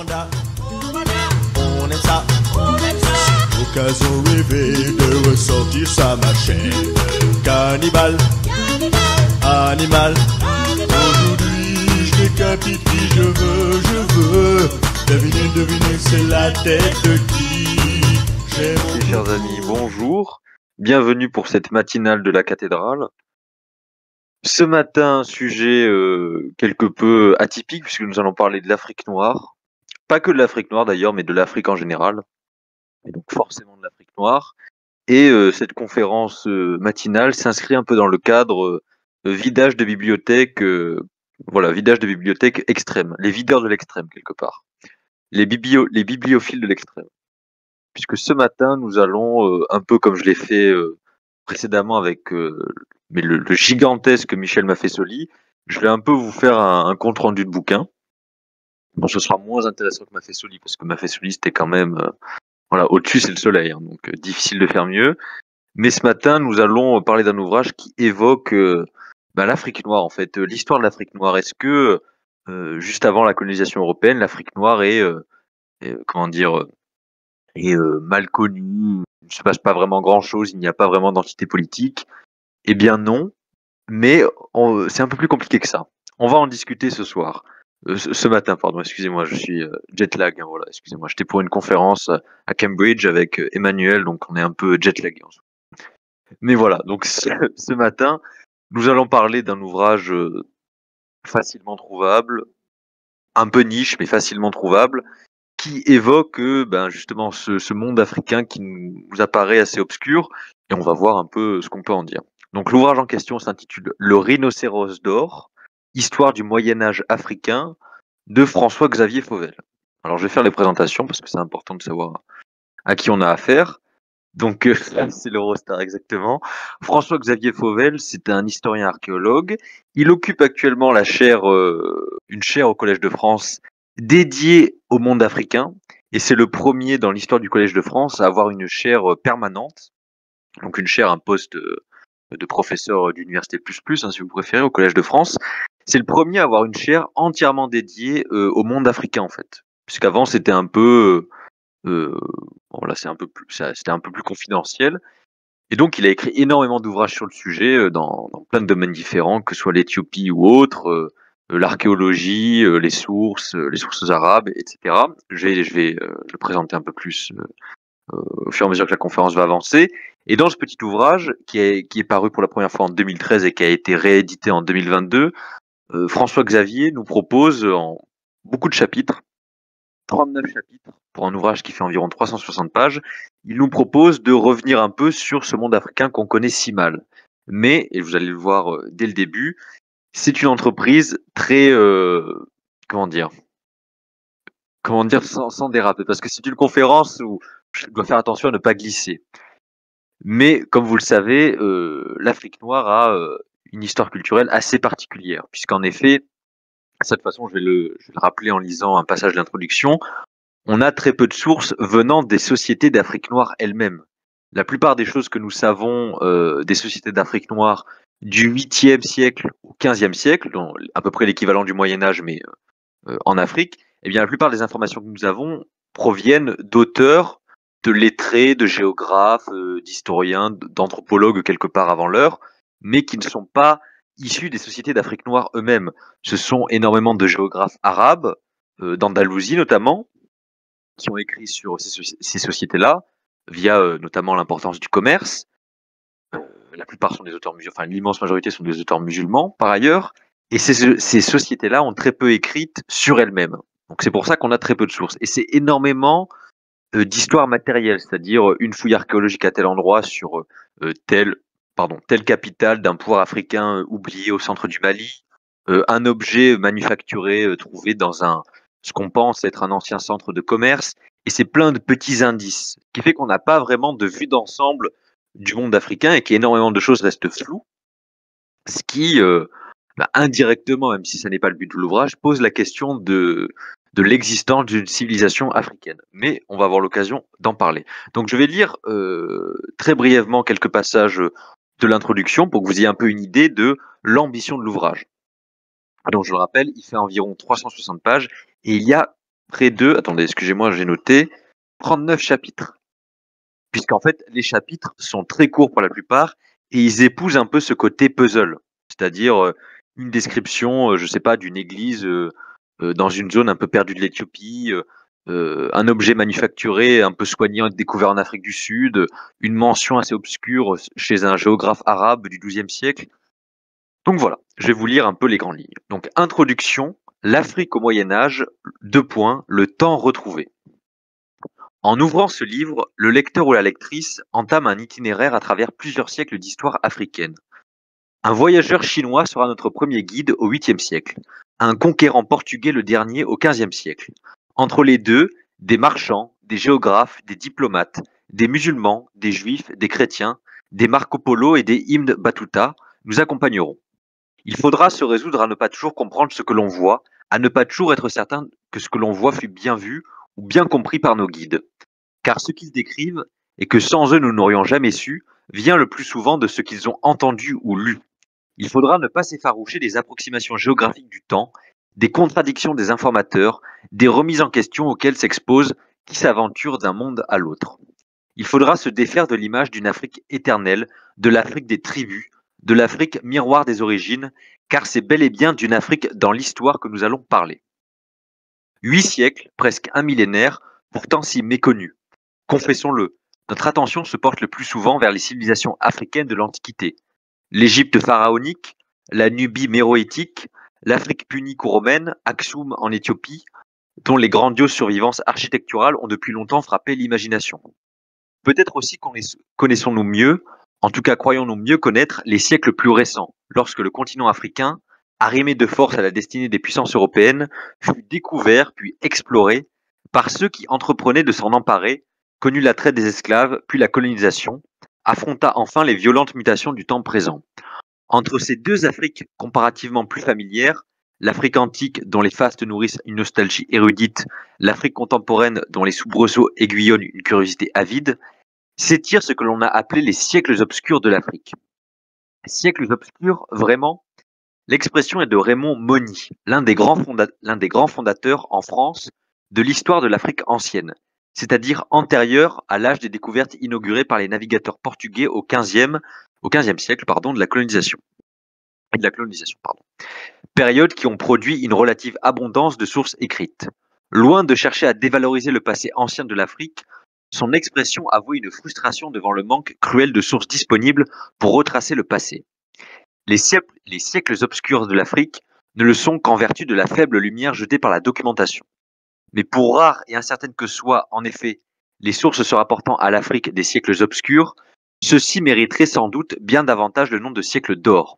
Rwanda, on aime ça. Occasion rêvée de ressortir sa machine. Cannibale, animal. Aujourd'hui, je décapite qui je veux. Devinez, c'est la tête de qui. Mes chers amis, bonjour. Bienvenue pour cette matinale de la cathédrale. Ce matin, sujet quelque peu atypique puisque nous allons parler de l'Afrique noire. Pas que de l'Afrique noire d'ailleurs, mais de l'Afrique en général. Et donc forcément de l'Afrique noire. Et cette conférence matinale s'inscrit un peu dans le cadre vidage de bibliothèque, vidage de bibliothèque extrême. Les videurs de l'extrême quelque part. Les bibliophiles de l'extrême. Puisque ce matin, nous allons, un peu comme je l'ai fait précédemment avec le gigantesque Michel Maffesoli, je vais un peu vous faire un compte rendu de bouquin. Bon, ce sera moins intéressant que Maffesoli, parce que Maffesoli, c'était quand même... au-dessus, c'est le soleil, hein, donc difficile de faire mieux. Mais ce matin, nous allons parler d'un ouvrage qui évoque l'Afrique noire, en fait, l'histoire de l'Afrique noire. Est-ce que, juste avant la colonisation européenne, l'Afrique noire est mal connu, il ne se passe pas vraiment grand-chose, il n'y a pas vraiment d'entité politique. Eh bien non, mais c'est un peu plus compliqué que ça. On va en discuter ce matin, pardon, excusez-moi, je suis jet lag, hein, voilà, excusez-moi, j'étais pour une conférence à Cambridge avec Emmanuel, donc on est un peu jet lag. Mais voilà, donc ce matin, nous allons parler d'un ouvrage facilement trouvable, un peu niche, mais facilement trouvable, qui évoque justement ce monde africain qui nous apparaît assez obscur, et on va voir un peu ce qu'on peut en dire. Donc l'ouvrage en question s'intitule Le rhinocéros d'or, histoire du Moyen-Âge africain, de François-Xavier Fauvel. Alors je vais faire les présentations parce que c'est important de savoir à qui on a affaire. Donc c'est l'Eurostar exactement. François-Xavier Fauvel, c'est un historien archéologue. Il occupe actuellement une chaire au Collège de France dédiée au monde africain. Et c'est le premier dans l'histoire du Collège de France à avoir une chaire permanente. Donc une chaire, un poste de professeur d'université plus, hein, si vous préférez, au Collège de France. C'est le premier à avoir une chaire entièrement dédiée au monde africain en fait. Puisqu'avant c'était un peu... c'était un peu plus confidentiel. Et donc, il a écrit énormément d'ouvrages sur le sujet dans plein de domaines différents, que ce soit l'Éthiopie ou autre, l'archéologie, les sources arabes, etc. Je vais le présenter un peu plus au fur et à mesure que la conférence va avancer. Et dans ce petit ouvrage, qui est paru pour la première fois en 2013 et qui a été réédité en 2022, François Xavier nous propose en beaucoup de chapitres, 39 chapitres, pour un ouvrage qui fait environ 360 pages, il nous propose de revenir un peu sur ce monde africain qu'on connaît si mal. Mais, et vous allez le voir dès le début, c'est une entreprise très, sans déraper, parce que c'est une conférence où je dois faire attention à ne pas glisser. Mais, comme vous le savez, l'Afrique noire a une histoire culturelle assez particulière, puisqu'en effet, de cette façon, je vais le rappeler en lisant un passage d'introduction, on a très peu de sources venant des sociétés d'Afrique noire elles-mêmes. La plupart des choses que nous savons des sociétés d'Afrique noire du 8e siècle au 15e siècle, donc à peu près l'équivalent du Moyen-Âge, mais en Afrique, eh bien, la plupart des informations que nous avons proviennent d'auteurs, de lettrés, de géographes, d'historiens, d'anthropologues quelque part avant l'heure, mais qui ne sont pas issus des sociétés d'Afrique noire eux-mêmes. Ce sont énormément de géographes arabes, d'Andalousie notamment, qui ont écrit sur ces sociétés-là, via notamment l'importance du commerce. La plupart sont des auteurs musulmans, enfin l'immense majorité sont des auteurs musulmans par ailleurs, et ces sociétés-là ont très peu écrites sur elles-mêmes. Donc c'est pour ça qu'on a très peu de sources. Et c'est énormément d'histoires matérielles, c'est-à-dire une fouille archéologique à tel endroit sur telle capitale d'un pouvoir africain oublié au centre du Mali, un objet manufacturé trouvé dans ce qu'on pense être un ancien centre de commerce, et c'est plein de petits indices, ce qui fait qu'on n'a pas vraiment de vue d'ensemble du monde africain et qu'énormément de choses restent floues, ce qui, indirectement, même si ce n'est pas le but de l'ouvrage, pose la question de l'existence d'une civilisation africaine. Mais on va avoir l'occasion d'en parler. Donc je vais lire très brièvement quelques passages de l'introduction pour que vous ayez un peu une idée de l'ambition de l'ouvrage. Donc je le rappelle, il fait environ 360 pages et il y a près de, attendez, excusez-moi, j'ai noté, 39 chapitres. Puisqu'en fait, les chapitres sont très courts pour la plupart et ils épousent un peu ce côté puzzle. C'est-à-dire une description, je sais pas, d'une église dans une zone un peu perdue de l'Éthiopie, un objet manufacturé un peu soigné découvert en Afrique du Sud, une mention assez obscure chez un géographe arabe du XIIe siècle. Donc voilà, je vais vous lire un peu les grandes lignes. Donc introduction, l'Afrique au Moyen Âge, 2 points, le temps retrouvé. En ouvrant ce livre, le lecteur ou la lectrice entame un itinéraire à travers plusieurs siècles d'histoire africaine. Un voyageur chinois sera notre premier guide au 8e siècle, un conquérant portugais le dernier au 15e siècle. Entre les deux, des marchands, des géographes, des diplomates, des musulmans, des juifs, des chrétiens, des Marco Polo et des Ibn Battuta nous accompagneront. Il faudra se résoudre à ne pas toujours comprendre ce que l'on voit, à ne pas toujours être certain que ce que l'on voit fut bien vu ou bien compris par nos guides. Car ce qu'ils décrivent, et que sans eux nous n'aurions jamais su, vient le plus souvent de ce qu'ils ont entendu ou lu. Il faudra ne pas s'effaroucher des approximations géographiques du temps, des contradictions des informateurs, des remises en question auxquelles s'expose qui s'aventure d'un monde à l'autre. Il faudra se défaire de l'image d'une Afrique éternelle, de l'Afrique des tribus, de l'Afrique miroir des origines, car c'est bel et bien d'une Afrique dans l'histoire que nous allons parler. 8 siècles, presque un millénaire, pourtant si méconnus. Confessons-le, notre attention se porte le plus souvent vers les civilisations africaines de l'Antiquité. L'Égypte pharaonique, la Nubie méroïtique, l'Afrique punique ou romaine, Aksum en Éthiopie, dont les grandioses survivances architecturales ont depuis longtemps frappé l'imagination. Peut-être aussi connaissons-nous mieux, en tout cas croyons-nous mieux connaître, les siècles plus récents, lorsque le continent africain, arrimé de force à la destinée des puissances européennes, fut découvert puis exploré par ceux qui entreprenaient de s'en emparer, connut la traite des esclaves, puis la colonisation, affronta enfin les violentes mutations du temps présent. Entre ces deux Afriques comparativement plus familières, l'Afrique antique dont les fastes nourrissent une nostalgie érudite, l'Afrique contemporaine dont les soubresauts aiguillonnent une curiosité avide, s'étire ce que l'on a appelé les siècles obscurs de l'Afrique. Siècles obscurs, vraiment? L'expression est de Raymond Mony, l'un des grands fondateurs en France de l'histoire de l'Afrique ancienne, c'est-à-dire antérieure à l'âge des découvertes inaugurées par les navigateurs portugais au XVe siècle de la colonisation. Période qui ont produit une relative abondance de sources écrites. Loin de chercher à dévaloriser le passé ancien de l'Afrique, son expression avoue une frustration devant le manque cruel de sources disponibles pour retracer le passé. Les siècles obscurs de l'Afrique ne le sont qu'en vertu de la faible lumière jetée par la documentation. Mais pour rares et incertaines que soient, en effet, les sources se rapportant à l'Afrique des siècles obscurs, ceux-ci mériteraient sans doute bien davantage le nom de siècles d'or.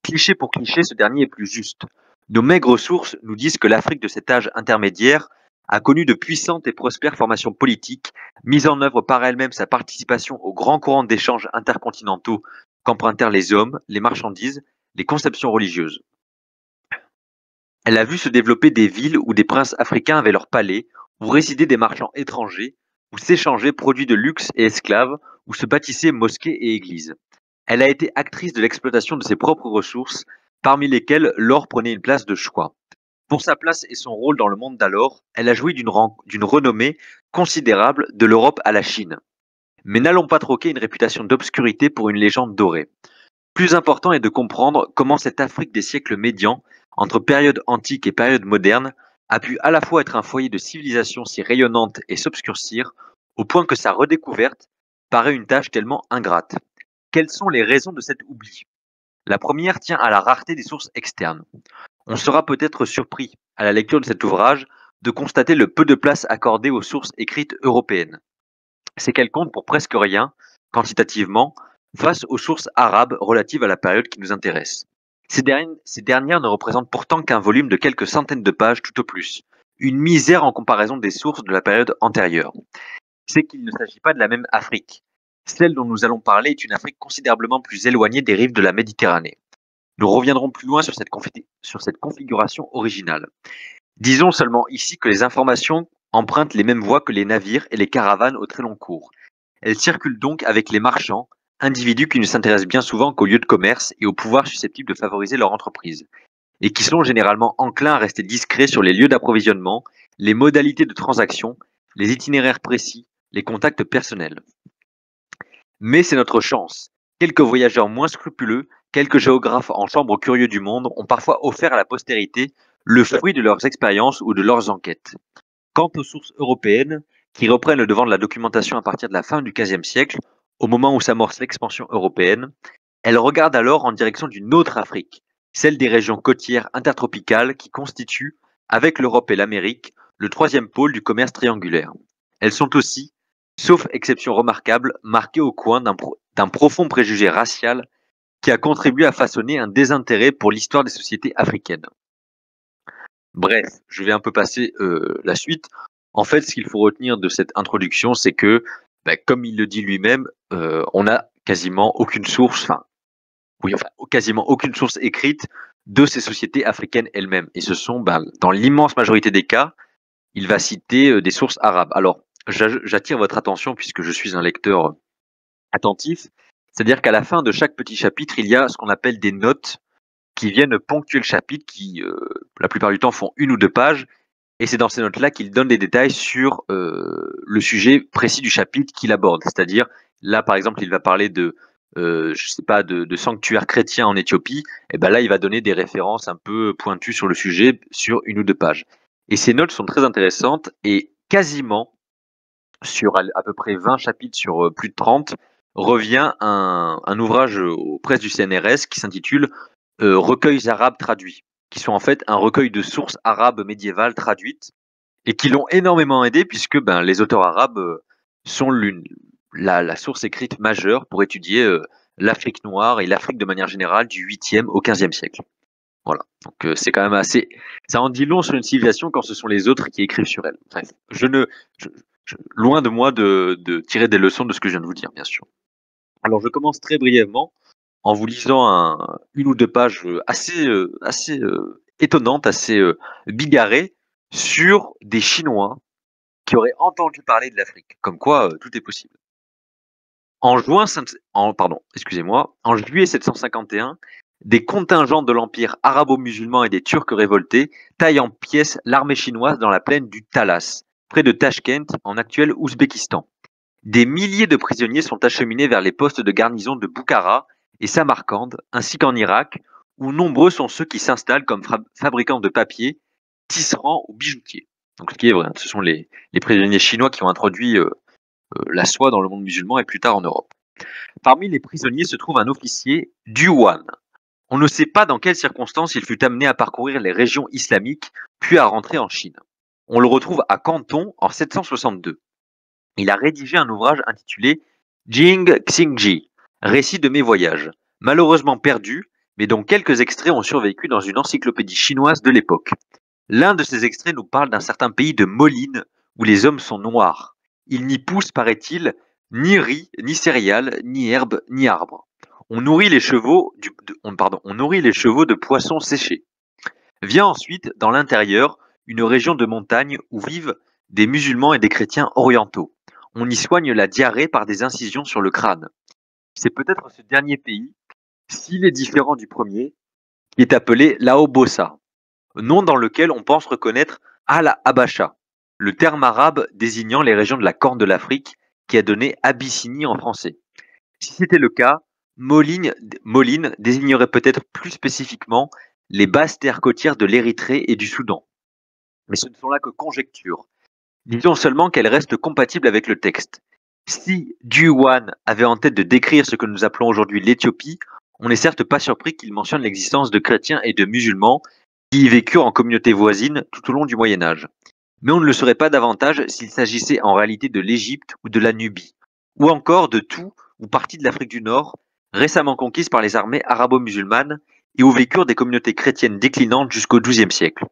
Cliché pour cliché, ce dernier est plus juste. Nos maigres sources nous disent que l'Afrique de cet âge intermédiaire a connu de puissantes et prospères formations politiques, mise en œuvre par elle-même sa participation aux grands courants d'échanges intercontinentaux qu'empruntèrent les hommes, les marchandises, les conceptions religieuses. Elle a vu se développer des villes où des princes africains avaient leurs palais, où résidaient des marchands étrangers, où s'échangeaient produits de luxe et esclaves, où se bâtissaient mosquées et églises. Elle a été actrice de l'exploitation de ses propres ressources, parmi lesquelles l'or prenait une place de choix. Pour sa place et son rôle dans le monde d'alors, elle a joui d'une renommée considérable de l'Europe à la Chine. Mais n'allons pas troquer une réputation d'obscurité pour une légende dorée. Plus important est de comprendre comment cette Afrique des siècles médians, entre période antique et période moderne, a pu à la fois être un foyer de civilisation si rayonnante et s'obscurcir, au point que sa redécouverte paraît une tâche tellement ingrate. Quelles sont les raisons de cet oubli? La première tient à la rareté des sources externes. On sera peut-être surpris, à la lecture de cet ouvrage, de constater le peu de place accordée aux sources écrites européennes. C'est qu'elles comptent pour presque rien, quantitativement, face aux sources arabes relatives à la période qui nous intéresse. Ces dernières ne représentent pourtant qu'un volume de quelques centaines de pages tout au plus, une misère en comparaison des sources de la période antérieure. C'est qu'il ne s'agit pas de la même Afrique. Celle dont nous allons parler est une Afrique considérablement plus éloignée des rives de la Méditerranée. Nous reviendrons plus loin sur cette configuration originale. Disons seulement ici que les informations empruntent les mêmes voies que les navires et les caravanes au très long cours. Elles circulent donc avec les marchands, individus qui ne s'intéressent bien souvent qu'aux lieux de commerce et aux pouvoirs susceptibles de favoriser leur entreprise, et qui sont généralement enclins à rester discrets sur les lieux d'approvisionnement les modalités de transaction, les itinéraires précis, les contacts personnels. Mais c'est notre chance. Quelques voyageurs moins scrupuleux, quelques géographes en chambre curieux du monde ont parfois offert à la postérité le fruit de leurs expériences ou de leurs enquêtes. Quant aux sources européennes, qui reprennent le devant de la documentation à partir de la fin du XVe siècle, au moment où s'amorce l'expansion européenne, elles regardent alors en direction d'une autre Afrique, celle des régions côtières intertropicales qui constituent, avec l'Europe et l'Amérique, le troisième pôle du commerce triangulaire. Elles sont aussi, sauf exception remarquable, marquées au coin d'un profond préjugé racial qui a contribué à façonner un désintérêt pour l'histoire des sociétés africaines. Bref, je vais un peu passer la suite. En fait, ce qu'il faut retenir de cette introduction, c'est que, comme il le dit lui-même, on n'a quasiment aucune source, quasiment aucune source écrite de ces sociétés africaines elles-mêmes. Et ce sont, dans l'immense majorité des cas, il va citer des sources arabes. Alors, j'attire votre attention, puisque je suis un lecteur attentif, c'est-à-dire qu'à la fin de chaque petit chapitre, il y a ce qu'on appelle des notes qui viennent ponctuer le chapitre, qui, la plupart du temps, font 1 ou 2 pages, et c'est dans ces notes-là qu'il donne des détails sur le sujet précis du chapitre qu'il aborde. C'est-à-dire, là, par exemple, il va parler de sanctuaires chrétiens en Éthiopie, et là, il va donner des références un peu pointues sur le sujet sur 1 ou 2 pages. Et ces notes sont très intéressantes, et quasiment, sur à peu près 20 chapitres sur plus de 30, revient un ouvrage aux presses du CNRS qui s'intitule Recueils arabes traduits, qui sont en fait un recueil de sources arabes médiévales traduites et qui l'ont énormément aidé puisque les auteurs arabes sont la source écrite majeure pour étudier l'Afrique noire et l'Afrique de manière générale du 8e au 15e siècle. Voilà, donc c'est quand même assez... Ça en dit long sur une civilisation quand ce sont les autres qui écrivent sur elle. Bref, loin de moi de tirer des leçons de ce que je viens de vous dire, bien sûr. Alors je commence très brièvement en vous lisant 1 ou 2 pages assez étonnantes, assez bigarrées, sur des Chinois qui auraient entendu parler de l'Afrique. Comme quoi, tout est possible. En juillet 751, des contingents de l'empire arabo-musulman et des Turcs révoltés taillent en pièces l'armée chinoise dans la plaine du Talas, près de Tachkent, en actuel Ouzbékistan. Des milliers de prisonniers sont acheminés vers les postes de garnison de Boukhara et Samarcande, ainsi qu'en Irak, où nombreux sont ceux qui s'installent comme fabricants de papier, tisserands ou bijoutiers. Donc ce qui est vrai, ce sont les prisonniers chinois qui ont introduit la soie dans le monde musulman et plus tard en Europe. Parmi les prisonniers se trouve un officier, Duwan. On ne sait pas dans quelles circonstances il fut amené à parcourir les régions islamiques, puis à rentrer en Chine. On le retrouve à Canton en 762. Il a rédigé un ouvrage intitulé Jing Xingji, récit de mes voyages, malheureusement perdu, mais dont quelques extraits ont survécu dans une encyclopédie chinoise de l'époque. L'un de ces extraits nous parle d'un certain pays de Moline, où les hommes sont noirs. Il n'y pousse, paraît-il, ni riz, ni céréales, ni herbes, ni arbres. On nourrit les chevaux de poissons séchés. Vient ensuite, dans l'intérieur, une région de montagne où vivent des musulmans et des chrétiens orientaux. On y soigne la diarrhée par des incisions sur le crâne. C'est peut-être ce dernier pays, s'il est différent du premier, qui est appelé Laobossa, nom dans lequel on pense reconnaître Al-Habasha, le terme arabe désignant les régions de la Corne de l'Afrique qui a donné Abyssinie en français. Si c'était le cas, Moline désignerait peut-être plus spécifiquement les basses terres côtières de l'Érythrée et du Soudan. Mais ce ne sont là que conjectures. Disons seulement qu'elles restent compatibles avec le texte. Si Duwan avait en tête de décrire ce que nous appelons aujourd'hui l'Éthiopie, on n'est certes pas surpris qu'il mentionne l'existence de chrétiens et de musulmans qui y vécurent en communauté voisine tout au long du Moyen-Âge. Mais on ne le saurait pas davantage s'il s'agissait en réalité de l'Égypte ou de la Nubie, ou encore de tout ou partie de l'Afrique du Nord, récemment conquise par les armées arabo-musulmanes et où vécurent des communautés chrétiennes déclinantes jusqu'au XIIe siècle,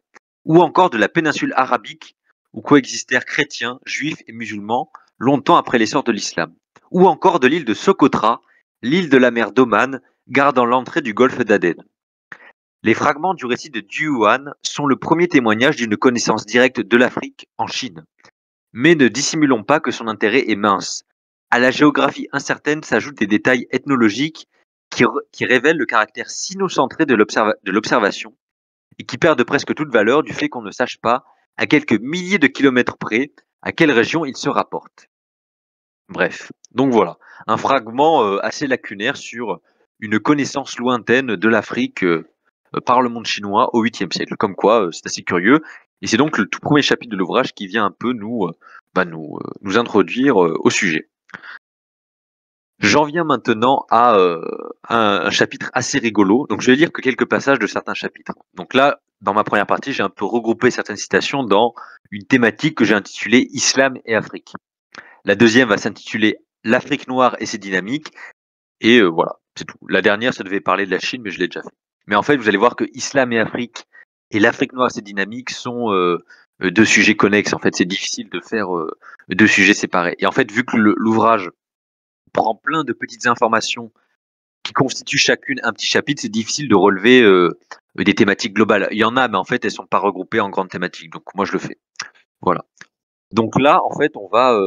ou encore de la péninsule arabique où coexistèrent chrétiens, juifs et musulmans longtemps après l'essor de l'islam, ou encore de l'île de Socotra, l'île de la mer d'Oman, gardant l'entrée du golfe d'Aden. Les fragments du récit de Duwan sont le premier témoignage d'une connaissance directe de l'Afrique en Chine. Mais ne dissimulons pas que son intérêt est mince. À la géographie incertaine s'ajoutent des détails ethnologiques qui révèlent le caractère sinocentré de l'observation et qui perdent presque toute valeur du fait qu'on ne sache pas à quelques milliers de kilomètres près, à quelle région il se rapporte. Bref, donc voilà, un fragment assez lacunaire sur une connaissance lointaine de l'Afrique par le monde chinois au 8e siècle. Comme quoi, c'est assez curieux. Et c'est donc le tout premier chapitre de l'ouvrage qui vient un peu nous introduire au sujet. J'en viens maintenant à un chapitre assez rigolo. Donc je vais lire que quelques passages de certains chapitres. Donc là, dans ma première partie, j'ai un peu regroupé certaines citations dans une thématique que j'ai intitulée Islam et Afrique. La deuxième va s'intituler L'Afrique noire et ses dynamiques. Et voilà, c'est tout. La dernière, ça devait parler de la Chine, mais je l'ai déjà fait. Mais en fait, vous allez voir que Islam et Afrique et l'Afrique noire et ses dynamiques sont deux sujets connexes. En fait, c'est difficile de faire deux sujets séparés. Et en fait, vu que l'ouvrage prend plein de petites informations qui constituent chacune un petit chapitre, c'est difficile de relever des thématiques globales. Il y en a, mais en fait, elles sont pas regroupées en grandes thématiques. Donc moi, je le fais. Voilà. Donc là, en fait, on va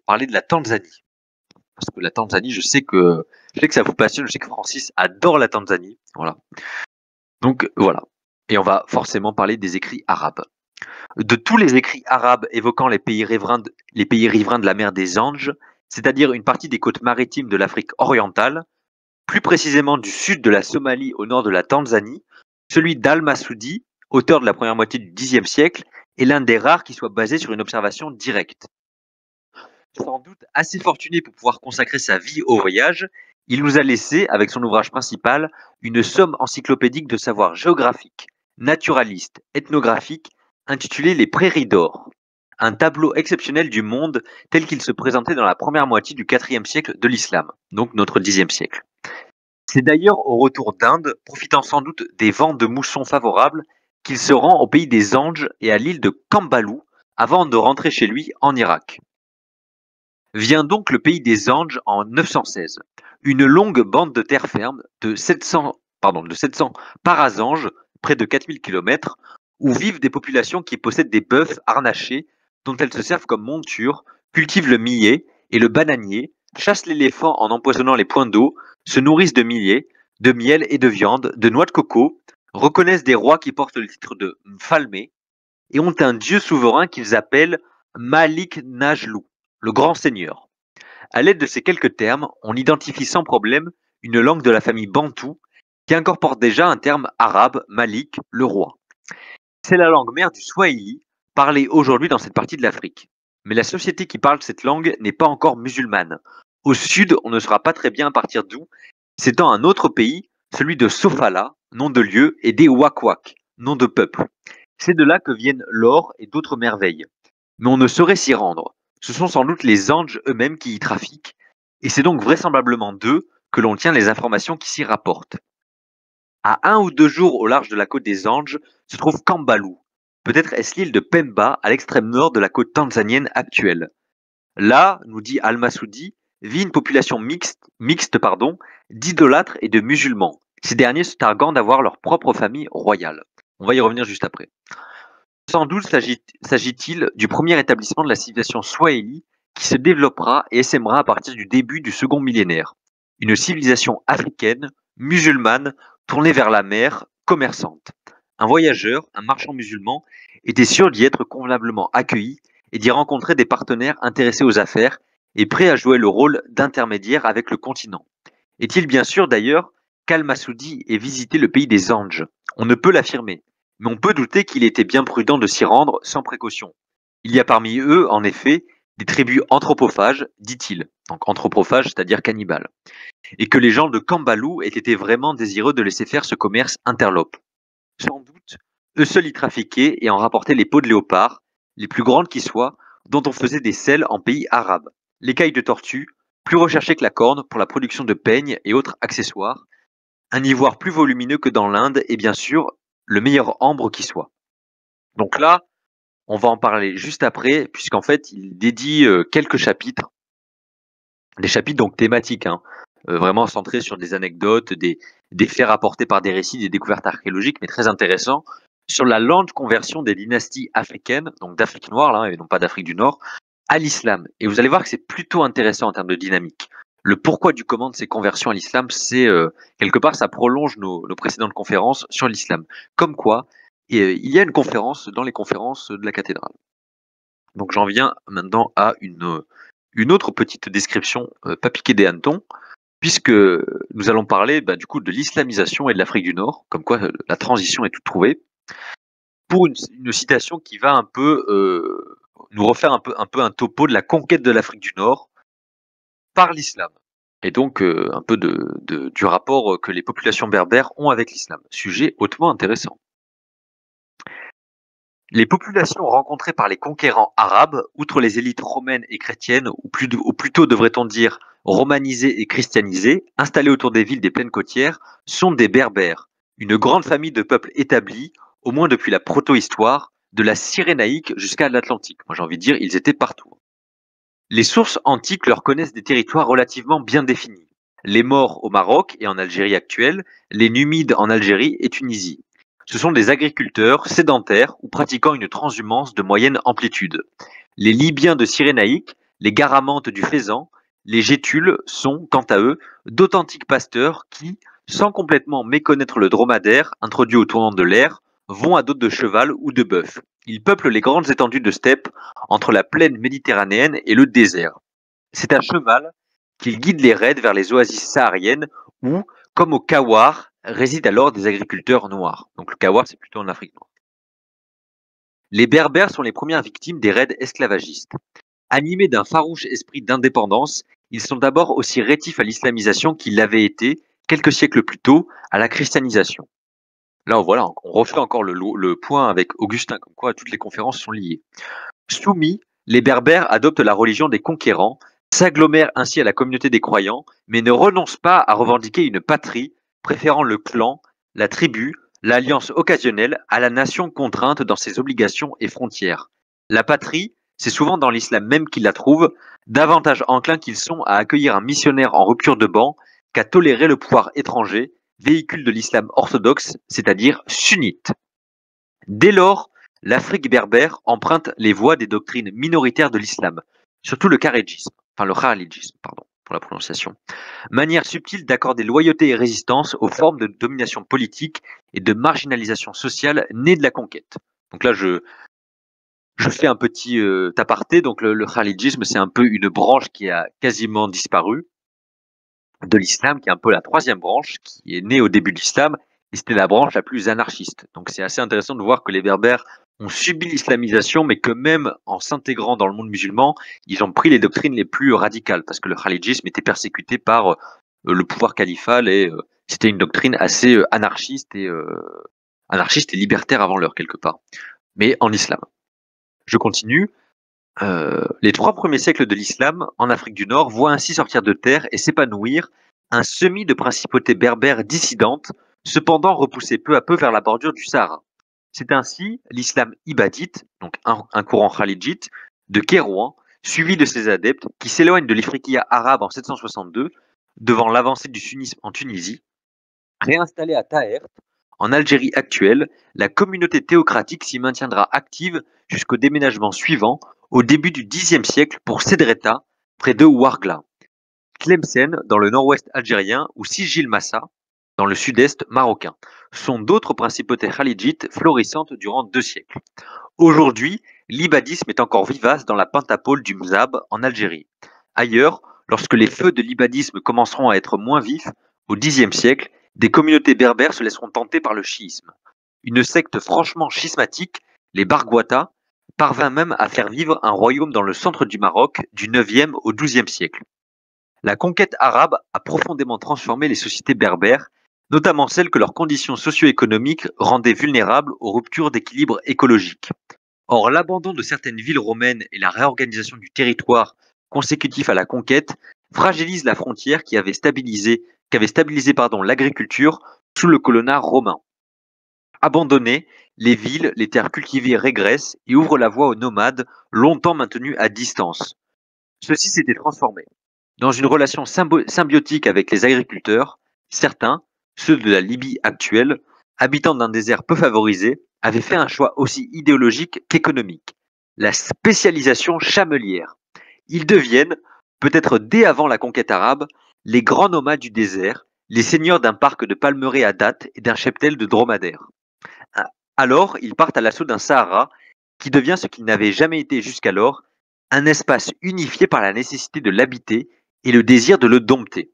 parler de la Tanzanie. Parce que la Tanzanie, je sais que ça vous passionne. Je sais que Francis adore la Tanzanie. Voilà. Donc voilà. Et on va forcément parler des écrits arabes. De tous les écrits arabes évoquant les pays riverains de la mer des Anges, c'est-à-dire une partie des côtes maritimes de l'Afrique orientale, plus précisément du sud de la Somalie au nord de la Tanzanie, celui d'Al-Masoudi, auteur de la première moitié du Xe siècle, est l'un des rares qui soit basé sur une observation directe. Sans doute assez fortuné pour pouvoir consacrer sa vie au voyage, il nous a laissé, avec son ouvrage principal, une somme encyclopédique de savoir géographique, naturaliste, ethnographique, intitulé Les Prairies d'Or, un tableau exceptionnel du monde tel qu'il se présentait dans la première moitié du IVe siècle de l'islam, donc notre Xe siècle. C'est d'ailleurs au retour d'Inde, profitant sans doute des vents de mousson favorables, qu'il se rend au pays des Anges et à l'île de Kambalou, avant de rentrer chez lui en Irak. Vient donc le pays des Anges en 916, une longue bande de terre ferme de 700 parasanges, près de 4000 km, où vivent des populations qui possèdent des bœufs harnachés, dont elles se servent comme monture, cultivent le millet et le bananier, chassent l'éléphant en empoisonnant les points d'eau, se nourrissent de millet, de miel et de viande, de noix de coco, reconnaissent des rois qui portent le titre de Mfalmé, et ont un dieu souverain qu'ils appellent Malik Najlou, le grand seigneur. À l'aide de ces quelques termes, on identifie sans problème une langue de la famille bantou qui incorpore déjà un terme arabe, Malik, le roi. C'est la langue mère du Swahili, parlée aujourd'hui dans cette partie de l'Afrique. Mais la société qui parle cette langue n'est pas encore musulmane. Au sud, on ne saura pas très bien à partir d'où, c'est dans un autre pays, celui de Sofala, nom de lieu, et des Wakwak, nom de peuple. C'est de là que viennent l'or et d'autres merveilles. Mais on ne saurait s'y rendre. Ce sont sans doute les Anges eux-mêmes qui y trafiquent, et c'est donc vraisemblablement d'eux que l'on tient les informations qui s'y rapportent. À 1 ou 2 jours au large de la côte des Anges se trouve Kambalou. Peut-être est-ce l'île de Pemba à l'extrême nord de la côte tanzanienne actuelle. Là, nous dit Al-Masoudi, vit une population mixte d'idolâtres et de musulmans, ces derniers se targuant d'avoir leur propre famille royale. On va y revenir juste après. Sans doute s'agit-il du premier établissement de la civilisation swahili qui se développera et essaimera à partir du début du second millénaire. Une civilisation africaine, musulmane, tournée vers la mer, commerçante. Un voyageur, un marchand musulman, était sûr d'y être convenablement accueilli et d'y rencontrer des partenaires intéressés aux affaires et prêts à jouer le rôle d'intermédiaire avec le continent. Est-il bien sûr d'ailleurs qu'Al-Masoudi ait visité le pays des Anges? On ne peut l'affirmer, mais on peut douter qu'il était bien prudent de s'y rendre sans précaution. Il y a parmi eux, en effet, des tribus anthropophages, dit-il, donc anthropophages, c'est-à-dire cannibales, et que les gens de Kambalou aient été vraiment désireux de laisser faire ce commerce interlope. Sans doute, eux seuls y trafiquaient et en rapportaient les peaux de léopard, les plus grandes qui soient, dont on faisait des selles en pays arabes, l'écaille de tortue, plus recherchée que la corne pour la production de peignes et autres accessoires, un ivoire plus volumineux que dans l'Inde et bien sûr, le meilleur ambre qui soit. Donc là, on va en parler juste après, puisqu'en fait, il dédie quelques chapitres, des chapitres donc thématiques, vraiment centrés sur des anecdotes, des faits rapportés par des récits, des découvertes archéologiques, mais très intéressants, sur la lente conversion des dynasties africaines, donc d'Afrique noire, là, et non pas d'Afrique du Nord, à l'islam. Et vous allez voir que c'est plutôt intéressant en termes de dynamique. Le pourquoi du comment de ces conversions à l'islam, c'est quelque part, ça prolonge nos précédentes conférences sur l'islam. Comme quoi, Et il y a une conférence dans les conférences de la cathédrale. Donc j'en viens maintenant à une autre petite description, pas piquée des hannetons, puisque nous allons parler, du coup de l'islamisation et de l'Afrique du Nord, comme quoi, la transition est toute trouvée, pour une citation qui va un peu, nous refaire un peu un topo de la conquête de l'Afrique du Nord par l'islam et donc un peu du rapport, que les populations berbères ont avec l'islam. Sujet hautement intéressant. Les populations rencontrées par les conquérants arabes, outre les élites romaines et chrétiennes, ou plutôt devrait-on dire romanisées et christianisées, installées autour des villes des plaines côtières, sont des Berbères, une grande famille de peuples établis, au moins depuis la protohistoire, de la Cyrénaïque jusqu'à l'Atlantique. Moi j'ai envie de dire, ils étaient partout. Les sources antiques leur connaissent des territoires relativement bien définis. Les Maures au Maroc et en Algérie actuelle, les Numides en Algérie et Tunisie. Ce sont des agriculteurs sédentaires ou pratiquant une transhumance de moyenne amplitude. Les Libyens de Cyrénaïque, les Garamantes du Faisan, les Gétules sont, quant à eux, d'authentiques pasteurs qui, sans complètement méconnaître le dromadaire, introduit au tournant de l'ère, vont à dos de cheval ou de bœuf. Ils peuplent les grandes étendues de steppe entre la plaine méditerranéenne et le désert. C'est à cheval qu'ils guident les raids vers les oasis sahariennes où, comme au Kawar, résident alors des agriculteurs noirs. Donc le Kawar, c'est plutôt en Afrique noire. Les Berbères sont les premières victimes des raids esclavagistes. Animés d'un farouche esprit d'indépendance, ils sont d'abord aussi rétifs à l'islamisation qu'ils l'avaient été, quelques siècles plus tôt, à la christianisation. Là, voilà, on refait encore le point avec Augustin, comme quoi toutes les conférences sont liées. Soumis, les Berbères adoptent la religion des conquérants, s'agglomèrent ainsi à la communauté des croyants, mais ne renoncent pas à revendiquer une patrie, préférant le clan, la tribu, l'alliance occasionnelle à la nation contrainte dans ses obligations et frontières. La patrie, c'est souvent dans l'islam même qu'ils la trouvent, davantage enclins qu'ils sont à accueillir un missionnaire en rupture de ban qu'à tolérer le pouvoir étranger, véhicule de l'islam orthodoxe, c'est-à-dire sunnite. Dès lors, l'Afrique berbère emprunte les voies des doctrines minoritaires de l'islam, surtout le kharidjisme, pardon, pour la prononciation, manière subtile d'accorder loyauté et résistance aux formes de domination politique et de marginalisation sociale nées de la conquête. Donc là, je fais un petit aparté. Donc le kharidjisme, c'est un peu une branche qui a quasiment disparu de l'islam, qui est un peu la troisième branche, qui est née au début de l'islam, et c'était la branche la plus anarchiste. Donc c'est assez intéressant de voir que les Berbères ont subi l'islamisation, mais que même en s'intégrant dans le monde musulman, ils ont pris les doctrines les plus radicales, parce que le khalidjisme était persécuté par le pouvoir califal, et c'était une doctrine assez anarchiste et libertaire avant l'heure, quelque part, mais en islam. Je continue. Les 3 premiers siècles de l'islam en Afrique du Nord voient ainsi sortir de terre et s'épanouir un semis de principautés berbères dissidentes, cependant repoussées peu à peu vers la bordure du Sahara. C'est ainsi l'islam ibadite, donc un courant khalidjite, de Kérouan, suivi de ses adeptes, qui s'éloignent de l'Ifriqiya arabe en 762, devant l'avancée du sunnisme en Tunisie. Réinstallée à Taher, en Algérie actuelle, la communauté théocratique s'y maintiendra active jusqu'au déménagement suivant, au début du Xe siècle, pour Cédreta, près de Ouargla, Tlemcen, dans le nord-ouest algérien, ou Sijil Massa, dans le sud-est marocain, sont d'autres principautés khalidjites florissantes durant 2 siècles. Aujourd'hui, l'ibadisme est encore vivace dans la pentapôle du Mzab en Algérie. Ailleurs, lorsque les feux de l'ibadisme commenceront à être moins vifs, au Xe siècle, des communautés berbères se laisseront tenter par le chiisme. Une secte franchement schismatique, les Barghouata, parvint même à faire vivre un royaume dans le centre du Maroc du IXe au XIIe siècle. La conquête arabe a profondément transformé les sociétés berbères, notamment celles que leurs conditions socio-économiques rendaient vulnérables aux ruptures d'équilibre écologique. Or, l'abandon de certaines villes romaines et la réorganisation du territoire consécutif à la conquête fragilisent la frontière qu'avait stabilisé l'agriculture sous le colonnat romain. Abandonnées, les villes, les terres cultivées régressent et ouvrent la voie aux nomades, longtemps maintenus à distance. Ceux-ci s'étaient transformés. Dans une relation symbiotique avec les agriculteurs, certains, ceux de la Libye actuelle, habitants d'un désert peu favorisé, avaient fait un choix aussi idéologique qu'économique, la spécialisation chamelière. Ils deviennent, peut-être dès avant la conquête arabe, les grands nomades du désert, les seigneurs d'un parc de palmeraies à dattes et d'un cheptel de dromadaires. Alors, ils partent à l'assaut d'un Sahara qui devient ce qu'il n'avait jamais été jusqu'alors, un espace unifié par la nécessité de l'habiter et le désir de le dompter.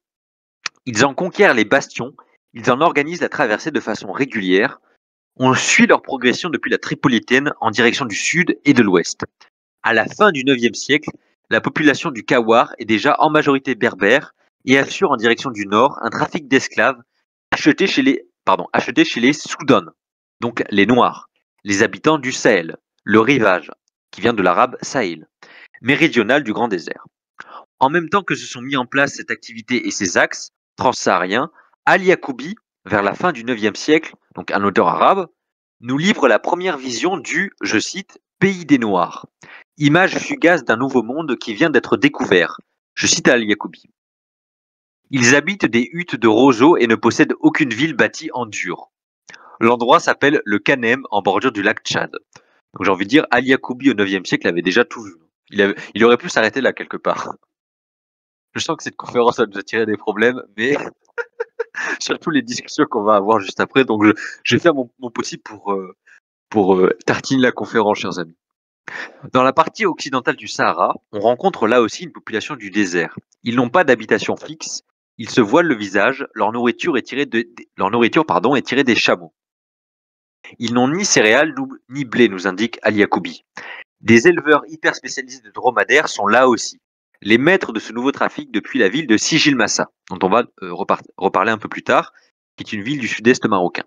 Ils en conquièrent les bastions, ils en organisent la traversée de façon régulière. On suit leur progression depuis la Tripolitaine en direction du sud et de l'ouest. À la fin du IXe siècle, la population du Kawar est déjà en majorité berbère et assure en direction du nord un trafic d'esclaves achetés chez les Soudans, donc les Noirs, les habitants du Sahel, le rivage, qui vient de l'arabe Sahel, méridional du Grand Désert. En même temps que se sont mis en place cette activité et ces axes transsahariens, Ali Yacoubi, vers la fin du IXe siècle, donc un auteur arabe, nous livre la première vision du, je cite, pays des Noirs, image fugace d'un nouveau monde qui vient d'être découvert. Je cite Ali Yacoubi. Ils habitent des huttes de roseaux et ne possèdent aucune ville bâtie en dur. L'endroit s'appelle le Kanem en bordure du lac Tchad. Donc j'ai envie de dire, Ali Yacoubi au IXe siècle avait déjà tout vu. Il aurait pu s'arrêter là quelque part. Je sens que cette conférence va nous attirer des problèmes, mais surtout les discussions qu'on va avoir juste après. Donc je vais faire mon possible pour tartiner la conférence, chers amis. Dans la partie occidentale du Sahara, on rencontre là aussi une population du désert. Ils n'ont pas d'habitation fixe, ils se voilent le visage, leur nourriture est tirée des chameaux. Ils n'ont ni céréales ni blé, nous indique Ali Yacoubi. Des éleveurs hyper spécialisés de dromadaires sont là aussi, les maîtres de ce nouveau trafic depuis la ville de Sijil Massa, dont on va reparler un peu plus tard, qui est une ville du sud-est marocain.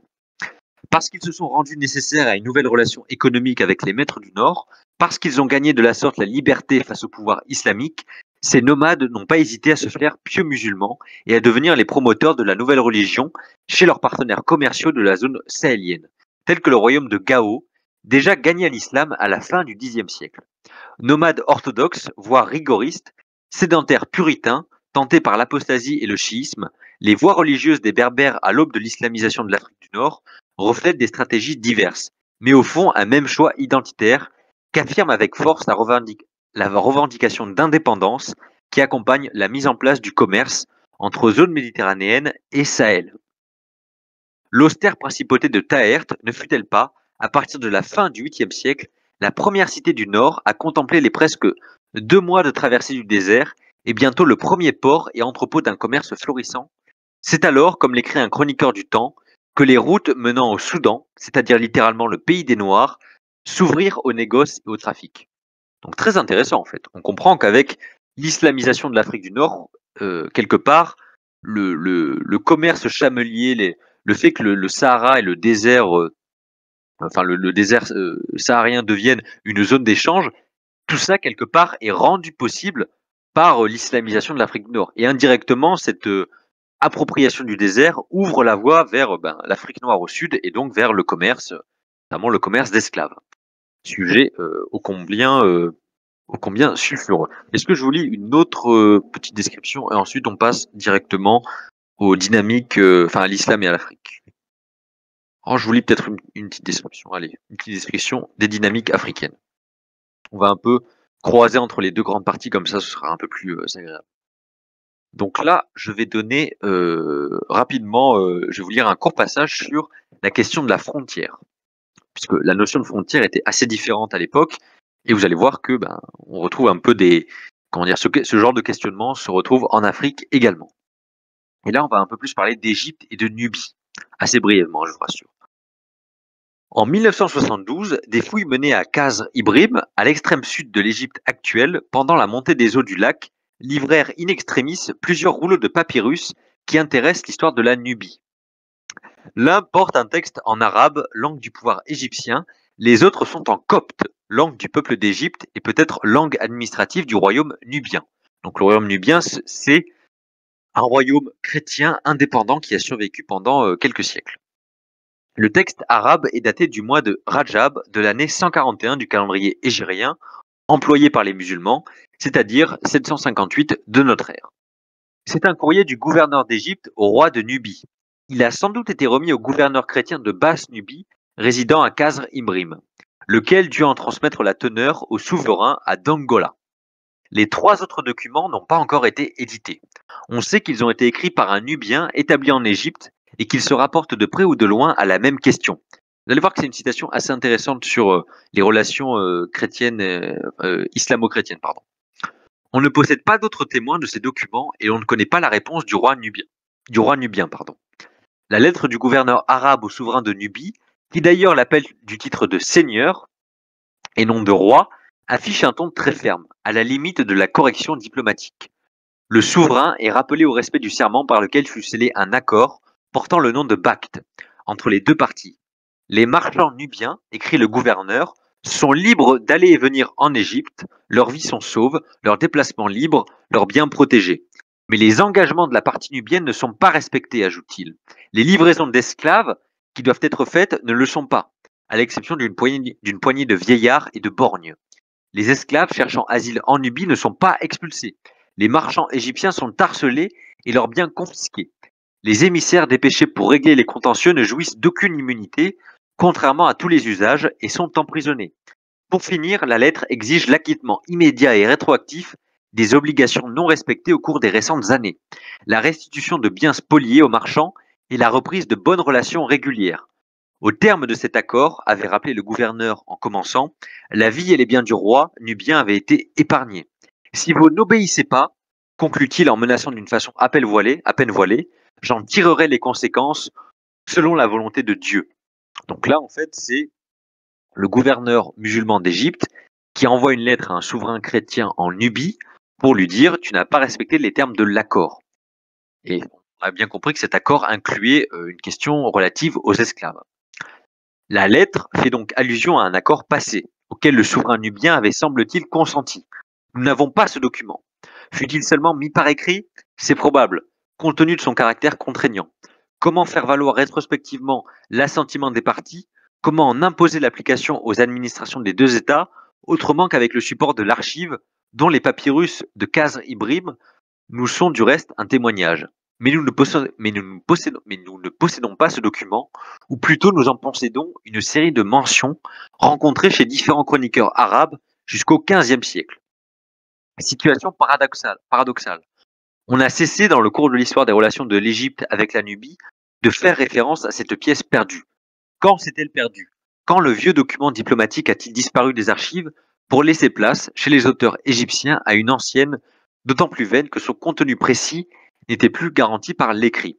Parce qu'ils se sont rendus nécessaires à une nouvelle relation économique avec les maîtres du Nord, parce qu'ils ont gagné de la sorte la liberté face au pouvoir islamique, ces nomades n'ont pas hésité à se faire pieux musulmans et à devenir les promoteurs de la nouvelle religion chez leurs partenaires commerciaux de la zone sahélienne, tels que le royaume de Gao, déjà gagné à l'islam à la fin du Xe siècle. Nomades orthodoxes, voire rigoristes, sédentaires puritains, tentés par l'apostasie et le chiisme, les voies religieuses des Berbères à l'aube de l'islamisation de l'Afrique du Nord reflètent des stratégies diverses, mais au fond un même choix identitaire qu'affirme avec force la revendication d'indépendance qui accompagne la mise en place du commerce entre zone méditerranéenne et Sahel. L'austère principauté de Taert ne fut-elle pas, à partir de la fin du 8e siècle, la première cité du Nord à contempler les presque 2 mois de traversée du désert et bientôt le premier port et entrepôt d'un commerce florissant? C'est alors, comme l'écrit un chroniqueur du temps, que les routes menant au Soudan, c'est-à-dire littéralement le pays des Noirs, s'ouvrirent au négoce et au trafic. Donc très intéressant en fait. On comprend qu'avec l'islamisation de l'Afrique du Nord, quelque part, le commerce chamelier, le fait que le Sahara et le désert, le désert saharien deviennent une zone d'échange, tout ça quelque part est rendu possible par l'islamisation de l'Afrique du Nord. Et indirectement, cette appropriation du désert ouvre la voie vers l'Afrique noire au sud et donc vers le commerce, notamment le commerce d'esclaves. Sujet ô combien sulfureux. Est-ce que je vous lis une autre petite description et ensuite on passe directement aux dynamiques, à l'islam et à l'Afrique. Alors je vous lis peut-être une petite description. Allez, une petite description des dynamiques africaines. On va un peu croiser entre les deux grandes parties, comme ça ce sera un peu plus agréable. Donc là, je vais donner rapidement, je vais vous lire un court passage sur la question de la frontière, puisque la notion de frontière était assez différente à l'époque, et vous allez voir que on retrouve un peu ce genre de questionnement se retrouve en Afrique également. Et là, on va un peu plus parler d'Égypte et de Nubie, assez brièvement, je vous rassure. En 1972, des fouilles menées à Khazr Ibrim, à l'extrême sud de l'Égypte actuelle, pendant la montée des eaux du lac, livrèrent in extremis plusieurs rouleaux de papyrus qui intéressent l'histoire de la Nubie. L'un porte un texte en arabe, langue du pouvoir égyptien, les autres sont en copte, langue du peuple d'Égypte et peut-être langue administrative du royaume nubien. Donc le royaume nubien, c'est un royaume chrétien indépendant qui a survécu pendant quelques siècles. Le texte arabe est daté du mois de Rajab de l'année 141 du calendrier hégirien, employé par les musulmans, c'est-à-dire 758 de notre ère. C'est un courrier du gouverneur d'Égypte au roi de Nubie. Il a sans doute été remis au gouverneur chrétien de Basse-Nubie, résidant à Khazr Ibrim, lequel dut en transmettre la teneur au souverain à Dongola. Les 3 autres documents n'ont pas encore été édités. On sait qu'ils ont été écrits par un Nubien établi en Égypte et qu'ils se rapportent de près ou de loin à la même question. Vous allez voir que c'est une citation assez intéressante sur les relations chrétiennes, islamo-chrétiennes, pardon. On ne possède pas d'autres témoins de ces documents et on ne connaît pas la réponse du roi nubien, pardon. La lettre du gouverneur arabe au souverain de Nubie, qui d'ailleurs l'appelle du titre de seigneur et non de roi, affiche un ton très ferme, à la limite de la correction diplomatique. Le souverain est rappelé au respect du serment par lequel fut scellé un accord portant le nom de Bacte entre les deux parties. Les marchands nubiens, écrit le gouverneur, sont libres d'aller et venir en Égypte, leurs vies sont sauves, leurs déplacements libres, leurs biens protégés. Mais les engagements de la partie nubienne ne sont pas respectés, ajoute-t-il. Les livraisons d'esclaves qui doivent être faites ne le sont pas, à l'exception d'une poignée de vieillards et de borgnes. Les esclaves cherchant asile en Nubie ne sont pas expulsés. Les marchands égyptiens sont harcelés et leurs biens confisqués. Les émissaires dépêchés pour régler les contentieux ne jouissent d'aucune immunité, contrairement à tous les usages, et sont emprisonnés. Pour finir, la lettre exige l'acquittement immédiat et rétroactif des obligations non respectées au cours des récentes années, la restitution de biens spoliés aux marchands et la reprise de bonnes relations régulières. Au terme de cet accord, avait rappelé le gouverneur en commençant, la vie et les biens du roi nubien avaient été épargnés. Si vous n'obéissez pas, conclut-il en menaçant d'une façon à peine voilée, j'en tirerai les conséquences selon la volonté de Dieu. Donc là, en fait, c'est le gouverneur musulman d'Égypte qui envoie une lettre à un souverain chrétien en Nubie pour lui dire tu n'as pas respecté les termes de l'accord. Et on a bien compris que cet accord incluait une question relative aux esclaves. La lettre fait donc allusion à un accord passé, auquel le souverain nubien avait semble-t-il consenti. Nous n'avons pas ce document. Fut-il seulement mis par écrit? C'est probable, compte tenu de son caractère contraignant. Comment faire valoir rétrospectivement l'assentiment des parties? Comment en imposer l'application aux administrations des deux États, autrement qu'avec le support de l'archive, dont les papyrus de Khazr Ibrim nous sont du reste un témoignage. Mais nous ne possédons pas ce document, ou plutôt nous en possédons une série de mentions rencontrées chez différents chroniqueurs arabes jusqu'au XVe siècle. Situation paradoxale. On a cessé dans le cours de l'histoire des relations de l'Égypte avec la Nubie de faire référence à cette pièce perdue. Quand s'est-elle perdue? Quand le vieux document diplomatique a-t-il disparu des archives pour laisser place, chez les auteurs égyptiens, à une ancienne, d'autant plus vaine que son contenu précis n'était plus garanti par l'écrit?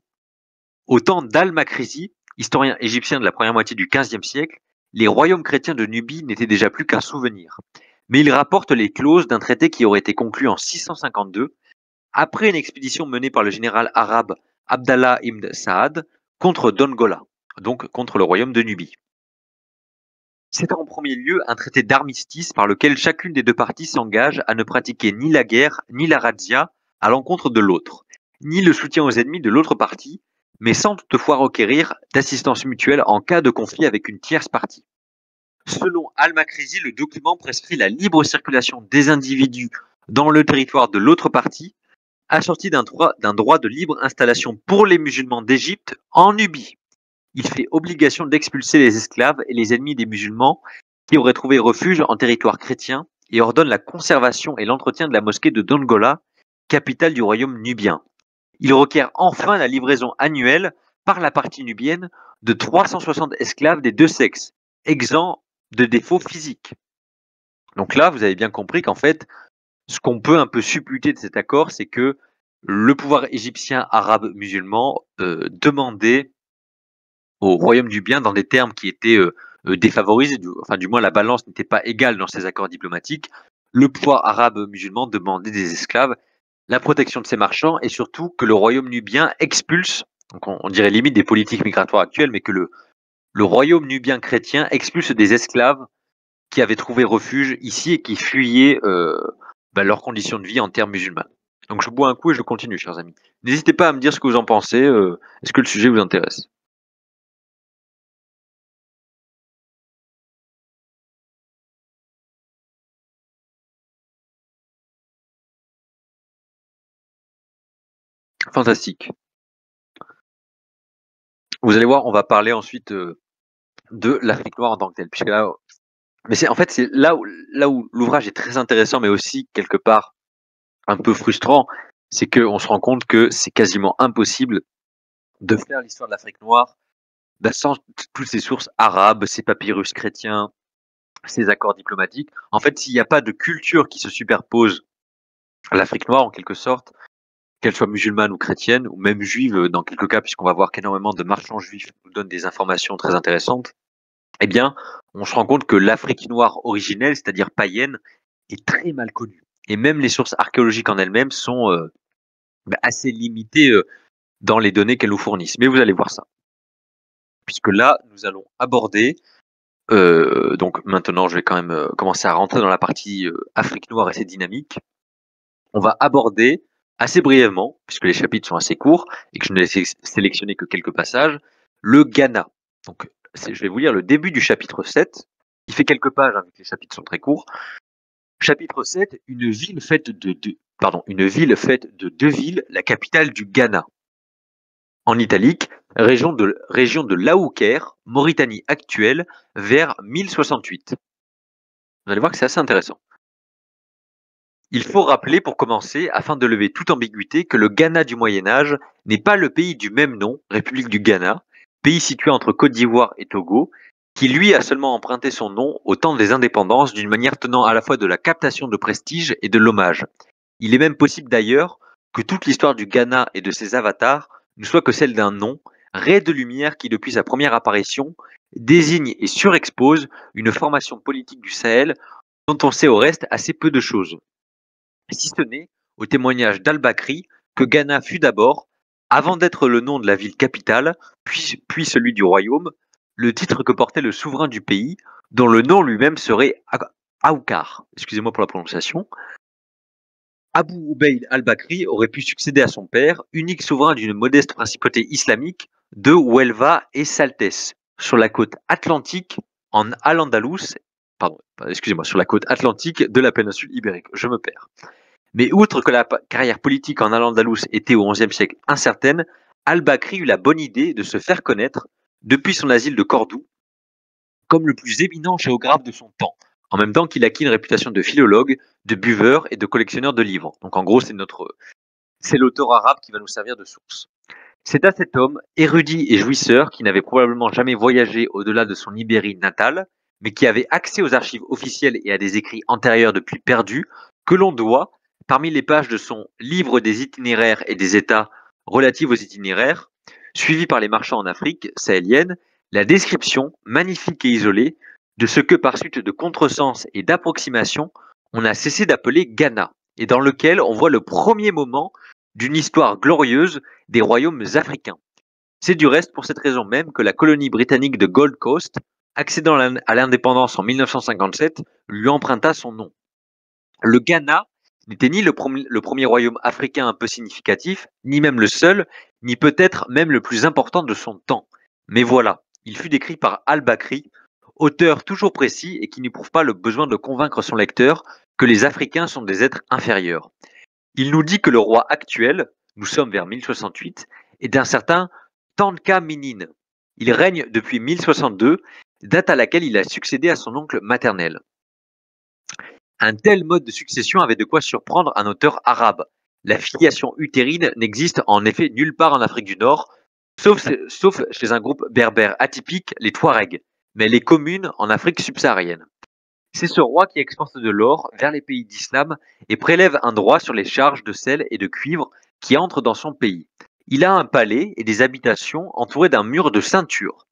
Au temps d'Al-Makrizi, historien égyptien de la première moitié du XVe siècle, les royaumes chrétiens de Nubie n'étaient déjà plus qu'un souvenir. Mais il rapporte les clauses d'un traité qui aurait été conclu en 652, après une expédition menée par le général arabe Abdallah ibn Saad contre Dongola, donc contre le royaume de Nubie. C'est en premier lieu un traité d'armistice par lequel chacune des deux parties s'engage à ne pratiquer ni la guerre ni la razzia à l'encontre de l'autre, ni le soutien aux ennemis de l'autre partie, mais sans toutefois requérir d'assistance mutuelle en cas de conflit avec une tierce partie. Selon Al-Makrizi, le document prescrit la libre circulation des individus dans le territoire de l'autre partie, assorti d'un droit de libre installation pour les musulmans d'Égypte en Nubie. Il fait obligation d'expulser les esclaves et les ennemis des musulmans qui auraient trouvé refuge en territoire chrétien et ordonne la conservation et l'entretien de la mosquée de Dongola, capitale du royaume nubien. Il requiert enfin la livraison annuelle par la partie nubienne de 360 esclaves des deux sexes, exempts de défauts physiques. Donc là, vous avez bien compris qu'en fait, ce qu'on peut un peu supputer de cet accord, c'est que le pouvoir égyptien arabe musulman demandait au royaume du bien dans des termes qui étaient défavorisés, du moins la balance n'était pas égale dans ces accords diplomatiques. Le pouvoir arabe musulman demandait des esclaves, la protection de ses marchands et surtout que le royaume nubien expulse, donc on dirait limite des politiques migratoires actuelles, mais que le royaume nubien chrétien expulse des esclaves qui avaient trouvé refuge ici et qui fuyaient leurs conditions de vie en terre musulmane. Donc je bois un coup et je continue, chers amis. N'hésitez pas à me dire ce que vous en pensez. Est-ce que le sujet vous intéresse? Fantastique. Vous allez voir, on va parler ensuite de l'Afrique noire en tant que telle, puisque là, mais c'est là où l'ouvrage est très intéressant, mais aussi quelque part un peu frustrant, c'est qu'on se rend compte que c'est quasiment impossible de faire l'histoire de l'Afrique noire sans toutes ces sources arabes, ces papyrus chrétiens, ces accords diplomatiques, en fait, s'il n'y a pas de culture qui se superpose à l'Afrique noire, en quelque sorte, qu'elle soit musulmane ou chrétienne, ou même juive dans quelques cas, puisqu'on va voir qu'énormément de marchands juifs nous donnent des informations très intéressantes, eh bien, on se rend compte que l'Afrique noire originelle, c'est-à-dire païenne, est très mal connue. Et même les sources archéologiques en elles-mêmes sont assez limitées dans les données qu'elles nous fournissent. Mais vous allez voir ça. Puisque là, nous allons aborder, donc maintenant je vais quand même commencer à rentrer dans la partie Afrique noire et ses dynamiques. On va aborder assez brièvement, puisque les chapitres sont assez courts et que je n'ai sélectionné que quelques passages, le Ghana. Donc je vais vous lire le début du chapitre 7, qui fait quelques pages, hein, vu que les chapitres sont très courts. Chapitre 7, une ville faite de deux villes, la capitale du Ghana. En italique, région de l'Aouker, Mauritanie actuelle, vers 1068. Vous allez voir que c'est assez intéressant. Il faut rappeler pour commencer, afin de lever toute ambiguïté, que le Ghana du Moyen Âge n'est pas le pays du même nom, République du Ghana, pays situé entre Côte d'Ivoire et Togo, qui lui a seulement emprunté son nom au temps des indépendances d'une manière tenant à la fois de la captation de prestige et de l'hommage. Il est même possible d'ailleurs que toute l'histoire du Ghana et de ses avatars ne soit que celle d'un nom, ray de lumière qui depuis sa première apparition désigne et surexpose une formation politique du Sahel dont on sait au reste assez peu de choses. Si ce n'est au témoignage d'Al-Bakri que Ghana fut d'abord, avant d'être le nom de la ville capitale, puis celui du royaume, le titre que portait le souverain du pays, dont le nom lui-même serait Aoukar. Excusez-moi pour la prononciation. Abu Ubayd al-Bakri aurait pu succéder à son père, unique souverain d'une modeste principauté islamique de Huelva et Saltes, sur la côte atlantique en Al-Andalus, sur la côte atlantique de la péninsule ibérique. Je me perds. Mais outre que la carrière politique en Al-Andalus était au XIe siècle incertaine, al-Bakri eut la bonne idée de se faire connaître, depuis son asile de Cordoue, comme le plus éminent géographe de son temps, en même temps qu'il acquit une réputation de philologue, de buveur et de collectionneur de livres. Donc en gros, c'est l'auteur arabe qui va nous servir de source. C'est à cet homme, érudit et jouisseur, qui n'avait probablement jamais voyagé au-delà de son Ibérie natale, mais qui avait accès aux archives officielles et à des écrits antérieurs depuis perdus, que l'on doit, parmi les pages de son Livre des itinéraires et des États relatifs aux itinéraires, suivi par les marchands en Afrique sahélienne, la description, magnifique et isolée, de ce que par suite de contresens et d'approximation, on a cessé d'appeler Ghana, et dans lequel on voit le premier moment d'une histoire glorieuse des royaumes africains. C'est du reste pour cette raison même que la colonie britannique de Gold Coast, accédant à l'indépendance en 1957, lui emprunta son nom. Le Ghana n'était ni le premier royaume africain un peu significatif, ni même le seul, ni peut-être même le plus important de son temps. Mais voilà, il fut décrit par Al-Bakri, auteur toujours précis et qui n'éprouve pas le besoin de convaincre son lecteur que les Africains sont des êtres inférieurs. Il nous dit que le roi actuel, nous sommes vers 1068, est d'un certain Tanka Minin. Il règne depuis 1062, date à laquelle il a succédé à son oncle maternel. Un tel mode de succession avait de quoi surprendre un auteur arabe. La filiation utérine n'existe en effet nulle part en Afrique du Nord, sauf chez un groupe berbère atypique, les Touaregs, mais elle est commune en Afrique subsaharienne. C'est ce roi qui exporte de l'or vers les pays d'islam et prélève un droit sur les charges de sel et de cuivre qui entrent dans son pays. Il a un palais et des habitations entourés d'un mur de ceinture.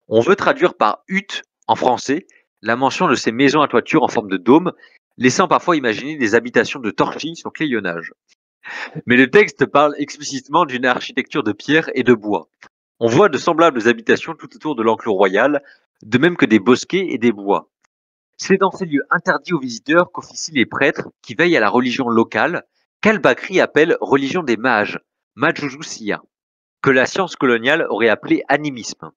On veut traduire par hutte en français la mention de ces maisons à toiture en forme de dôme, laissant parfois imaginer des habitations de torchis sur clayonnage. Mais le texte parle explicitement d'une architecture de pierre et de bois. On voit de semblables habitations tout autour de l'enclos royal, de même que des bosquets et des bois. C'est dans ces lieux interdits aux visiteurs qu'officient les prêtres qui veillent à la religion locale, qu'Al-Bakri appelle religion des mages, Majujusiya, que la science coloniale aurait appelé animisme.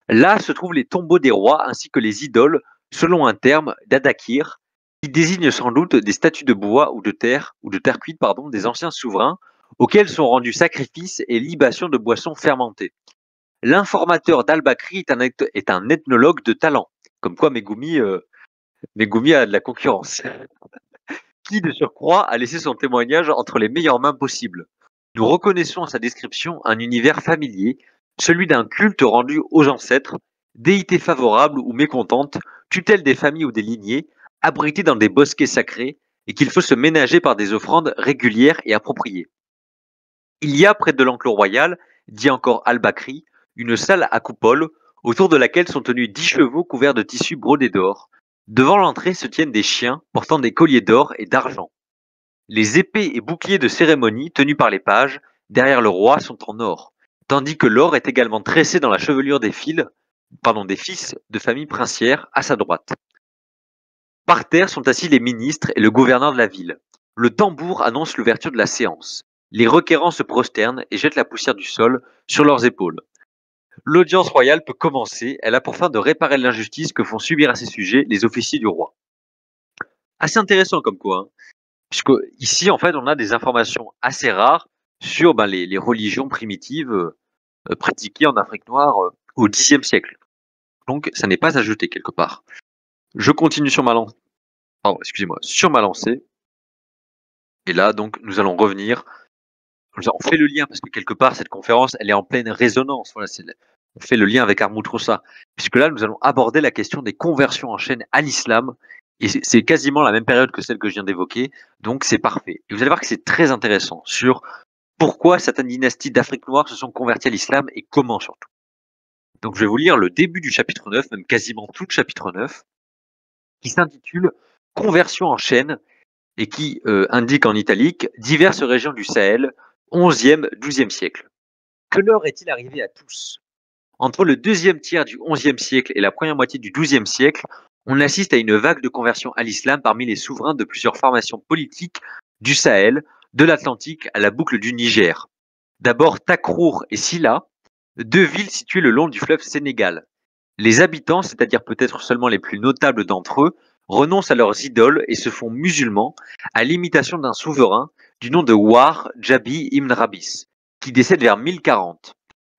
Là se trouvent les tombeaux des rois ainsi que les idoles, selon un terme d'Adakir, qui désigne sans doute des statues de bois ou de terre cuite des anciens souverains, auxquels sont rendus sacrifices et libations de boissons fermentées. L'informateur d'Al-Bakri est un ethnologue de talent, comme quoi Megumi a de la concurrence, qui de surcroît a laissé son témoignage entre les meilleures mains possibles. Nous reconnaissons à sa description un univers familier, celui d'un culte rendu aux ancêtres, déité favorable ou mécontente, tutelle des familles ou des lignées, abritée dans des bosquets sacrés, et qu'il faut se ménager par des offrandes régulières et appropriées. Il y a près de l'enclos royal, dit encore Al-Bakri, une salle à coupole, autour de laquelle sont tenus 10 chevaux couverts de tissus brodés d'or. Devant l'entrée se tiennent des chiens portant des colliers d'or et d'argent. Les épées et boucliers de cérémonie tenus par les pages, derrière le roi, sont en or, tandis que l'or est également tressé dans la chevelure des fils de famille princière à sa droite. Par terre sont assis les ministres et le gouverneur de la ville. Le tambour annonce l'ouverture de la séance. Les requérants se prosternent et jettent la poussière du sol sur leurs épaules. L'audience royale peut commencer, elle a pour fin de réparer l'injustice que font subir à ses sujets les officiers du roi. Assez intéressant comme quoi, hein, puisque ici, en fait, on a des informations assez rares sur les religions primitives pratiquées en Afrique noire au Xe siècle. Donc, ça n'est pas à jeter quelque part. Je continue sur ma lancée. Et là, donc, nous allons revenir. On fait le lien parce que quelque part, cette conférence, elle est en pleine résonance. Voilà, on fait le lien avec Armoutrossa, puisque là, nous allons aborder la question des conversions en chaîne à l'islam. Et c'est quasiment la même période que celle que je viens d'évoquer, donc c'est parfait. Et vous allez voir que c'est très intéressant sur pourquoi certaines dynasties d'Afrique noire se sont converties à l'islam et comment surtout. Donc je vais vous lire le début du chapitre 9, même quasiment tout le chapitre 9, qui s'intitule Conversion en chaîne et qui indique en italique diverses régions du Sahel, 11e, 12e siècle. Que l'heure est-il arrivé à tous? Entre le deuxième tiers du XIe siècle et la première moitié du XIIe siècle, on assiste à une vague de conversion à l'islam parmi les souverains de plusieurs formations politiques du Sahel, de l'Atlantique à la boucle du Niger. D'abord Takrour et Silla, deux villes situées le long du fleuve Sénégal. Les habitants, c'est-à-dire peut-être seulement les plus notables d'entre eux, renoncent à leurs idoles et se font musulmans à l'imitation d'un souverain du nom de War Jabi ibn Rabis, qui décède vers 1040.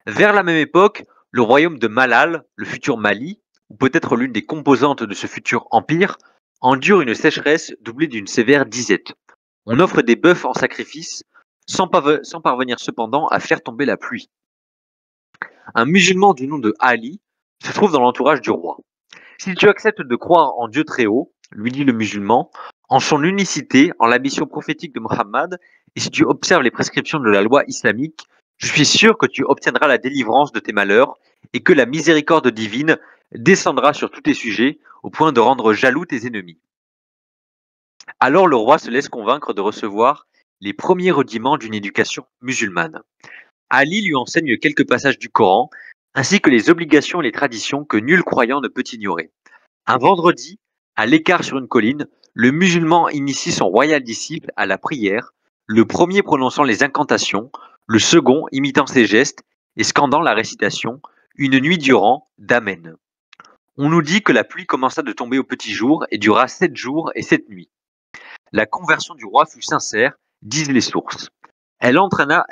Vers la même époque, le royaume de Malal, le futur Mali, ou peut-être l'une des composantes de ce futur empire, endure une sécheresse doublée d'une sévère disette. On offre des bœufs en sacrifice, sans parvenir cependant à faire tomber la pluie. Un musulman du nom de Ali se trouve dans l'entourage du roi. Si tu acceptes de croire en Dieu très haut, lui dit le musulman, en son unicité, en la mission prophétique de Mohammed, et si tu observes les prescriptions de la loi islamique, je suis sûr que tu obtiendras la délivrance de tes malheurs et que la miséricorde divine descendra sur tous tes sujets au point de rendre jaloux tes ennemis. Alors le roi se laisse convaincre de recevoir les premiers rudiments d'une éducation musulmane. Ali lui enseigne quelques passages du Coran, ainsi que les obligations et les traditions que nul croyant ne peut ignorer. Un vendredi, à l'écart sur une colline, le musulman initie son royal disciple à la prière, le premier prononçant les incantations, le second imitant ses gestes et scandant la récitation, une nuit durant, d'Amen. On nous dit que la pluie commença de tomber au petit jour et dura 7 jours et 7 nuits. La conversion du roi fut sincère, disent les sources. Elle entraîna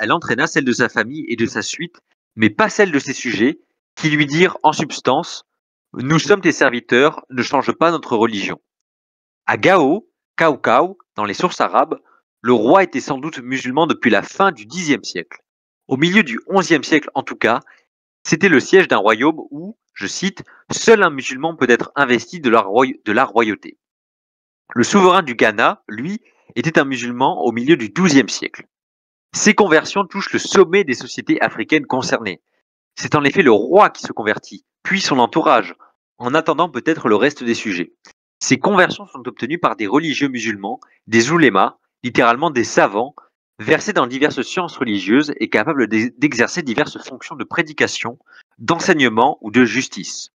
celle de sa famille et de sa suite, mais pas celle de ses sujets, qui lui dirent en substance « Nous sommes tes serviteurs, ne change pas notre religion ». À Gao, Cao, dans les sources arabes, le roi était sans doute musulman depuis la fin du Xe siècle. Au milieu du XIe siècle en tout cas, c'était le siège d'un royaume où, je cite, « seul un musulman peut être investi de la royauté ». Le souverain du Ghana, lui, était un musulman au milieu du XIIe siècle. Ces conversions touchent le sommet des sociétés africaines concernées. C'est en effet le roi qui se convertit, puis son entourage, en attendant peut-être le reste des sujets. Ces conversions sont obtenues par des religieux musulmans, des oulémas, littéralement des savants, versés dans diverses sciences religieuses et capables d'exercer diverses fonctions de prédication, d'enseignement ou de justice.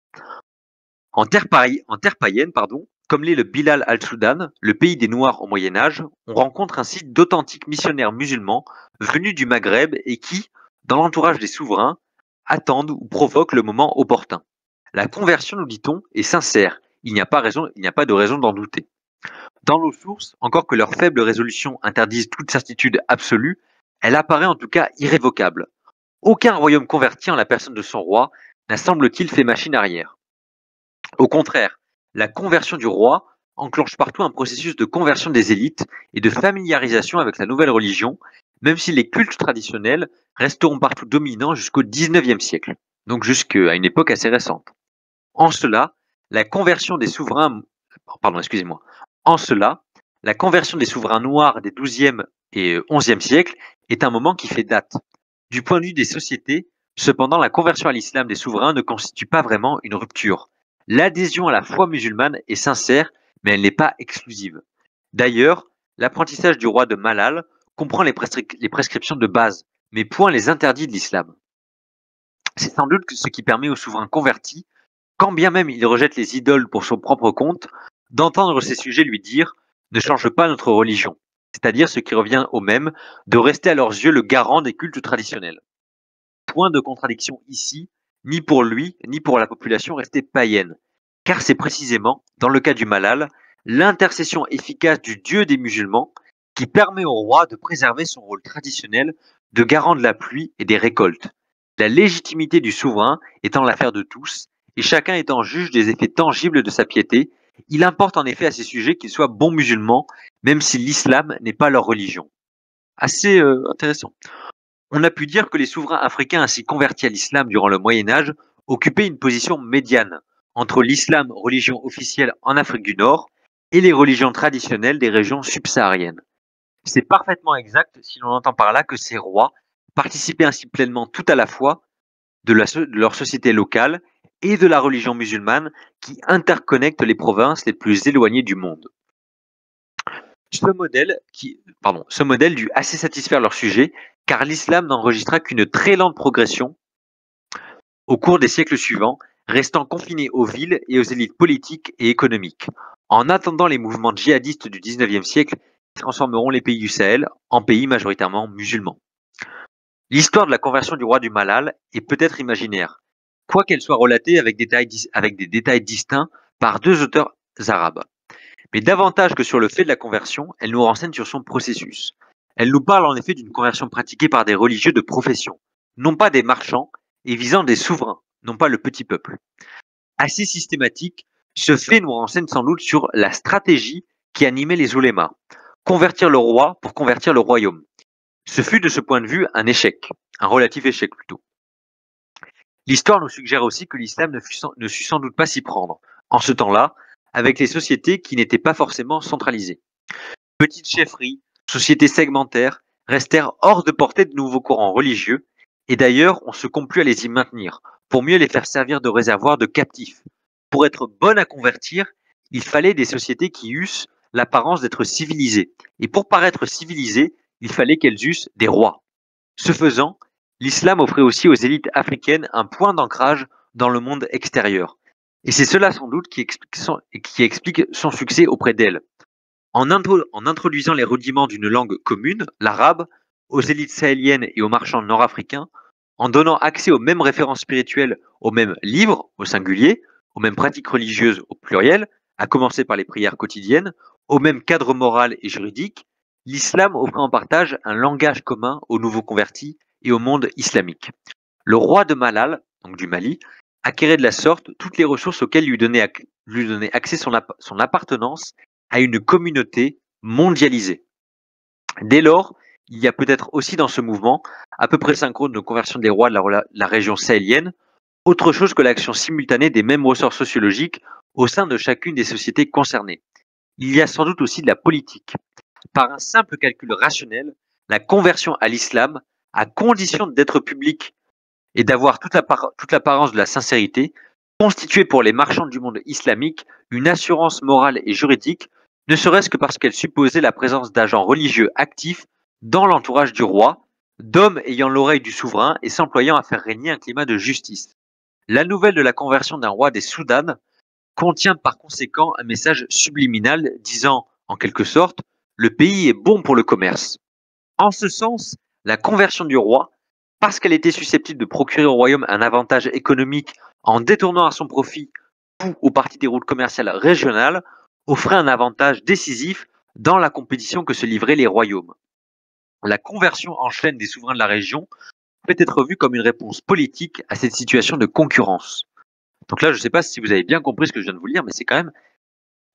En terre païenne, comme l'est le Bilal al-Soudan, le pays des Noirs au Moyen-Âge, on rencontre ainsi d'authentiques missionnaires musulmans venus du Maghreb et qui, dans l'entourage des souverains, attendent ou provoquent le moment opportun. La conversion, nous dit-on, est sincère, il n'y a pas de raison d'en douter. Dans nos sources, encore que leurs faibles résolutions interdisent toute certitude absolue, elle apparaît en tout cas irrévocable. Aucun royaume converti en la personne de son roi n'a semble-t-il fait machine arrière. Au contraire, la conversion du roi enclenche partout un processus de conversion des élites et de familiarisation avec la nouvelle religion, même si les cultes traditionnels resteront partout dominants jusqu'au XIXe siècle, donc jusqu'à une époque assez récente. En cela, la conversion des souverains, pardon, excusez-moi. En cela, la conversion des souverains noirs des XIIe et XIe siècles est un moment qui fait date. Du point de vue des sociétés, cependant, la conversion à l'islam des souverains ne constitue pas vraiment une rupture. L'adhésion à la foi musulmane est sincère, mais elle n'est pas exclusive. D'ailleurs, l'apprentissage du roi de Malal comprend les prescriptions de base, mais point les interdits de l'islam. C'est sans doute ce qui permet aux souverains convertis, quand bien même il rejette les idoles pour son propre compte, d'entendre ces sujets lui dire « ne change pas notre religion », c'est-à-dire ce qui revient au même de rester à leurs yeux le garant des cultes traditionnels. Point de contradiction ici, ni pour lui, ni pour la population restée païenne, car c'est précisément, dans le cas du Malal, l'intercession efficace du Dieu des musulmans qui permet au roi de préserver son rôle traditionnel de garant de la pluie et des récoltes. La légitimité du souverain étant l'affaire de tous, et chacun étant juge des effets tangibles de sa piété, il importe en effet à ces sujets qu'ils soient bons musulmans, même si l'islam n'est pas leur religion. Assez intéressant. On a pu dire que les souverains africains ainsi convertis à l'islam durant le Moyen Âge occupaient une position médiane entre l'islam, religion officielle en Afrique du Nord, et les religions traditionnelles des régions subsahariennes. C'est parfaitement exact si l'on entend par là que ces rois participaient ainsi pleinement tout à la fois de leur société locale et de la religion musulmane qui interconnecte les provinces les plus éloignées du monde. Ce modèle dut assez satisfaire leur sujet, car l'islam n'enregistra qu'une très lente progression au cours des siècles suivants, restant confiné aux villes et aux élites politiques et économiques. En attendant les mouvements djihadistes du XIXe siècle qui transformeront les pays du Sahel en pays majoritairement musulmans. L'histoire de la conversion du roi du Malal est peut-être imaginaire, quoiqu'elle soit relatée avec des détails distincts par deux auteurs arabes. Mais davantage que sur le fait de la conversion, elle nous renseigne sur son processus. Elle nous parle en effet d'une conversion pratiquée par des religieux de profession, non pas des marchands, et visant des souverains, non pas le petit peuple. Assez systématique, ce fait nous renseigne sans doute sur la stratégie qui animait les oulémas. Convertir le roi pour convertir le royaume. Ce fut de ce point de vue un échec, un relatif échec plutôt. L'histoire nous suggère aussi que l'islam ne sut sans doute pas s'y prendre, en ce temps-là, avec les sociétés qui n'étaient pas forcément centralisées. Petites chefferies, sociétés segmentaires, restèrent hors de portée de nouveaux courants religieux, et d'ailleurs on se complut à les y maintenir, pour mieux les faire servir de réservoir de captifs. Pour être bonnes à convertir, il fallait des sociétés qui eussent l'apparence d'être civilisées, et pour paraître civilisées, il fallait qu'elles eussent des rois. Ce faisant, l'islam offrait aussi aux élites africaines un point d'ancrage dans le monde extérieur. Et c'est cela sans doute qui explique son succès auprès d'elles. En introduisant les rudiments d'une langue commune, l'arabe, aux élites sahéliennes et aux marchands nord-africains, en donnant accès aux mêmes références spirituelles, aux mêmes livres, au singulier, aux mêmes pratiques religieuses, au pluriel, à commencer par les prières quotidiennes, au même cadre moral et juridique, l'islam offrait en partage un langage commun aux nouveaux convertis et au monde islamique. Le roi de Malal, donc du Mali, acquérait de la sorte toutes les ressources auxquelles lui donnait accès son appartenance à une communauté mondialisée. Dès lors, il y a peut-être aussi dans ce mouvement, à peu près synchrone de conversion des rois de la région sahélienne, autre chose que l'action simultanée des mêmes ressorts sociologiques au sein de chacune des sociétés concernées. Il y a sans doute aussi de la politique. Par un simple calcul rationnel, la conversion à l'islam, à condition d'être publique et d'avoir toute l'apparence de la sincérité, constituait pour les marchands du monde islamique une assurance morale et juridique, ne serait-ce que parce qu'elle supposait la présence d'agents religieux actifs dans l'entourage du roi, d'hommes ayant l'oreille du souverain et s'employant à faire régner un climat de justice. La nouvelle de la conversion d'un roi des Soudanes contient par conséquent un message subliminal disant, en quelque sorte, le pays est bon pour le commerce. En ce sens, la conversion du roi, parce qu'elle était susceptible de procurer au royaume un avantage économique en détournant à son profit tout ou partie des routes commerciales régionales, offrait un avantage décisif dans la compétition que se livraient les royaumes. La conversion en chaîne des souverains de la région peut être vue comme une réponse politique à cette situation de concurrence. Donc là, je ne sais pas si vous avez bien compris ce que je viens de vous lire, mais c'est quand même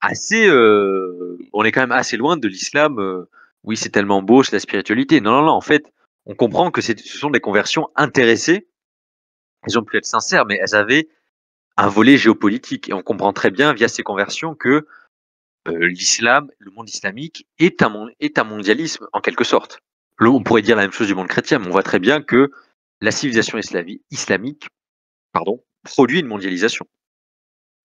assez, on est quand même assez loin de l'islam oui, c'est tellement beau, c'est la spiritualité. Non, non, non, en fait, on comprend que ce sont des conversions intéressées. Elles ont pu être sincères, mais elles avaient un volet géopolitique. Et on comprend très bien via ces conversions que l'islam, le monde islamique est un mondialisme en quelque sorte. On pourrait dire la même chose du monde chrétien, mais on voit très bien que la civilisation islamique, pardon, produit une mondialisation.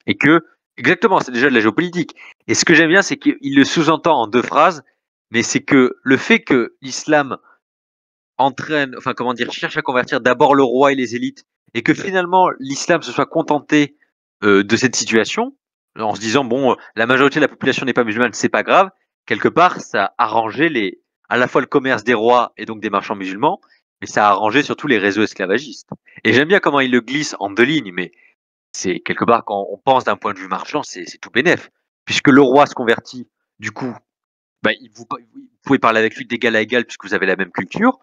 Et que, exactement, c'est déjà de la géopolitique. Et ce que j'aime bien, c'est qu'il le sous-entend en deux phrases, mais c'est que le fait que l'islam enfin comment dire, cherche à convertir d'abord le roi et les élites, et que finalement l'islam se soit contenté de cette situation, en se disant bon, la majorité de la population n'est pas musulmane, c'est pas grave. Quelque part, ça a arrangé à la fois le commerce des rois et donc des marchands musulmans, mais ça a arrangé surtout les réseaux esclavagistes. Et j'aime bien comment il le glisse en deux lignes, mais c'est quelque part quand on pense d'un point de vue marchand, c'est tout bénef, puisque le roi se convertit, du coup, bah, vous pouvez parler avec lui d'égal à égal puisque vous avez la même culture.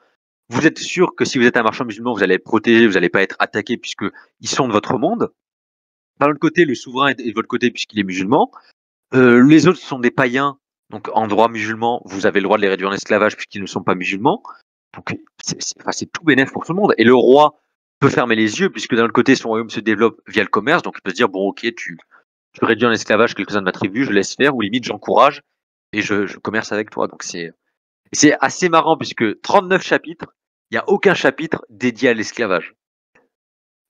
Vous êtes sûr que si vous êtes un marchand musulman, vous allez être protégé, vous n'allez pas être attaqué puisque ils sont de votre monde. D'un autre côté, le souverain est de votre côté puisqu'il est musulman. Les autres sont des païens, donc en droit musulman, vous avez le droit de les réduire en esclavage puisqu'ils ne sont pas musulmans. Donc c'est tout bénéf pour tout le monde. Et le roi peut fermer les yeux puisque d'un autre côté, son royaume se développe via le commerce, donc il peut se dire bon ok, tu réduis en esclavage quelques-uns de ma tribu, je laisse faire, ou limite j'encourage et je commerce avec toi. Donc c'est assez marrant puisque 39 chapitres, il n'y a aucun chapitre dédié à l'esclavage.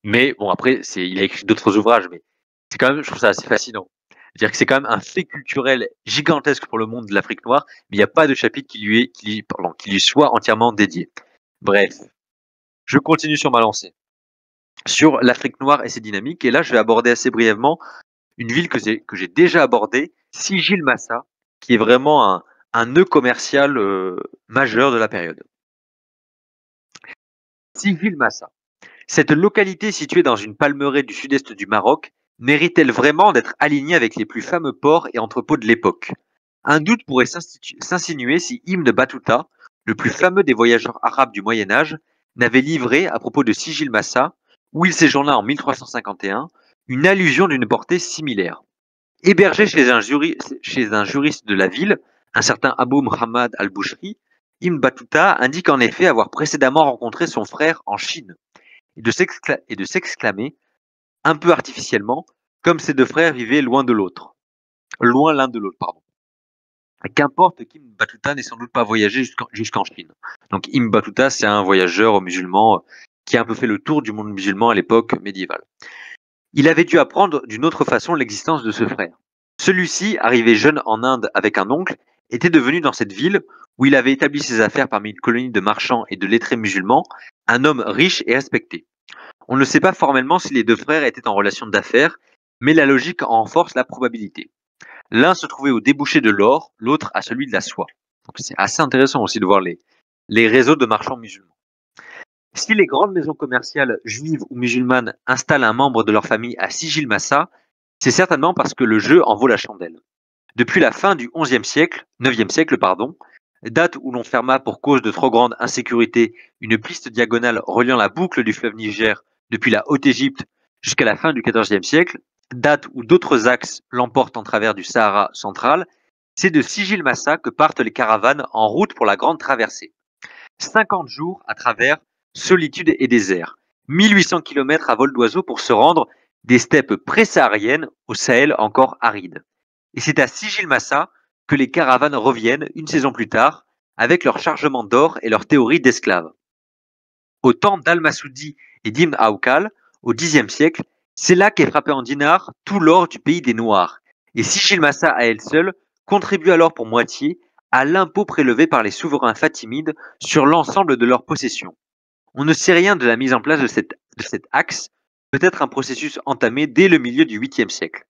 Mais bon, après, il a écrit d'autres ouvrages, mais c'est quand même, je trouve ça assez fascinant. C'est-à-dire que c'est quand même un fait culturel gigantesque pour le monde de l'Afrique noire, mais il n'y a pas de chapitre qui lui soit entièrement dédié. Bref, je continue sur ma lancée. Sur l'Afrique noire et ses dynamiques, et là, je vais aborder assez brièvement une ville que j'ai déjà abordée, Sigil Massa, qui est vraiment un nœud commercial majeur de la période. Sigil Massa. Cette localité située dans une palmeraie du sud-est du Maroc mérite-t-elle vraiment d'être alignée avec les plus fameux ports et entrepôts de l'époque? Un doute pourrait s'insinuer si Ibn Battuta, le plus fameux des voyageurs arabes du Moyen Âge, n'avait livré, à propos de Sigil Massa, où il séjourna en 1351, une allusion d'une portée similaire. Hébergé chez un juriste de la ville, un certain Abou Muhammad al-Bouchri, Ibn Battuta indique en effet avoir précédemment rencontré son frère en Chine et de s'exclamer, un peu artificiellement, comme ces deux frères vivaient loin l'un de l'autre, pardon. Qu'importe qu'Ibn Battuta n'ait sans doute pas voyagé jusqu'en Chine. Donc Ibn Battuta, c'est un voyageur musulman qui a un peu fait le tour du monde musulman à l'époque médiévale. Il avait dû apprendre d'une autre façon l'existence de ce frère. Celui-ci, arrivé jeune en Inde avec un oncle, était devenu dans cette ville, où il avait établi ses affaires parmi une colonie de marchands et de lettrés musulmans, un homme riche et respecté. On ne sait pas formellement si les deux frères étaient en relation d'affaires, mais la logique en renforce la probabilité. L'un se trouvait au débouché de l'or, l'autre à celui de la soie. Donc c'est assez intéressant aussi de voir les réseaux de marchands musulmans. Si les grandes maisons commerciales juives ou musulmanes installent un membre de leur famille à Sigil Massa, c'est certainement parce que le jeu en vaut la chandelle. Depuis la fin du 9e siècle, date où l'on ferma pour cause de trop grande insécurité une piste diagonale reliant la boucle du fleuve Niger depuis la Haute-Égypte jusqu'à la fin du 14e siècle, date où d'autres axes l'emportent en travers du Sahara central, c'est de Sigil Massa que partent les caravanes en route pour la grande traversée. 50 jours à travers solitude et désert, 1800 km à vol d'oiseau pour se rendre des steppes pré-sahariennes au Sahel encore aride. Et c'est à Sigil Massa que les caravanes reviennent une saison plus tard avec leur chargement d'or et leur théorie d'esclaves. Au temps d'Al-Masoudi et d'Ibn Aoukal, au Xe siècle, c'est là qu'est frappé en dinars tout l'or du pays des Noirs. Et Sigil Massa à elle seule contribue alors pour moitié à l'impôt prélevé par les souverains fatimides sur l'ensemble de leurs possessions. On ne sait rien de la mise en place de cet axe, peut-être un processus entamé dès le milieu du 8e siècle.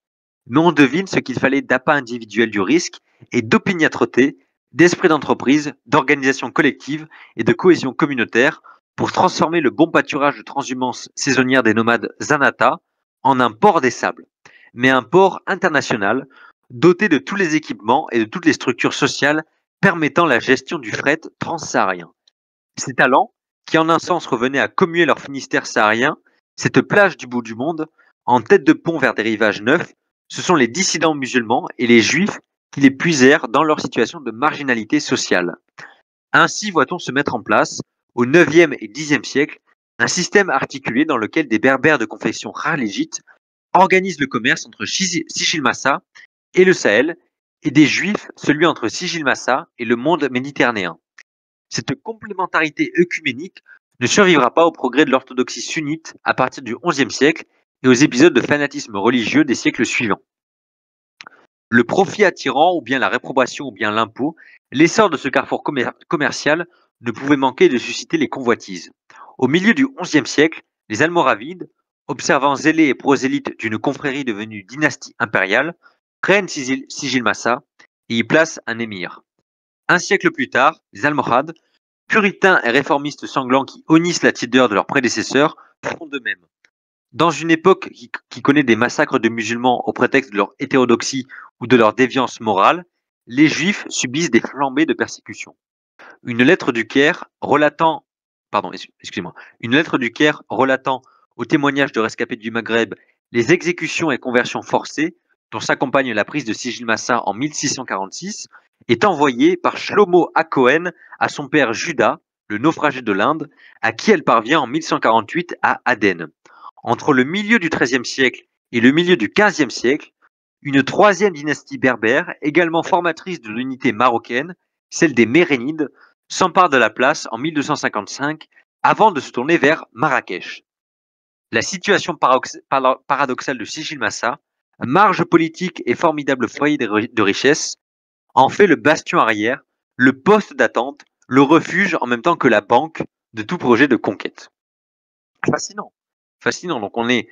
Mais on devine ce qu'il fallait d'appât individuel du risque et d'opiniâtreté, d'esprit d'entreprise, d'organisation collective et de cohésion communautaire pour transformer le bon pâturage de transhumance saisonnière des nomades Zanata en un port des sables, mais un port international doté de tous les équipements et de toutes les structures sociales permettant la gestion du fret transsaharien. Ces talents, qui en un sens revenaient à commuer leur Finistère saharien, cette plage du bout du monde, en tête de pont vers des rivages neufs, ce sont les dissidents musulmans et les juifs qui les puisèrent dans leur situation de marginalité sociale. Ainsi voit-on se mettre en place, au IXe et Xe siècle, un système articulé dans lequel des berbères de confession kharlégite organisent le commerce entre Sijilmassa et le Sahel, et des juifs, celui entre Sijilmassa et le monde méditerranéen. Cette complémentarité œcuménique ne survivra pas au progrès de l'orthodoxie sunnite à partir du XIe siècle et aux épisodes de fanatisme religieux des siècles suivants. Le profit attirant, ou bien la réprobation, ou bien l'impôt, l'essor de ce carrefour commercial ne pouvait manquer de susciter les convoitises. Au milieu du XIe siècle, les Almoravides, observants zélés et prosélytes d'une confrérie devenue dynastie impériale, prennent Sijilmassa et y placent un émir. Un siècle plus tard, les Almohades, puritains et réformistes sanglants qui honnissent la tiédeur de leurs prédécesseurs, font de même. Dans une époque qui connaît des massacres de musulmans au prétexte de leur hétérodoxie ou de leur déviance morale, les Juifs subissent des flambées de persécution. Une lettre du Caire relatant aux témoignages de rescapés du Maghreb les exécutions et conversions forcées dont s'accompagne la prise de Sijilmassa en 1646 est envoyée par Shlomo HaKohen à son père Juda, le naufragé de l'Inde, à qui elle parvient en 1148 à Aden. Entre le milieu du XIIIe siècle et le milieu du XVe siècle, une troisième dynastie berbère, également formatrice de l'unité marocaine, celle des Mérénides, s'empare de la place en 1255 avant de se tourner vers Marrakech. La situation paradoxale de Sijilmassa, marge politique et formidable foyer de richesse, en fait le bastion arrière, le poste d'attente, le refuge en même temps que la banque de tout projet de conquête. Fascinant. Fascinant. Donc on est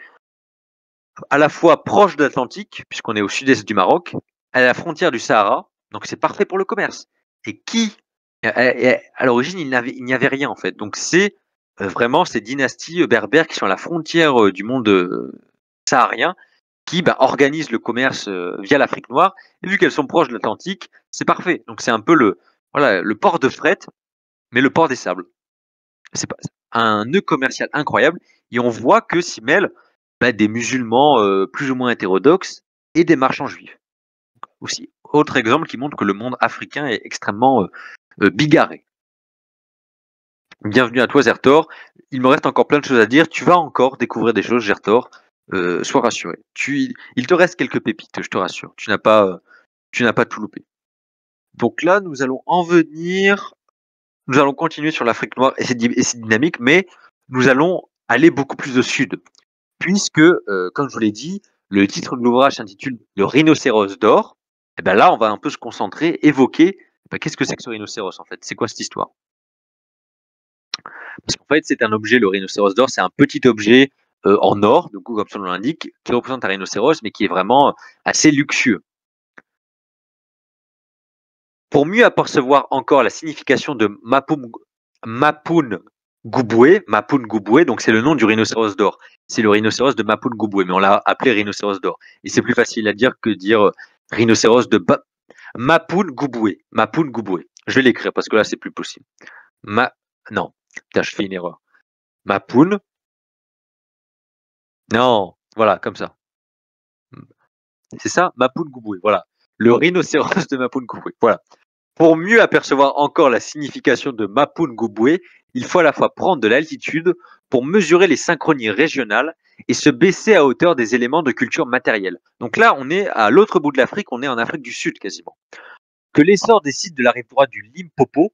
à la fois proche de l'Atlantique, puisqu'on est au sud-est du Maroc, à la frontière du Sahara, donc c'est parfait pour le commerce. Et à l'origine, il n'y avait rien en fait. Donc c'est vraiment ces dynasties berbères qui sont à la frontière du monde saharien, qui organisent le commerce via l'Afrique noire. Et vu qu'elles sont proches de l'Atlantique, c'est parfait. Donc c'est un peu le port de fret, mais le port des sables. C'est un nœud commercial incroyable. Et on voit que s'y mêlent des musulmans plus ou moins hétérodoxes et des marchands juifs. Aussi, autre exemple qui montre que le monde africain est extrêmement bigarré. Bienvenue à toi, Zertor. Il me reste encore plein de choses à dire. Tu vas encore découvrir des choses, Zertor. Sois rassuré. Il te reste quelques pépites, je te rassure. Tu n'as pas tout loupé. Donc là, nous allons continuer sur l'Afrique noire et ses dynamiques, mais nous allons aller beaucoup plus au sud. Puisque, comme je vous l'ai dit, le titre de l'ouvrage s'intitule Le rhinocéros d'or. Et bien là, on va un peu se concentrer, évoquer qu'est-ce que c'est que ce rhinocéros en fait? C'est quoi cette histoire? Parce qu'en fait, c'est un objet, le rhinocéros d'or, c'est un petit objet en or, du coup, comme son nom l'indique, qui représente un rhinocéros, mais qui est vraiment assez luxueux. Pour mieux apercevoir encore la signification de Mapun Gubwe, donc c'est le nom du rhinocéros d'or. C'est le rhinocéros de Mapun Gubwe, mais on l'a appelé rhinocéros d'or. Et c'est plus facile à dire que dire rhinocéros de Mapun Gubwe. Je vais l'écrire parce que là, c'est plus possible. Non, putain, je fais une erreur. Mapun. Non, voilà, comme ça. C'est ça, Mapun Gubwe, voilà. Le rhinocéros de Mapun Gubwe, voilà. Pour mieux apercevoir encore la signification de Mapun Gubwe, il faut à la fois prendre de l'altitude pour mesurer les synchronies régionales et se baisser à hauteur des éléments de culture matérielle. Donc là, on est à l'autre bout de l'Afrique, on est en Afrique du Sud quasiment. Que l'essor des sites de la rive droite du Limpopo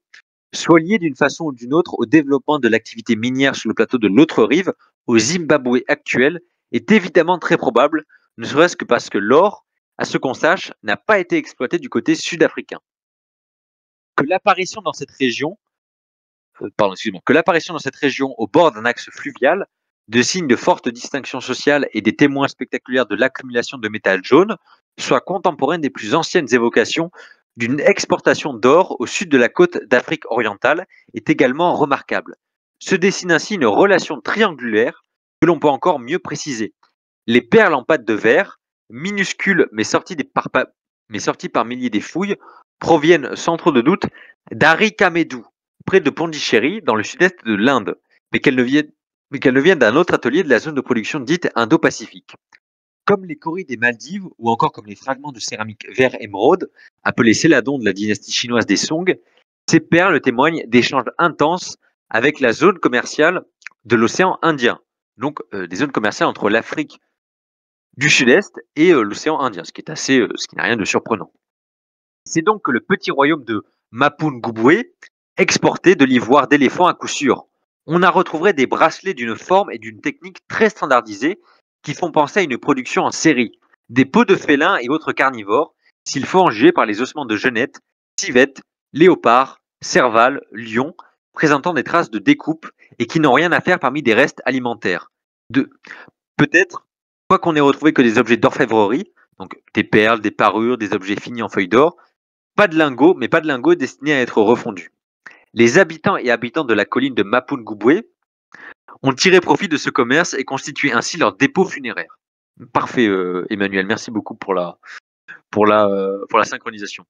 soit lié d'une façon ou d'une autre au développement de l'activité minière sur le plateau de l'autre rive, au Zimbabwe actuel, est évidemment très probable, ne serait-ce que parce que l'or, à ce qu'on sache, n'a pas été exploité du côté sud-africain. Que l'apparition dans cette région, au bord d'un axe fluvial, de signes de forte distinction sociale et des témoins spectaculaires de l'accumulation de métal jaune, soit contemporaine des plus anciennes évocations d'une exportation d'or au sud de la côte d'Afrique orientale, est également remarquable. Se dessine ainsi une relation triangulaire que l'on peut encore mieux préciser. Les perles en pâte de verre, minuscules mais sorties par milliers des fouilles, proviennent sans trop de doute d'Arikamedou, près de Pondichéry, dans le sud-est de l'Inde, mais qu'elles ne viennent d'un autre atelier de la zone de production dite Indo-Pacifique. Comme les coris des Maldives ou encore comme les fragments de céramique vert émeraude, appelés céladons de la dynastie chinoise des Song, ces perles témoignent d'échanges intenses avec la zone commerciale de l'océan Indien. Donc des zones commerciales entre l'Afrique du Sud-Est et l'océan Indien, ce qui n'a rien de surprenant. C'est donc que le petit royaume de Mapungubwe exportait de l'ivoire d'éléphant à coup sûr. On a retrouvé des bracelets d'une forme et d'une technique très standardisées qui font penser à une production en série. Des peaux de félins et autres carnivores, s'il faut en juger par les ossements de genettes, civettes, léopards, servals, lions, présentant des traces de découpe et qui n'ont rien à faire parmi des restes alimentaires. Peut-être, quoi qu'on ait retrouvé que des objets d'orfèvrerie, donc des perles, des parures, des objets finis en feuilles d'or, pas de lingots destinés à être refondus. Les habitants et habitantes de la colline de Mapungubwe ont tiré profit de ce commerce et constitué ainsi leur dépôt funéraire. Parfait, Emmanuel, merci beaucoup pour la synchronisation.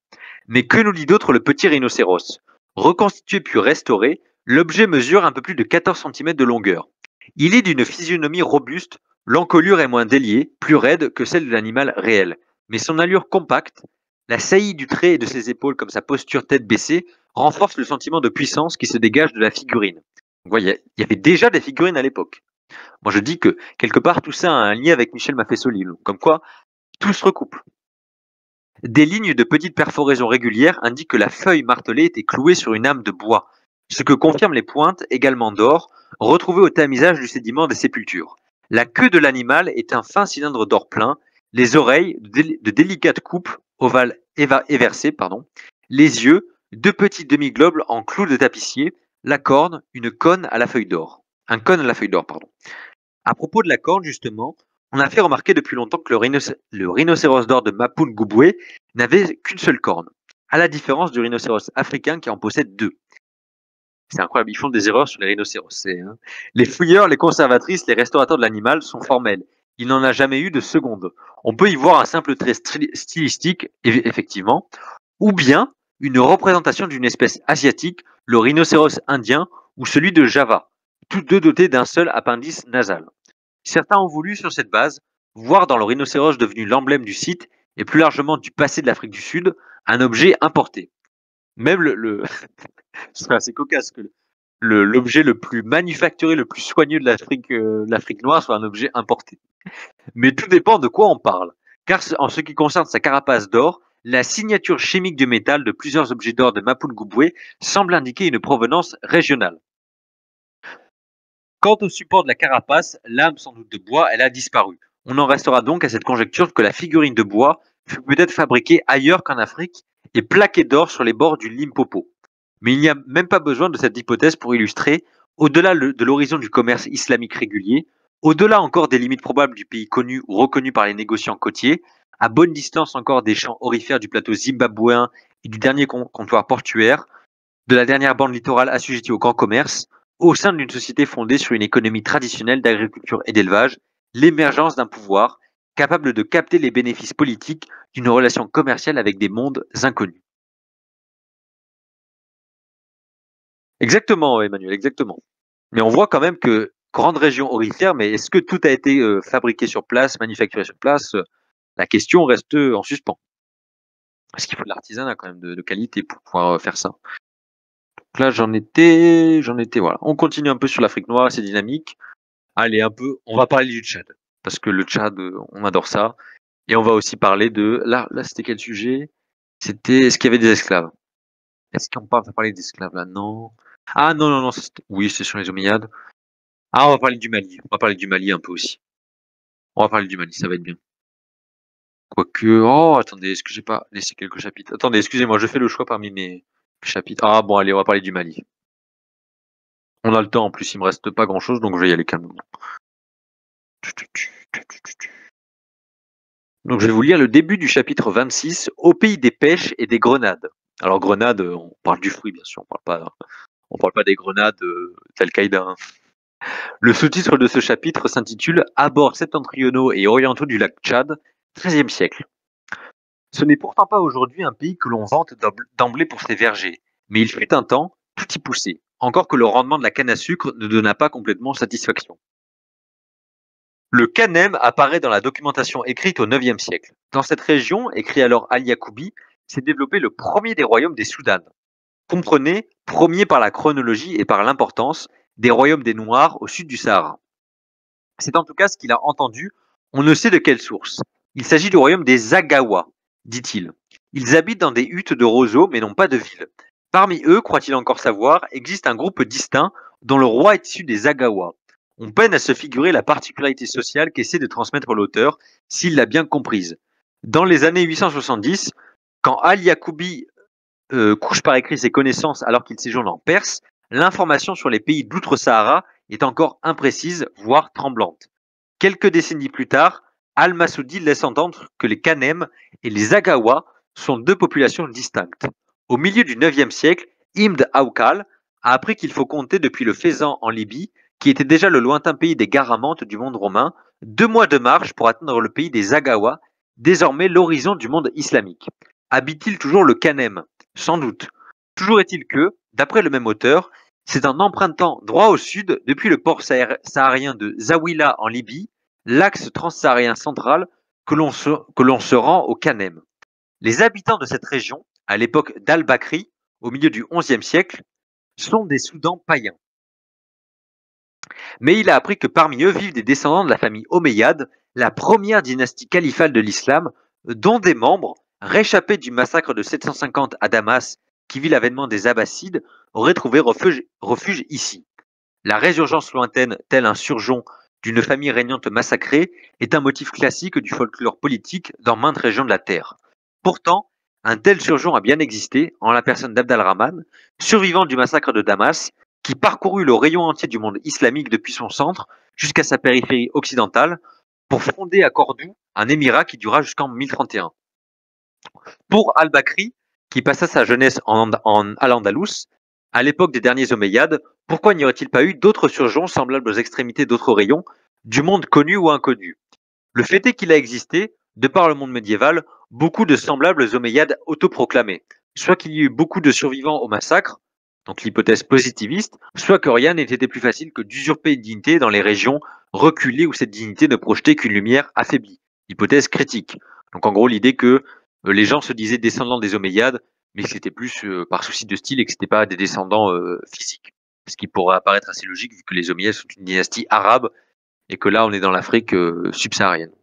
Mais que nous dit d'autre le petit rhinocéros? Reconstitué puis restauré, l'objet mesure un peu plus de 14 cm de longueur. Il est d'une physionomie robuste, l'encolure est moins déliée, plus raide que celle de l'animal réel. Mais son allure compacte, la saillie du trait et de ses épaules comme sa posture tête baissée, renforce le sentiment de puissance qui se dégage de la figurine. Il y avait déjà des figurines à l'époque. Moi je dis que quelque part tout ça a un lien avec Michel Maffesoli, comme quoi tout se recoupe. Des lignes de petites perforaisons régulières indiquent que la feuille martelée était clouée sur une âme de bois, ce que confirment les pointes, également d'or, retrouvées au tamisage du sédiment des sépultures. La queue de l'animal est un fin cylindre d'or plein, les oreilles de délicates coupes ovales éversées, les yeux, deux petits demi-globes en clous de tapissier, la corne, une cône à la feuille d'or. Un cône à la feuille d'or, pardon. À propos de la corne, justement, on a fait remarquer depuis longtemps que le rhinocéros d'or de Mapungubwe n'avait qu'une seule corne, à la différence du rhinocéros africain qui en possède deux. C'est incroyable, ils font des erreurs sur les rhinocéros. Les fouilleurs, les conservatrices, les restaurateurs de l'animal sont formels. Il n'en a jamais eu de seconde. On peut y voir un simple trait stylistique, effectivement, ou bien une représentation d'une espèce asiatique, le rhinocéros indien ou celui de Java, tous deux dotés d'un seul appendice nasal. Certains ont voulu, sur cette base, voir dans le rhinocéros devenu l'emblème du site et plus largement du passé de l'Afrique du Sud, un objet importé. Même c'est assez cocasse que l'objet le plus manufacturé, le plus soigneux de l'Afrique noire soit un objet importé. Mais tout dépend de quoi on parle. Car en ce qui concerne sa carapace d'or, la signature chimique du métal de plusieurs objets d'or de Mapungubwe semble indiquer une provenance régionale. Quant au support de la carapace, l'âme sans doute de bois, elle a disparu. On en restera donc à cette conjecture que la figurine de bois fut peut-être fabriquée ailleurs qu'en Afrique et plaquée d'or sur les bords du Limpopo. Mais il n'y a même pas besoin de cette hypothèse pour illustrer, au-delà de l'horizon du commerce islamique régulier, au-delà encore des limites probables du pays connu ou reconnu par les négociants côtiers, à bonne distance encore des champs aurifères du plateau zimbabwéen et du dernier comptoir portuaire, de la dernière bande littorale assujettie au grand commerce, au sein d'une société fondée sur une économie traditionnelle d'agriculture et d'élevage, l'émergence d'un pouvoir capable de capter les bénéfices politiques d'une relation commerciale avec des mondes inconnus. Exactement, Emmanuel, exactement. Mais on voit quand même que grande région aurifère, mais est-ce que tout a été fabriqué sur place, manufacturé sur place? La question reste en suspens. Parce qu'il faut de l'artisanat quand même de qualité pour pouvoir faire ça. Donc là, j'en étais, voilà. On continue un peu sur l'Afrique noire, c'est dynamique. Allez, on va parler du Tchad. Parce que le Tchad, on adore ça. Et on va aussi parler là, c'était quel sujet? C'était, est-ce qu'il y avait des esclaves? Est-ce qu'on peut parler d'esclaves là? Non. Ah non, non, non, oui, c'est sur les Omeyyades. Ah, on va parler du Mali. On va parler du Mali un peu aussi. On va parler du Mali, ça va être bien. Quoique, oh, attendez, est-ce que j'ai pas laissé quelques chapitres? Attendez, excusez-moi, je fais le choix parmi mes chapitres. Ah bon, allez, on va parler du Mali. On a le temps, en plus, il me reste pas grand-chose, donc je vais y aller calmement. Donc je vais vous lire le début du chapitre 26, au pays des pêches et des grenades. Alors grenades, on parle du fruit, bien sûr, on parle pas des grenades d'Al-Qaïda. Hein. Le sous-titre de ce chapitre s'intitule Abords septentrionaux et orientaux du lac Tchad, XIIIe siècle. Ce n'est pourtant pas aujourd'hui un pays que l'on vante d'emblée pour ses vergers, mais il fut un temps, tout y poussait, encore que le rendement de la canne à sucre ne donna pas complètement satisfaction. Le Kanem apparaît dans la documentation écrite au IXe siècle. Dans cette région, écrit alors Al-Yacoubi, s'est développé le premier des royaumes des Soudans. Comprenez, premier par la chronologie et par l'importance, des royaumes des Noirs au sud du Sahara. C'est en tout cas ce qu'il a entendu, on ne sait de quelle source. Il s'agit du royaume des Agawa, dit-il. Ils habitent dans des huttes de roseaux mais n'ont pas de ville. Parmi eux, croit-il encore savoir, existe un groupe distinct dont le roi est issu des Agawa. On peine à se figurer la particularité sociale qu'essaie de transmettre l'auteur, s'il l'a bien comprise. Dans les années 870, quand Al-Yacoubi couche par écrit ses connaissances alors qu'il séjourne en Perse, l'information sur les pays d'outre-Sahara est encore imprécise, voire tremblante. Quelques décennies plus tard, Al-Masoudi laisse entendre que les Kanem et les Agawa sont deux populations distinctes. Au milieu du IXe siècle, Ibn Aukal a appris qu'il faut compter depuis le Fezzan en Libye, qui était déjà le lointain pays des Garamantes du monde romain, 2 mois de marche pour atteindre le pays des Agawa, désormais l'horizon du monde islamique. Habite-t-il toujours le Kanem? Sans doute. Toujours est-il que, d'après le même auteur, c'est en empruntant droit au sud, depuis le port saharien de Zaouila en Libye, l'axe transsaharien central, que l'on se rend au Kanem. Les habitants de cette région, à l'époque d'Al-Bakri, au milieu du XIe siècle, sont des Soudans païens. Mais il a appris que parmi eux vivent des descendants de la famille Omeyyade, la première dynastie califale de l'islam, dont des membres, réchappés du massacre de 750 à Damas, qui vit l'avènement des Abbassides, auraient trouvé refuge ici. La résurgence lointaine, tel un surgeon d'une famille régnante massacrée, est un motif classique du folklore politique dans maintes régions de la Terre. Pourtant, un tel surgeon a bien existé, en la personne d'Abd al-Rahman, survivant du massacre de Damas, qui parcourut le rayon entier du monde islamique depuis son centre jusqu'à sa périphérie occidentale, pour fonder à Cordoue un émirat qui dura jusqu'en 1031. Pour Al-Bakri, qui passa sa jeunesse à l'Andalous, à l'époque des derniers Omeyyades, pourquoi n'y aurait-il pas eu d'autres surgeons semblables aux extrémités d'autres rayons, du monde connu ou inconnu? Le fait est qu'il a existé, de par le monde médiéval, beaucoup de semblables Omeyyades autoproclamés, soit qu'il y ait eu beaucoup de survivants au massacre, donc l'hypothèse positiviste, soit que rien n'ait été plus facile que d'usurper une dignité dans les régions reculées où cette dignité ne projetait qu'une lumière affaiblie, hypothèse critique. Donc en gros l'idée que les gens se disaient descendants des Omeyyades, mais que c'était plus par souci de style et que c'était pas des descendants physiques. Ce qui pourrait apparaître assez logique vu que les Omeyyades sont une dynastie arabe et que là on est dans l'Afrique subsaharienne.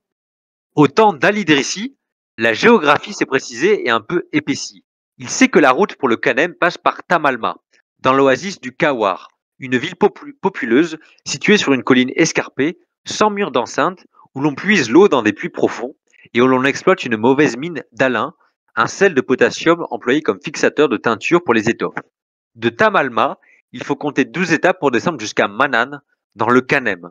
Au temps d'Ali Idrissi, la géographie s'est précisée et un peu épaissie. Il sait que la route pour le Kanem passe par Tamalma, dans l'oasis du Kawar, une ville populeuse située sur une colline escarpée, sans murs d'enceinte, où l'on puise l'eau dans des puits profonds et où l'on exploite une mauvaise mine d'alun, un sel de potassium employé comme fixateur de teinture pour les étoffes. De Tamalma, il faut compter 12 étapes pour descendre jusqu'à Manan, dans le Kanem.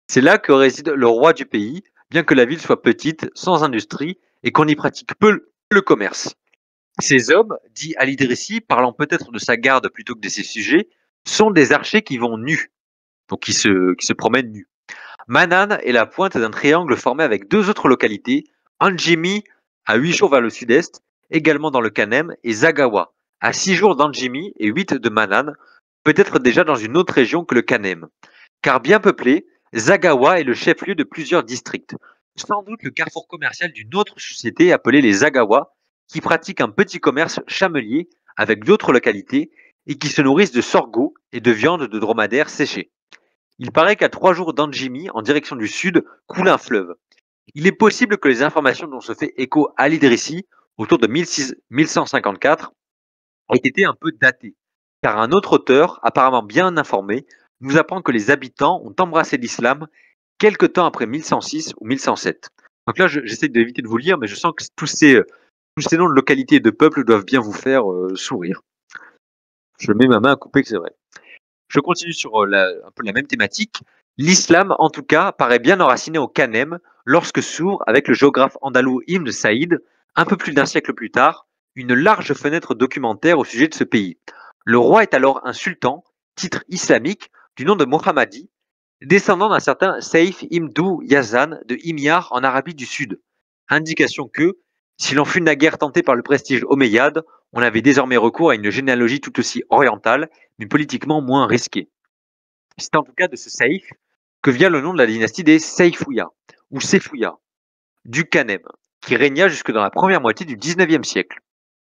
C'est là que réside le roi du pays, bien que la ville soit petite, sans industrie, et qu'on y pratique peu le commerce. Ces hommes, dit Al-Idrissi, parlant peut-être de sa garde plutôt que de ses sujets, sont des archers qui vont nus, donc qui se promènent nus. Manan est la pointe d'un triangle formé avec 2 autres localités, Anjimi, à 8 jours vers le sud-est, également dans le Kanem, et Zagawa, à 6 jours d'Anjimi et 8 de Manan, peut-être déjà dans une autre région que le Kanem. Car bien peuplé, Zagawa est le chef-lieu de plusieurs districts, sans doute le carrefour commercial d'une autre société appelée les Zagawa, qui pratiquent un petit commerce chamelier avec d'autres localités et qui se nourrissent de sorgho et de viande de dromadaires séchés. Il paraît qu'à 3 jours d'Anjimi, en direction du sud, coule un fleuve. Il est possible que les informations dont se fait écho Al-Idrissi, autour de 1154, aient été un peu datées, car un autre auteur, apparemment bien informé, nous apprend que les habitants ont embrassé l'islam quelque temps après 1106 ou 1107. Donc là, j'essaie d'éviter de vous lire, mais je sens que tous ces noms de localités et de peuples doivent bien vous faire sourire. Je mets ma main à couper que c'est vrai. Je continue sur un peu la même thématique. L'islam, en tout cas, paraît bien enraciné au Kanem lorsque s'ouvre, avec le géographe andalou Ibn Saïd, un peu plus d'un siècle plus tard, une large fenêtre documentaire au sujet de ce pays. Le roi est alors un sultan, titre islamique, du nom de Mohammadi, descendant d'un certain Saïf Imdou Yazan de Himyar en Arabie du Sud. Indication que, si l'on fut naguère tenté par le prestige omeyyade, on avait désormais recours à une généalogie tout aussi orientale, mais politiquement moins risquée. C'est en tout cas de ce Saïf que vient le nom de la dynastie des Seyfouya, ou Seyfouya, du Kanem, qui régna jusque dans la première moitié du XIXe siècle.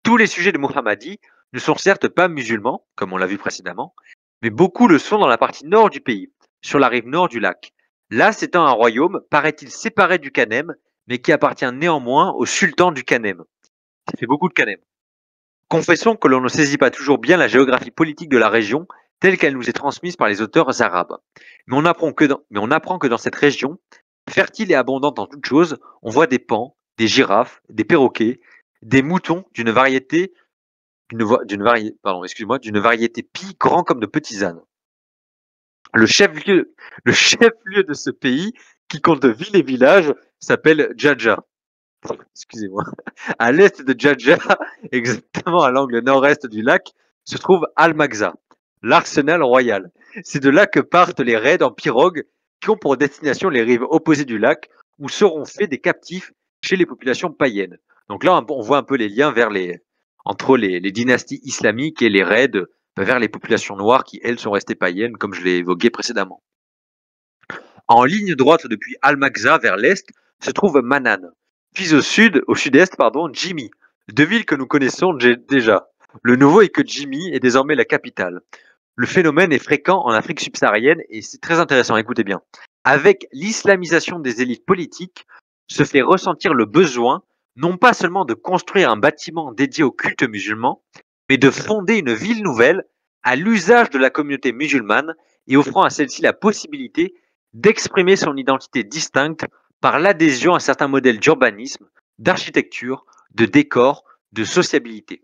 Tous les sujets de Muhammadi ne sont certes pas musulmans, comme on l'a vu précédemment, mais beaucoup le sont dans la partie nord du pays, sur la rive nord du lac. Là s'étend un royaume, paraît-il séparé du Kanem, mais qui appartient néanmoins au sultan du Kanem. Ça fait beaucoup de Kanem. Confessons que l'on ne saisit pas toujours bien la géographie politique de la région telle qu'elle nous est transmise par les auteurs arabes. Mais on apprend que dans cette région, fertile et abondante en toutes choses, on voit des paons, des girafes, des perroquets, des moutons d'une variété pie grand comme de petits ânes. Le chef-lieu de ce pays, qui compte villes et villages, s'appelle Djadja. Excusez-moi. À l'est de Djadja, exactement à l'angle nord-est du lac, se trouve Al-Magza, l'arsenal royal. C'est de là que partent les raids en pirogue qui ont pour destination les rives opposées du lac, où seront faits des captifs chez les populations païennes. Donc là, on voit un peu les liens entre les dynasties islamiques et les raids vers les populations noires qui, elles, sont restées païennes, comme je l'ai évoqué précédemment. En ligne droite depuis Al-Magza vers l'est se trouve Manan, puis au sud-est, Jimmy, deux villes que nous connaissons déjà. Le nouveau est que Jimmy est désormais la capitale. Le phénomène est fréquent en Afrique subsaharienne et c'est très intéressant, écoutez bien. Avec l'islamisation des élites politiques, se fait ressentir le besoin non pas seulement de construire un bâtiment dédié au culte musulman, mais de fonder une ville nouvelle à l'usage de la communauté musulmane et offrant à celle-ci la possibilité d'exprimer son identité distincte par l'adhésion à certains modèles d'urbanisme, d'architecture, de décor, de sociabilité.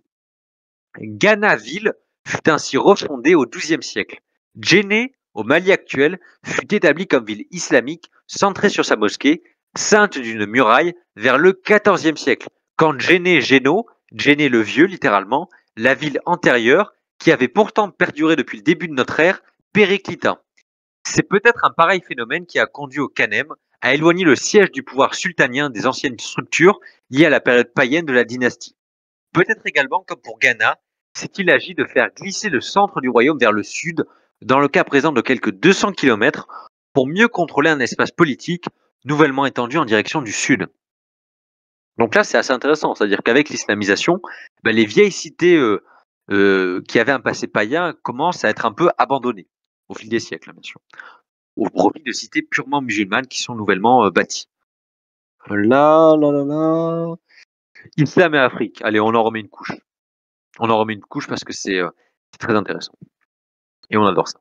Ghana-ville fut ainsi refondée au XIIe siècle. Djenné, au Mali actuel, fut établie comme ville islamique centrée sur sa mosquée, ceinte d'une muraille, vers le XIVe siècle, quand Djenné le vieux littéralement, la ville antérieure, qui avait pourtant perduré depuis le début de notre ère, périclita. C'est peut-être un pareil phénomène qui a conduit au Kanem à éloigner le siège du pouvoir sultanien des anciennes structures liées à la période païenne de la dynastie. Peut-être également, comme pour Ghana, s'est-il agi de faire glisser le centre du royaume vers le sud, dans le cas présent de quelques 200 km, pour mieux contrôler un espace politique nouvellement étendu en direction du sud. Donc là, c'est assez intéressant, c'est-à-dire qu'avec l'islamisation, les vieilles cités qui avaient un passé païen commencent à être un peu abandonnées au fil des siècles, bien sûr, au profit de cités purement musulmanes qui sont nouvellement bâties. Là. Islam et Afrique. Allez, on en remet une couche. On en remet une couche parce que c'est très intéressant. Et on adore ça.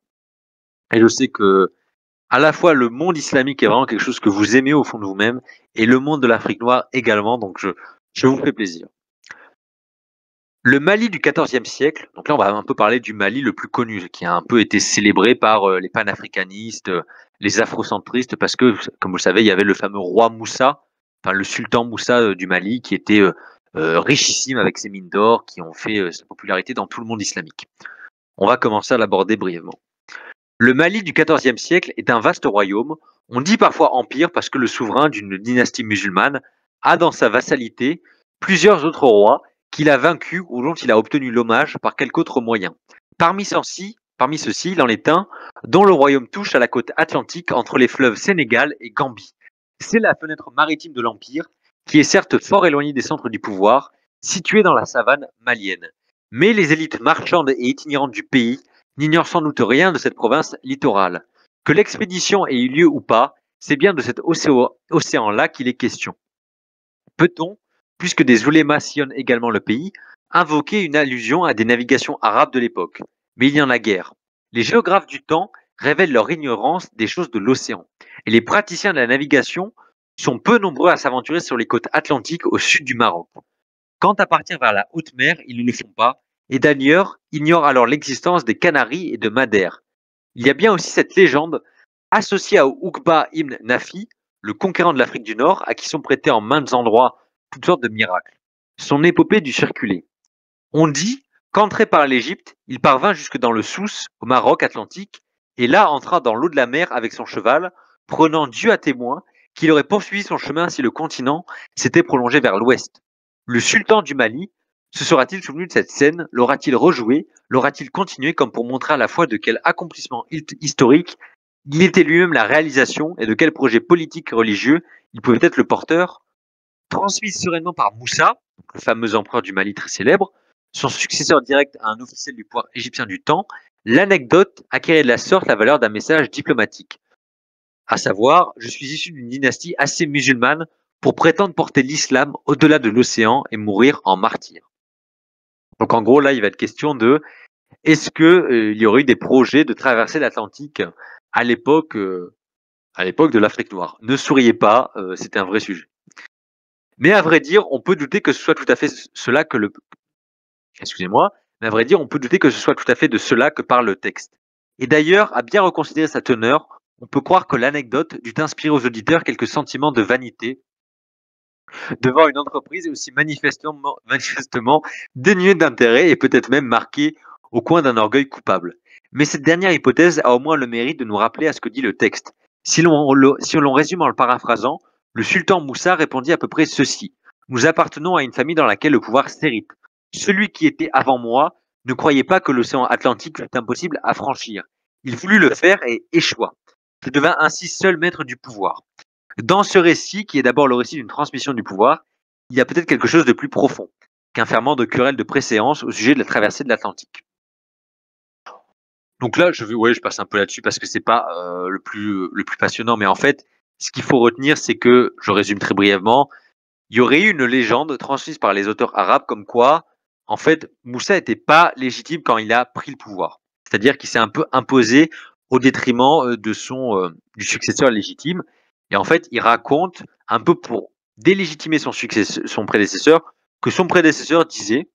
Et je sais que à la fois le monde islamique est vraiment quelque chose que vous aimez au fond de vous-même, et le monde de l'Afrique noire également, donc je vous fais plaisir. Le Mali du XIVe siècle, donc là on va un peu parler du Mali le plus connu, qui a un peu été célébré par les panafricanistes, les afrocentristes, parce que, comme vous le savez, il y avait le fameux roi Moussa, enfin le sultan Moussa du Mali, qui était richissime avec ses mines d'or, qui ont fait sa popularité dans tout le monde islamique. On va commencer à l'aborder brièvement. Le Mali du XIVe siècle est un vaste royaume, on dit parfois empire parce que le souverain d'une dynastie musulmane a dans sa vassalité plusieurs autres rois qu'il a vaincus ou dont il a obtenu l'hommage par quelque autre moyen. Parmi ceux-ci, il en est un dont le royaume touche à la côte atlantique entre les fleuves Sénégal et Gambie. C'est la fenêtre maritime de l'empire, qui est certes fort éloignée des centres du pouvoir, située dans la savane malienne. Mais les élites marchandes et itinérantes du pays n'ignorent sans doute rien de cette province littorale. Que l'expédition ait eu lieu ou pas, c'est bien de cet océan-là qu'il est question. Peut-on, puisque des oulémas sillonnent également le pays, invoquer une allusion à des navigations arabes de l'époque? Mais il y en a guère. Les géographes du temps révèlent leur ignorance des choses de l'océan, et les praticiens de la navigation sont peu nombreux à s'aventurer sur les côtes atlantiques au sud du Maroc. Quant à partir vers la haute mer, ils ne le font pas, et d'ailleurs ignorent alors l'existence des Canaries et de Madère. Il y a bien aussi cette légende associée à Oukba ibn Nafi, le conquérant de l'Afrique du Nord, à qui sont prêtés en maints endroits toutes sortes de miracles. Son épopée dut circuler. On dit qu'entré par l'Égypte, il parvint jusque dans le Souss, au Maroc atlantique, et là entra dans l'eau de la mer avec son cheval, prenant Dieu à témoin qu'il aurait poursuivi son chemin si le continent s'était prolongé vers l'ouest. Le sultan du Mali se sera-t-il souvenu de cette scène? L'aura-t-il rejoué? L'aura-t-il continué comme pour montrer à la fois de quel accomplissement historique Il était lui-même la réalisation et de quel projet politique et religieux il pouvait être le porteur, transmis sereinement par Moussa, le fameux empereur du Mali très célèbre, son successeur direct à un officiel du pouvoir égyptien du temps. L'anecdote acquérait de la sorte la valeur d'un message diplomatique, à savoir, je suis issu d'une dynastie assez musulmane pour prétendre porter l'islam au-delà de l'océan et mourir en martyr. Donc en gros là, il va être question de est-ce que il y aurait eu des projets de traverser l'Atlantique à l'époque de l'Afrique noire. Ne souriez pas, c'était un vrai sujet. Mais à vrai dire, on peut douter que ce soit tout à fait cela que le excusez-moi, mais à vrai dire, on peut douter que ce soit tout à fait de cela que parle le texte. Et d'ailleurs, à bien reconsidérer sa teneur, on peut croire que l'anecdote dut inspirer aux auditeurs quelques sentiments de vanité devant une entreprise aussi manifestement dénuée d'intérêt et peut-être même marquée au coin d'un orgueil coupable. Mais cette dernière hypothèse a au moins le mérite de nous rappeler à ce que dit le texte. Si l'on résume en le paraphrasant, le sultan Moussa répondit à peu près ceci. Nous appartenons à une famille dans laquelle le pouvoir s'hérite. Celui qui était avant moi ne croyait pas que l'océan Atlantique fût impossible à franchir. Il voulut le faire et échoua. Je devins ainsi seul maître du pouvoir. Dans ce récit, qui est d'abord le récit d'une transmission du pouvoir, il y a peut-être quelque chose de plus profond qu'un ferment de querelle de préséance au sujet de la traversée de l'Atlantique. Donc là, je passe un peu là-dessus parce que c'est pas le plus passionnant, mais en fait, ce qu'il faut retenir, c'est que, je résume très brièvement, il y aurait eu une légende transmise par les auteurs arabes comme quoi, en fait, Moussa n'était pas légitime quand il a pris le pouvoir. C'est-à-dire qu'il s'est un peu imposé au détriment du successeur légitime. Et en fait, il raconte un peu pour délégitimer son prédécesseur, que son prédécesseur disait,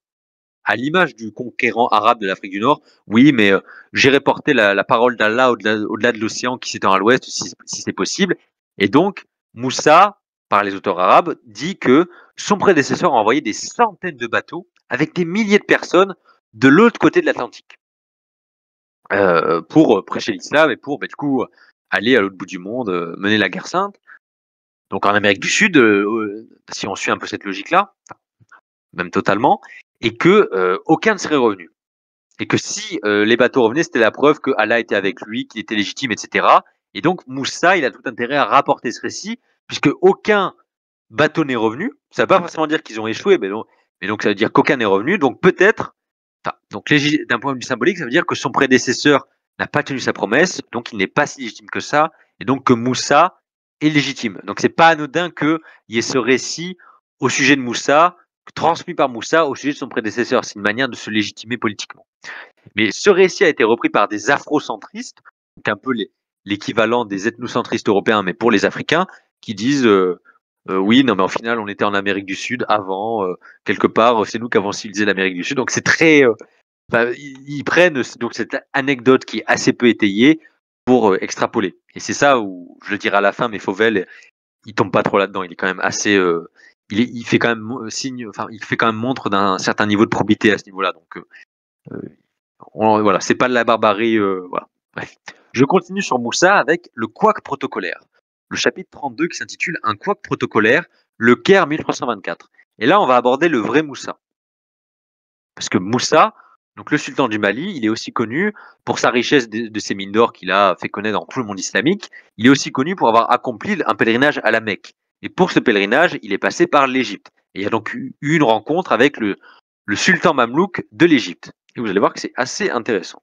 à l'image du conquérant arabe de l'Afrique du Nord, oui, mais j'irai porter la parole d'Allah au-delà de l'océan qui s'étend à l'ouest, si c'est possible. Et donc, Moussa, par les auteurs arabes, dit que son prédécesseur a envoyé des centaines de bateaux avec des milliers de personnes de l'autre côté de l'Atlantique pour prêcher l'islam et pour, du coup, aller à l'autre bout du monde, mener la guerre sainte. Donc en Amérique du Sud, si on suit un peu cette logique-là, même totalement, et que aucun ne serait revenu. Et que si les bateaux revenaient, c'était la preuve que Allah était avec lui, qu'il était légitime, etc. Et donc Moussa, il a tout intérêt à rapporter ce récit, puisque aucun bateau n'est revenu. Ça ne veut pas forcément dire qu'ils ont échoué, mais donc ça veut dire qu'aucun n'est revenu. Donc peut-être, donc d'un point de vue symbolique, ça veut dire que son prédécesseur n'a pas tenu sa promesse, donc il n'est pas si légitime que ça, et donc que Moussa est légitime. Donc c'est pas anodin qu'il y ait ce récit au sujet de Moussa, transmis par Moussa au sujet de son prédécesseur. C'est une manière de se légitimer politiquement. Mais ce récit a été repris par des afrocentristes, donc un peu l'équivalent des ethnocentristes européens, mais pour les Africains, qui disent oui, non, mais en final, on était en Amérique du Sud avant, quelque part, c'est nous qui avons civilisé l'Amérique du Sud. Donc c'est très, ils prennent donc cette anecdote qui est assez peu étayée pour extrapoler. Et c'est ça où je le dirai à la fin, mais Fauvel, il tombe pas trop là-dedans. Il est quand même assez, il fait quand même signe, enfin, il fait quand même montre d'un certain niveau de probité à ce niveau-là. Donc voilà, c'est pas de la barbarie. Voilà. Bref. Je continue sur Moussa avec le couac protocolaire. Le chapitre 32 qui s'intitule Un couac protocolaire, le Caire 1324. Et là, on va aborder le vrai Moussa. Parce que Moussa, donc le sultan du Mali, il est aussi connu pour sa richesse de ses mines d'or qu'il a fait connaître dans tout le monde islamique. Il est aussi connu pour avoir accompli un pèlerinage à la Mecque. Et pour ce pèlerinage, il est passé par l'Égypte. Et il y a donc eu une rencontre avec le sultan mamelouk de l'Égypte. Et vous allez voir que c'est assez intéressant.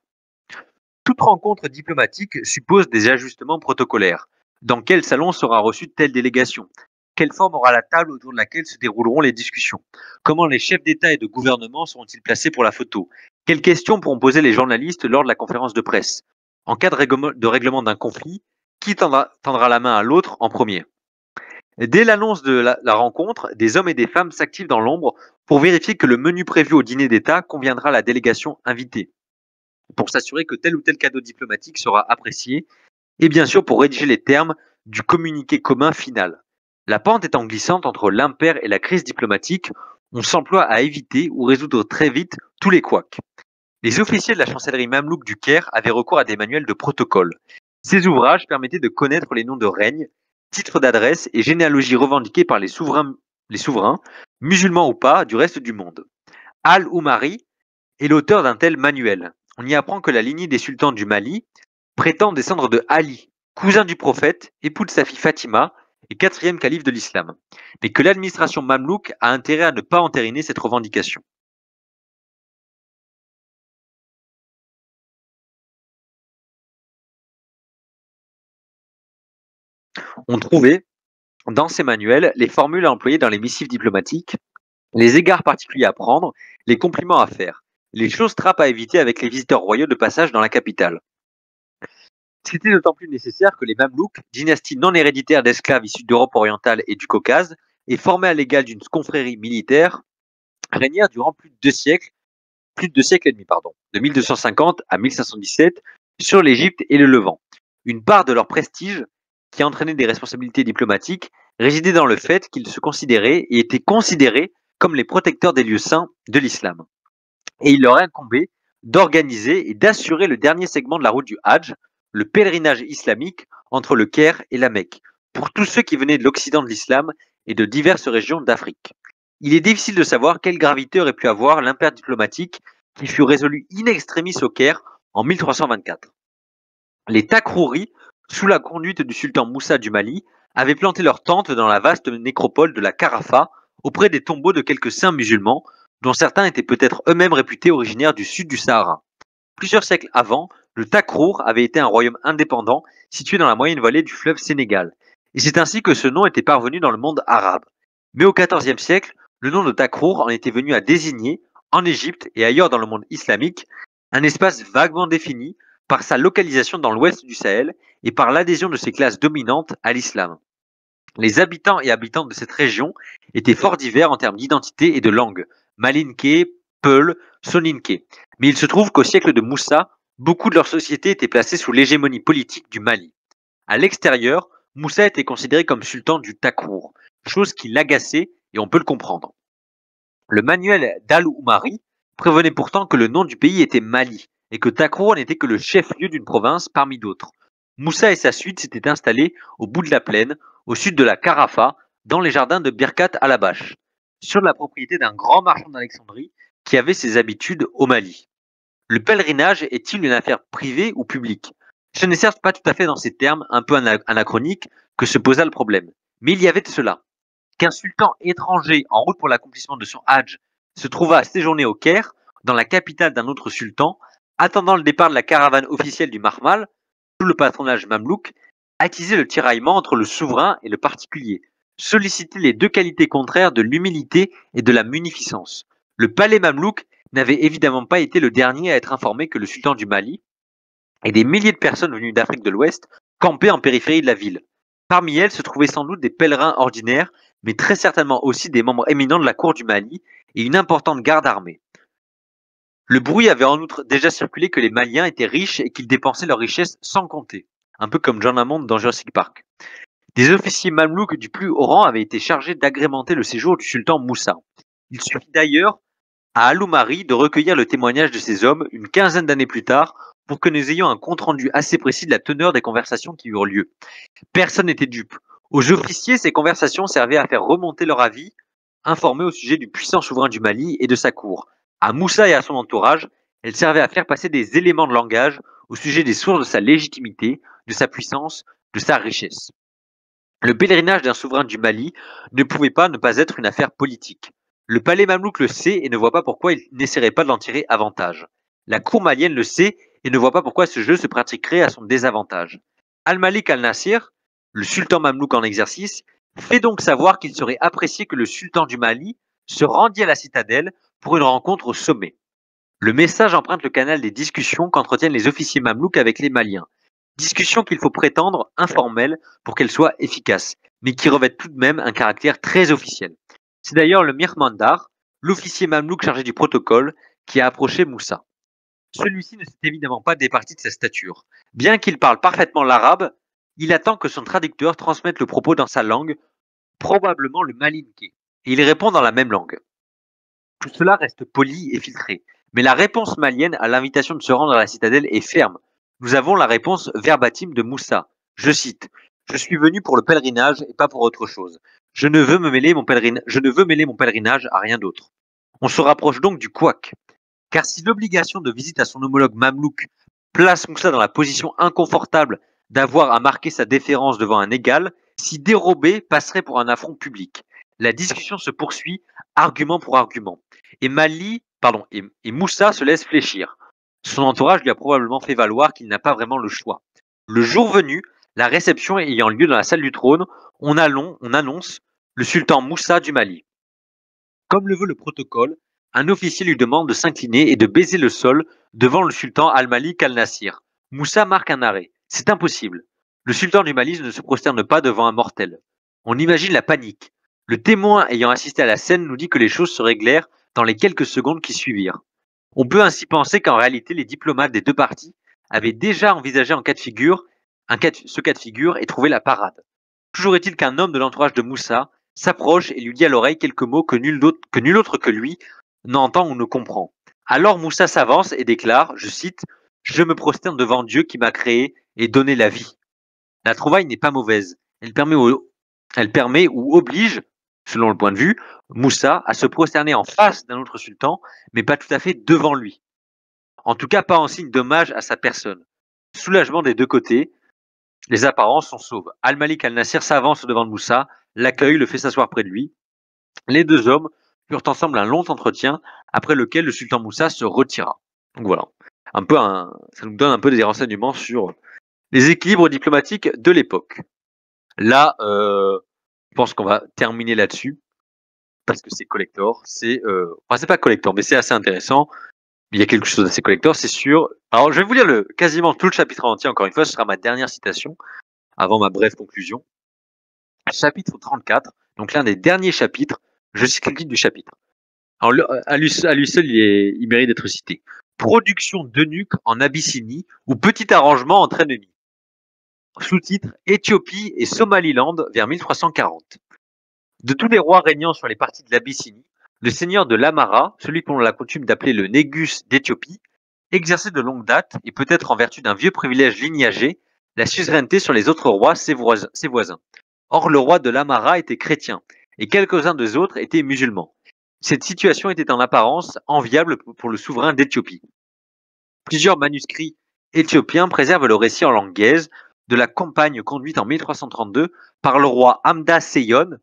Toute rencontre diplomatique suppose des ajustements protocolaires. Dans quel salon sera reçue telle délégation? Quelle forme aura la table autour de laquelle se dérouleront les discussions? Comment les chefs d'État et de gouvernement seront-ils placés pour la photo? Quelles questions pourront poser les journalistes lors de la conférence de presse? En cas de règlement d'un conflit, qui tendra la main à l'autre en premier? Dès l'annonce de la rencontre, des hommes et des femmes s'activent dans l'ombre pour vérifier que le menu prévu au dîner d'État conviendra à la délégation invitée, pour s'assurer que tel ou tel cadeau diplomatique sera apprécié, et bien sûr pour rédiger les termes du communiqué commun final. La pente étant glissante entre l'impair et la crise diplomatique, on s'emploie à éviter ou résoudre très vite tous les couacs. Les officiers de la chancellerie mamelouk du Caire avaient recours à des manuels de protocole. Ces ouvrages permettaient de connaître les noms de règnes, titres d'adresse et généalogies revendiquées par les souverains, musulmans ou pas, du reste du monde. Al-Oumari est l'auteur d'un tel manuel. On y apprend que la lignée des sultans du Mali prétend descendre de Ali, cousin du prophète, époux de sa fille Fatima et quatrième calife de l'islam, mais que l'administration mamelouk a intérêt à ne pas entériner cette revendication. On trouvait, dans ces manuels, les formules à employer dans les missives diplomatiques, les égards particuliers à prendre, les compliments à faire, les choses trappes à éviter avec les visiteurs royaux de passage dans la capitale. C'était d'autant plus nécessaire que les Mamelouks, dynastie non héréditaire d'esclaves issus d'Europe orientale et du Caucase, et formés à l'égal d'une confrérie militaire, régnèrent durant plus de 2 siècles et demi, de 1250 à 1517, sur l'Égypte et le Levant. Une part de leur prestige, qui entraînait des responsabilités diplomatiques, résidait dans le fait qu'ils se considéraient et étaient considérés comme les protecteurs des lieux saints de l'islam. Et il leur incombait d'organiser et d'assurer le dernier segment de la route du Hadj, le pèlerinage islamique entre le Caire et la Mecque, pour tous ceux qui venaient de l'Occident de l'islam et de diverses régions d'Afrique. Il est difficile de savoir quelle gravité aurait pu avoir l'impair diplomatique qui fut résolu in extremis au Caire en 1324. Les Takrouris, sous la conduite du sultan Moussa du Mali, avaient planté leurs tentes dans la vaste nécropole de la Carafa, auprès des tombeaux de quelques saints musulmans, dont certains étaient peut-être eux-mêmes réputés originaires du sud du Sahara. Plusieurs siècles avant, le Takrour avait été un royaume indépendant situé dans la moyenne vallée du fleuve Sénégal, et c'est ainsi que ce nom était parvenu dans le monde arabe. Mais au XIVe siècle, le nom de Takrour en était venu à désigner, en Égypte et ailleurs dans le monde islamique, un espace vaguement défini par sa localisation dans l'ouest du Sahel et par l'adhésion de ses classes dominantes à l'islam. Les habitants et habitantes de cette région étaient fort divers en termes d'identité et de langue, Malinké, Peul, Soninké. Mais il se trouve qu'au siècle de Moussa, beaucoup de leur société était placée sous l'hégémonie politique du Mali. À l'extérieur, Moussa était considéré comme sultan du Takrour, chose qui l'agaçait et on peut le comprendre. Le manuel d'Al-Oumari prévenait pourtant que le nom du pays était Mali et que Takrour n'était que le chef-lieu d'une province parmi d'autres. Moussa et sa suite s'étaient installés au bout de la plaine, au sud de la Carafa, dans les jardins de Birkat al-Abash, sur la propriété d'un grand marchand d'Alexandrie qui avait ses habitudes au Mali. Le pèlerinage est-il une affaire privée ou publique? Ce n'est certes pas tout à fait dans ces termes un peu anachroniques que se posa le problème, mais il y avait de cela. Qu'un sultan étranger en route pour l'accomplissement de son Hadj se trouva à séjourner au Caire, dans la capitale d'un autre sultan, attendant le départ de la caravane officielle du Mahmal, sous le patronage mamelouk, attisait le tiraillement entre le souverain et le particulier, solliciter les deux qualités contraires de l'humilité et de la munificence. Le palais mamelouk n'avait évidemment pas été le dernier à être informé que le sultan du Mali et des milliers de personnes venues d'Afrique de l'Ouest campaient en périphérie de la ville. Parmi elles se trouvaient sans doute des pèlerins ordinaires, mais très certainement aussi des membres éminents de la cour du Mali et une importante garde armée. Le bruit avait en outre déjà circulé que les Maliens étaient riches et qu'ils dépensaient leurs richesses sans compter, un peu comme John Hammond dans Jurassic Park. Des officiers mamelouks du plus haut rang avaient été chargés d'agrémenter le séjour du sultan Moussa. Il suffit d'ailleurs à Al-Oumari de recueillir le témoignage de ces hommes une quinzaine d'années plus tard pour que nous ayons un compte-rendu assez précis de la teneur des conversations qui eurent lieu. Personne n'était dupe. Aux officiers, ces conversations servaient à faire remonter leur avis, informés au sujet du puissant souverain du Mali et de sa cour. À Moussa et à son entourage, elles servaient à faire passer des éléments de langage au sujet des sources de sa légitimité, de sa puissance, de sa richesse. Le pèlerinage d'un souverain du Mali ne pouvait pas ne pas être une affaire politique. Le palais mamelouk le sait et ne voit pas pourquoi il n'essaierait pas de l'en tirer avantage. La cour malienne le sait et ne voit pas pourquoi ce jeu se pratiquerait à son désavantage. Al-Malik al-Nasir, le sultan mamelouk en exercice, fait donc savoir qu'il serait apprécié que le sultan du Mali se rendît à la citadelle pour une rencontre au sommet. Le message emprunte le canal des discussions qu'entretiennent les officiers mamelouks avec les Maliens. Discussions qu'il faut prétendre informelles pour qu'elles soient efficaces, mais qui revêtent tout de même un caractère très officiel. C'est d'ailleurs le Mirmandar, l'officier mamelouk chargé du protocole, qui a approché Moussa. Celui-ci ne s'est évidemment pas départi de sa stature. Bien qu'il parle parfaitement l'arabe, il attend que son traducteur transmette le propos dans sa langue, probablement le malinké, et il répond dans la même langue. Tout cela reste poli et filtré, mais la réponse malienne à l'invitation de se rendre à la citadelle est ferme. Nous avons la réponse verbatim de Moussa. Je cite: « Je suis venu pour le pèlerinage et pas pour autre chose. Je ne veux mêler mon pèlerinage à rien d'autre. » On se rapproche donc du couac. Car si l'obligation de visite à son homologue mamelouk place Moussa dans la position inconfortable d'avoir à marquer sa déférence devant un égal, s'y dérober passerait pour un affront public. La discussion se poursuit, argument pour argument. Et Moussa se laisse fléchir. Son entourage lui a probablement fait valoir qu'il n'a pas vraiment le choix. Le jour venu, la réception ayant lieu dans la salle du trône, on annonce le sultan Moussa du Mali. Comme le veut le protocole, un officier lui demande de s'incliner et de baiser le sol devant le sultan Al-Malik al-Nasir. Moussa marque un arrêt. C'est impossible. Le sultan du Mali ne se prosterne pas devant un mortel. On imagine la panique. Le témoin ayant assisté à la scène nous dit que les choses se réglèrent dans les quelques secondes qui suivirent. On peut ainsi penser qu'en réalité, les diplomates des deux parties avaient déjà envisagé ce cas de figure et trouvé la parade. Toujours est-il qu'un homme de l'entourage de Moussa s'approche et lui dit à l'oreille quelques mots que nul autre que lui n'entend ou ne comprend. Alors Moussa s'avance et déclare, je cite, « Je me prosterne devant Dieu qui m'a créé et donné la vie ». La trouvaille n'est pas mauvaise. Elle permet ou oblige, selon le point de vue, Moussa à se prosterner en face d'un autre sultan, mais pas tout à fait devant lui. En tout cas, pas en signe d'hommage à sa personne. Soulagement des deux côtés, les apparences sont sauves. Al-Malik al-Nasir s'avance devant Moussa, l'accueille, le fait s'asseoir près de lui. Les deux hommes eurent ensemble un long entretien, après lequel le sultan Moussa se retira. Donc voilà, ça nous donne un peu des renseignements sur les équilibres diplomatiques de l'époque. Là, je pense qu'on va terminer là-dessus, parce que c'est collector. C'est pas collector, mais c'est assez intéressant. Il y a quelque chose d'assez collector, c'est sûr. Alors, je vais vous lire quasiment tout le chapitre entier, encore une fois, ce sera ma dernière citation, avant ma brève conclusion. Chapitre 34, donc l'un des derniers chapitres, je cite le titre du chapitre. Alors, à lui seul, il mérite d'être cité. Production d'eunuques en Abyssinie ou petit arrangement entre ennemis. Sous-titre Éthiopie et Somaliland vers 1340. De tous les rois régnant sur les parties de l'Abyssinie, le seigneur de l'Amara, celui qu'on a la coutume d'appeler le Négus d'Éthiopie, exerçait de longue date, et peut-être en vertu d'un vieux privilège lignager, la suzeraineté sur les autres rois, ses voisins. Or, le roi de l'Amara était chrétien, et quelques-uns des autres étaient musulmans. Cette situation était en apparence enviable pour le souverain d'Éthiopie. Plusieurs manuscrits éthiopiens préservent le récit en langue gaze de la campagne conduite en 1332 par le roi Amda Seyon,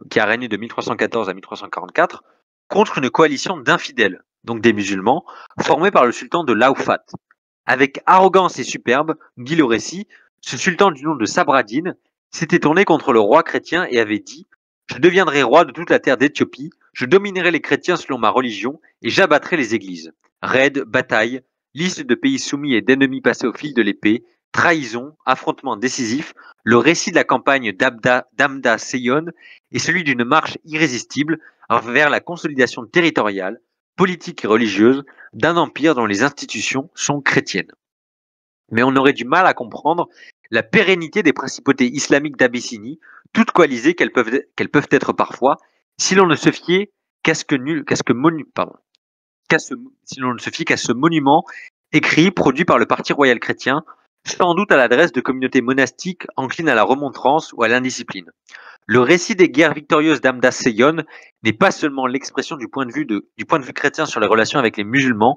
qui a régné de 1314 à 1344, contre une coalition d'infidèles, donc des musulmans, formée par le sultan de Laoufat. Avec arrogance et superbe, nous dit le récit, ce sultan du nom de Sabradin s'était tourné contre le roi chrétien et avait dit « Je deviendrai roi de toute la terre d'Éthiopie, je dominerai les chrétiens selon ma religion et j'abattrai les églises. » Raids, batailles, liste de pays soumis et d'ennemis passés au fil de l'épée, trahison, affrontements décisifs, le récit de la campagne d'Amda Seyon est celui d'une marche irrésistible vers la consolidation territoriale, politique et religieuse d'un empire dont les institutions sont chrétiennes. Mais on aurait du mal à comprendre la pérennité des principautés islamiques d'Abyssinie, toutes coalisées qu'elles peuvent être parfois, si l'on ne se fiait qu'à ce monument écrit, produit par le Parti royal chrétien, sans doute à l'adresse de communautés monastiques enclines à la remontrance ou à l'indiscipline. Le récit des guerres victorieuses d'Amda Seyon n'est pas seulement l'expression du point de vue chrétien sur les relations avec les musulmans,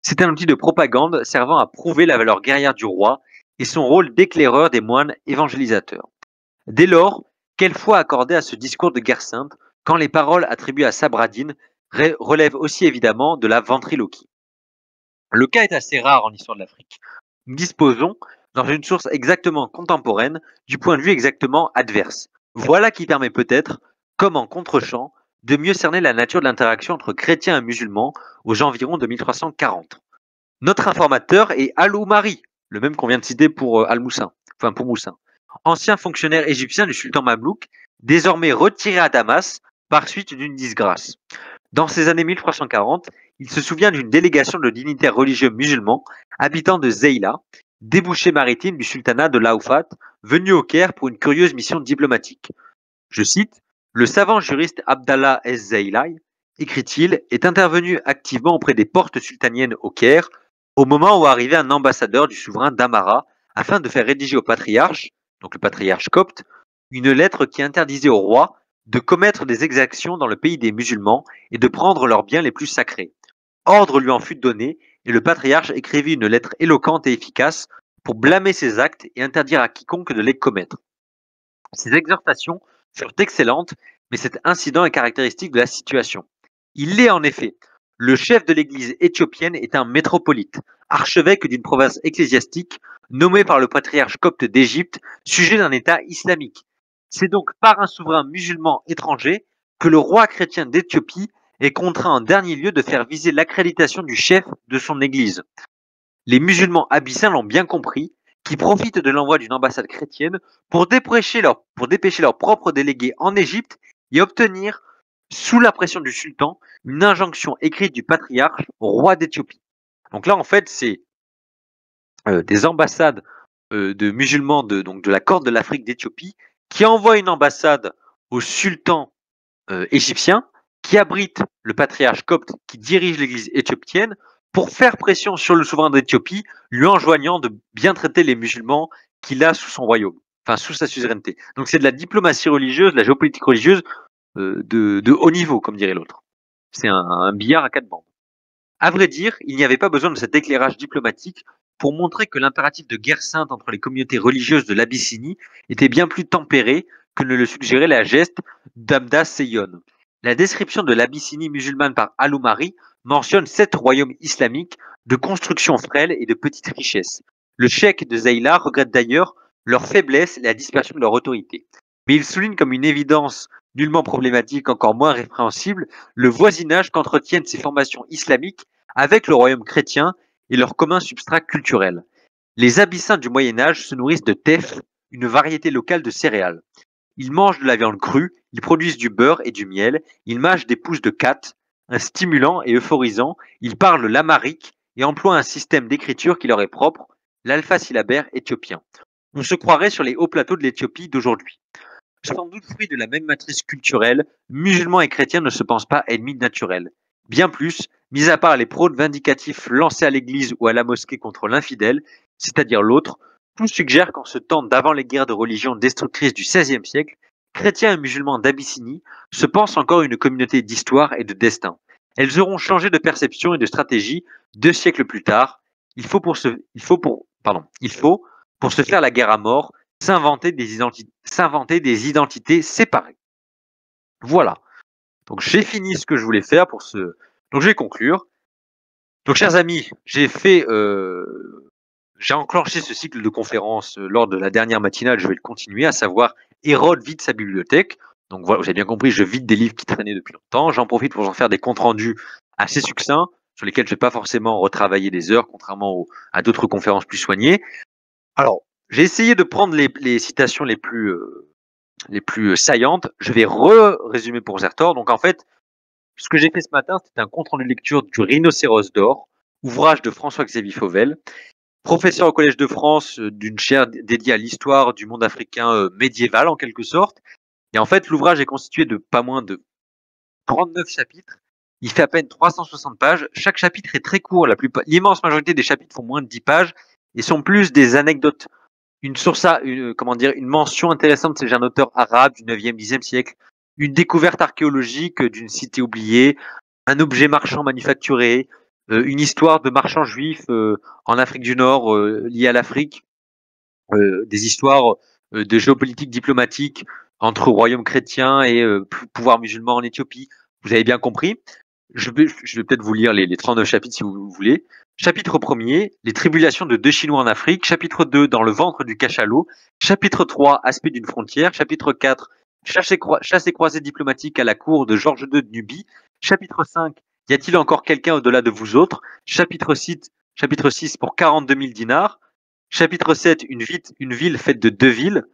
c'est un outil de propagande servant à prouver la valeur guerrière du roi et son rôle d'éclaireur des moines évangélisateurs. Dès lors, quelle foi accorder à ce discours de guerre sainte quand les paroles attribuées à Sabradin relèvent aussi évidemment de la ventriloquie? Le cas est assez rare en histoire de l'Afrique. Nous disposons, dans une source exactement contemporaine, du point de vue exactement adverse. Voilà qui permet peut-être, comme en contre-champ, de mieux cerner la nature de l'interaction entre chrétiens et musulmans aux environs de 1340. Notre informateur est Al-Oumari, le même qu'on vient de citer pour pour Moussa, ancien fonctionnaire égyptien du sultan Mamelouk, désormais retiré à Damas par suite d'une disgrâce. Dans ces années 1340, il se souvient d'une délégation de dignitaires religieux musulmans, habitants de Zeila, débouché maritime du sultanat de Laoufat, venu au Caire pour une curieuse mission diplomatique. Je cite, « Le savant juriste Abdallah Ez-Zeilai, écrit-il, est intervenu activement auprès des portes sultaniennes au Caire, au moment où arrivait un ambassadeur du souverain d'Amara, afin de faire rédiger au patriarche, donc le patriarche copte, une lettre qui interdisait au roi de commettre des exactions dans le pays des musulmans et de prendre leurs biens les plus sacrés. Ordre lui en fut donné, et le patriarche écrivit une lettre éloquente et efficace, pour blâmer ses actes et interdire à quiconque de les commettre. Ces exhortations furent excellentes, mais cet incident est caractéristique de la situation. Il l'est en effet. Le chef de l'église éthiopienne est un métropolite, archevêque d'une province ecclésiastique, nommé par le patriarche copte d'Égypte, sujet d'un État islamique. C'est donc par un souverain musulman étranger que le roi chrétien d'Éthiopie est contraint en dernier lieu de faire viser l'accréditation du chef de son église. Les musulmans abyssins l'ont bien compris, qui profitent de l'envoi d'une ambassade chrétienne pour dépêcher leurs propres délégués en Égypte et obtenir, sous la pression du sultan, une injonction écrite du patriarche au roi d'Éthiopie. Donc là, en fait, c'est des ambassades de musulmans de la Corne de l'Afrique d'Éthiopie qui envoient une ambassade au sultan égyptien qui abrite le patriarche copte qui dirige l'église éthiopienne pour faire pression sur le souverain d'Éthiopie, lui enjoignant de bien traiter les musulmans qu'il a sous son royaume, enfin sous sa suzeraineté. Donc c'est de la diplomatie religieuse, de la géopolitique religieuse de haut niveau, comme dirait l'autre. C'est un billard à 4 bandes. À vrai dire, il n'y avait pas besoin de cet éclairage diplomatique pour montrer que l'impératif de guerre sainte entre les communautés religieuses de l'Abyssinie était bien plus tempéré que ne le suggérait la geste d'Abda Seyon. La description de l'Abyssinie musulmane par Al-Umari mentionne 7 royaumes islamiques de construction frêle et de petite richesse. Le cheikh de Zeyla regrette d'ailleurs leur faiblesse et la dispersion de leur autorité. Mais il souligne comme une évidence nullement problématique, encore moins répréhensible, le voisinage qu'entretiennent ces formations islamiques avec le royaume chrétien et leur commun substrat culturel. Les abyssins du Moyen-Âge se nourrissent de teff, une variété locale de céréales. Ils mangent de la viande crue, ils produisent du beurre et du miel, ils mâchent des pousses de cat, un stimulant et euphorisant, ils parlent l'amharique et emploient un système d'écriture qui leur est propre, l'alpha-syllabaire éthiopien. On se croirait sur les hauts plateaux de l'Éthiopie d'aujourd'hui. Sans doute fruit de la même matrice culturelle, musulmans et chrétiens ne se pensent pas ennemis naturels. Bien plus, mis à part les prônes vindicatifs lancés à l'église ou à la mosquée contre l'infidèle, c'est-à-dire l'autre, tout suggère qu'en ce temps d'avant les guerres de religion destructrices du XVIe siècle, chrétiens et musulmans d'Abyssinie se pensent encore une communauté d'histoire et de destin. Elles auront changé de perception et de stratégie 2 siècles plus tard. Il faut pour se faire la guerre à mort, s'inventer des identités séparées. Voilà. Donc j'ai fini ce que je voulais faire pour ce. Donc je vais conclure. Donc chers amis, j'ai enclenché ce cycle de conférences lors de la dernière matinale. Je vais le continuer, à savoir Hérode vide sa bibliothèque. Donc voilà, vous avez bien compris, je vide des livres qui traînaient depuis longtemps. J'en profite pour en faire des comptes rendus assez succincts sur lesquels je ne vais pas forcément retravailler des heures, contrairement à d'autres conférences plus soignées. Alors, j'ai essayé de prendre les citations les plus saillantes. Je vais résumer pour Zertor. Donc en fait, ce que j'ai fait ce matin, c'était un compte rendu de lecture du Rhinocéros d'or, ouvrage de François-Xavier Fauvel, professeur au Collège de France d'une chaire dédiée à l'histoire du monde africain médiéval en quelque sorte. Et en fait, l'ouvrage est constitué de pas moins de 39 chapitres. Il fait à peine 360 pages. Chaque chapitre est très court. L'immense majorité des chapitres font moins de 10 pages et sont plus des anecdotes. Une mention intéressante, c'est un auteur arabe du 9e, 10e siècle, une découverte archéologique d'une cité oubliée, un objet marchand manufacturé, une histoire de marchands juifs en Afrique du Nord liée à l'Afrique, des histoires de géopolitique diplomatique entre royaume chrétien et pouvoir musulman en Éthiopie. Vous avez bien compris. Je vais peut-être vous lire les 39 chapitres si vous voulez. Chapitre 1er, les tribulations de 2 Chinois en Afrique. Chapitre 2, dans le ventre du cachalot. Chapitre 3, aspect d'une frontière. Chapitre 4, chasse et croisée diplomatique à la cour de Georges II de Nubie. Chapitre 5, y a-t-il encore quelqu'un au-delà de vous autres? Chapitre 6, pour 42 000 dinars. Chapitre 7, une ville faite de 2 villes,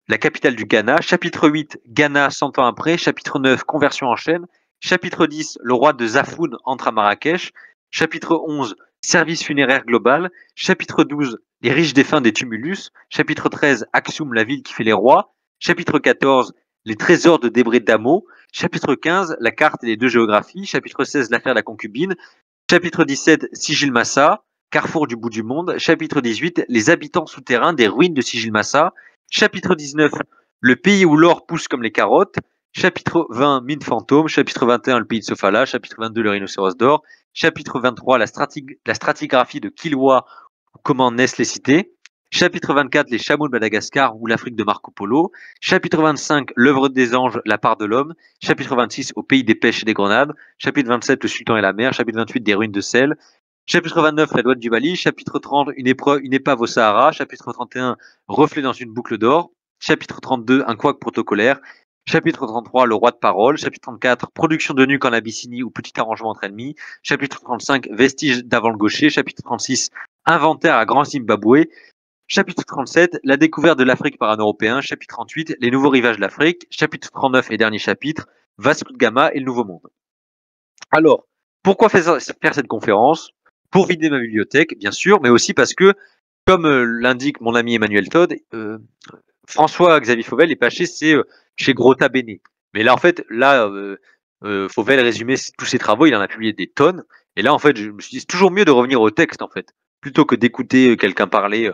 la capitale du Ghana. Chapitre 8, Ghana 100 ans après. Chapitre 9, conversion en chaîne. Chapitre 10, le roi de Zafoun entre à Marrakech. Chapitre 11, service funéraire global. Chapitre 12, les riches défunts des tumulus. Chapitre 13, Aksum, la ville qui fait les rois. Chapitre 14, les trésors de Débré Damo. Chapitre 15, la carte et les 2 géographies. Chapitre 16, l'affaire de la concubine. Chapitre 17, Sigil Massa, carrefour du bout du monde. Chapitre 18, les habitants souterrains des ruines de Sigil Massa. Chapitre 19, le pays où l'or pousse comme les carottes. Chapitre 20, mine fantôme. Chapitre 21, le pays de Sofala. Chapitre 22, le rhinocéros d'or. Chapitre 23, la stratigraphie de Kilwa, comment naissent les cités. Chapitre 24, les chameaux de Madagascar ou l'Afrique de Marco Polo. Chapitre 25, l'œuvre des anges, la part de l'homme. Chapitre 26, au pays des pêches et des grenades. Chapitre 27, le sultan et la mer. Chapitre 28, des ruines de sel. Chapitre 29, la douane du Mali. Chapitre 30, une épave au Sahara. Chapitre 31, reflet dans une boucle d'or. Chapitre 32, un couac protocolaire. Chapitre 33, le roi de parole. Chapitre 34, production de nuques en Abyssinie ou petit arrangement entre ennemis. Chapitre 35, vestiges d'avant le gaucher. Chapitre 36, inventaire à Grand Zimbabwe. Chapitre 37, la découverte de l'Afrique par un Européen. Chapitre 38, les nouveaux rivages de l'Afrique. Chapitre 39 et dernier chapitre, Vasco de Gama et le Nouveau Monde. Alors, pourquoi faire cette conférence? Pour vider ma bibliothèque, bien sûr, mais aussi parce que, comme l'indique mon ami Emmanuel Todd, François-Xavier Fauvel est passé chez Grota Bene. Mais là, en fait, Fauvel résumait tous ses travaux, il en a publié des tonnes. Et là, en fait, je me suis dit, c'est toujours mieux de revenir au texte, en fait, plutôt que d'écouter quelqu'un parler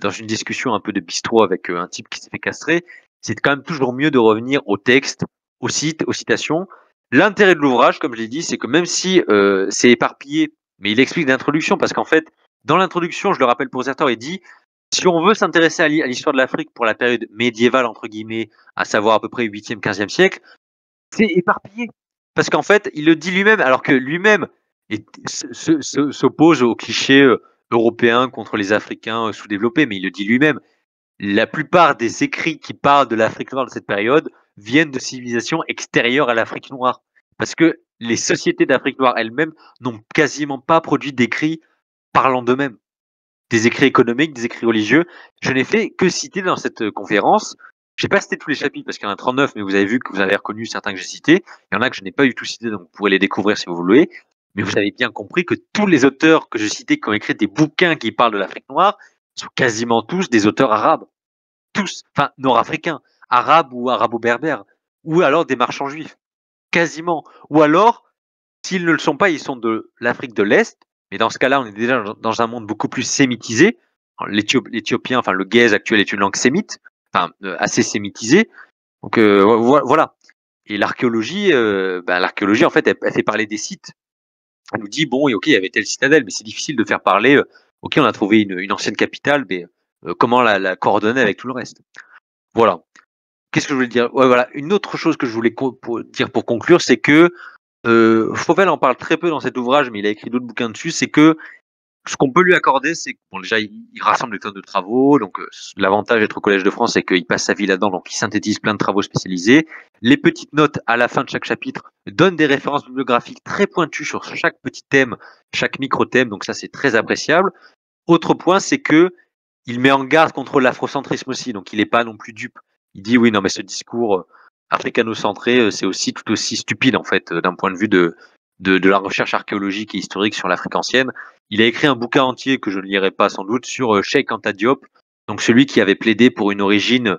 dans une discussion un peu de bistrot avec un type qui s'est fait castrer. C'est quand même toujours mieux de revenir au texte, au site, aux citations. L'intérêt de l'ouvrage, comme je l'ai dit, c'est que même si c'est éparpillé, mais il explique l'introduction, parce qu'en fait, dans l'introduction, je le rappelle pour certains, il dit si on veut s'intéresser à l'histoire de l'Afrique pour la période médiévale, entre guillemets, à savoir à peu près 8e, 15e siècle, c'est éparpillé. Parce qu'en fait, il le dit lui-même, alors que lui-même s'oppose aux clichés européens contre les Africains sous-développés, mais il le dit lui-même. La plupart des écrits qui parlent de l'Afrique noire de cette période viennent de civilisations extérieures à l'Afrique noire. Parce que les sociétés d'Afrique noire elles-mêmes n'ont quasiment pas produit d'écrits parlant d'eux-mêmes. Des écrits économiques, des écrits religieux. Je n'ai fait que citer dans cette conférence. Je n'ai pas cité tous les chapitres parce qu'il y en a 39, mais vous avez vu que vous avez reconnu certains que j'ai cités. Il y en a que je n'ai pas du tout cités, donc vous pourrez les découvrir si vous voulez. Mais vous avez bien compris que tous les auteurs que je citais qui ont écrit des bouquins qui parlent de l'Afrique noire sont quasiment tous des auteurs arabes. Tous, enfin nord-africains, arabes ou arabo-berbères, ou alors des marchands juifs. Quasiment. Ou alors, s'ils ne le sont pas, ils sont de l'Afrique de l'Est. Mais dans ce cas-là, on est déjà dans un monde beaucoup plus sémitisé. L'éthiopien, enfin le guèze actuel est une langue sémite, enfin assez sémitisée. Donc voilà. Et l'archéologie, l'archéologie en fait, elle fait parler des sites. Elle nous dit bon, ok, il y avait telle citadelle, mais c'est difficile de faire parler. Ok, on a trouvé une ancienne capitale, mais comment la coordonner avec tout le reste? Voilà. Qu'est-ce que je voulais dire? Ouais, voilà. Une autre chose que je voulais dire pour conclure, c'est que Fauvel en parle très peu dans cet ouvrage, mais il a écrit d'autres bouquins dessus. C'est que ce qu'on peut lui accorder, c'est que bon, déjà, il rassemble des tonnes de travaux. Donc, l'avantage d'être au Collège de France, c'est qu'il passe sa vie là-dedans, donc il synthétise plein de travaux spécialisés. Les petites notes à la fin de chaque chapitre donnent des références bibliographiques très pointues sur chaque petit thème, chaque micro-thème. Donc, ça, c'est très appréciable. Autre point, c'est que il met en garde contre l'afrocentrisme aussi. Donc, il n'est pas non plus dupe. Il dit oui, non, mais ce discours africano-centré, c'est aussi tout aussi stupide, en fait, d'un point de vue de la recherche archéologique et historique sur l'Afrique ancienne. Il a écrit un bouquin entier que je ne lirai pas sans doute sur Cheikh Anta Diop, donc celui qui avait plaidé pour une origine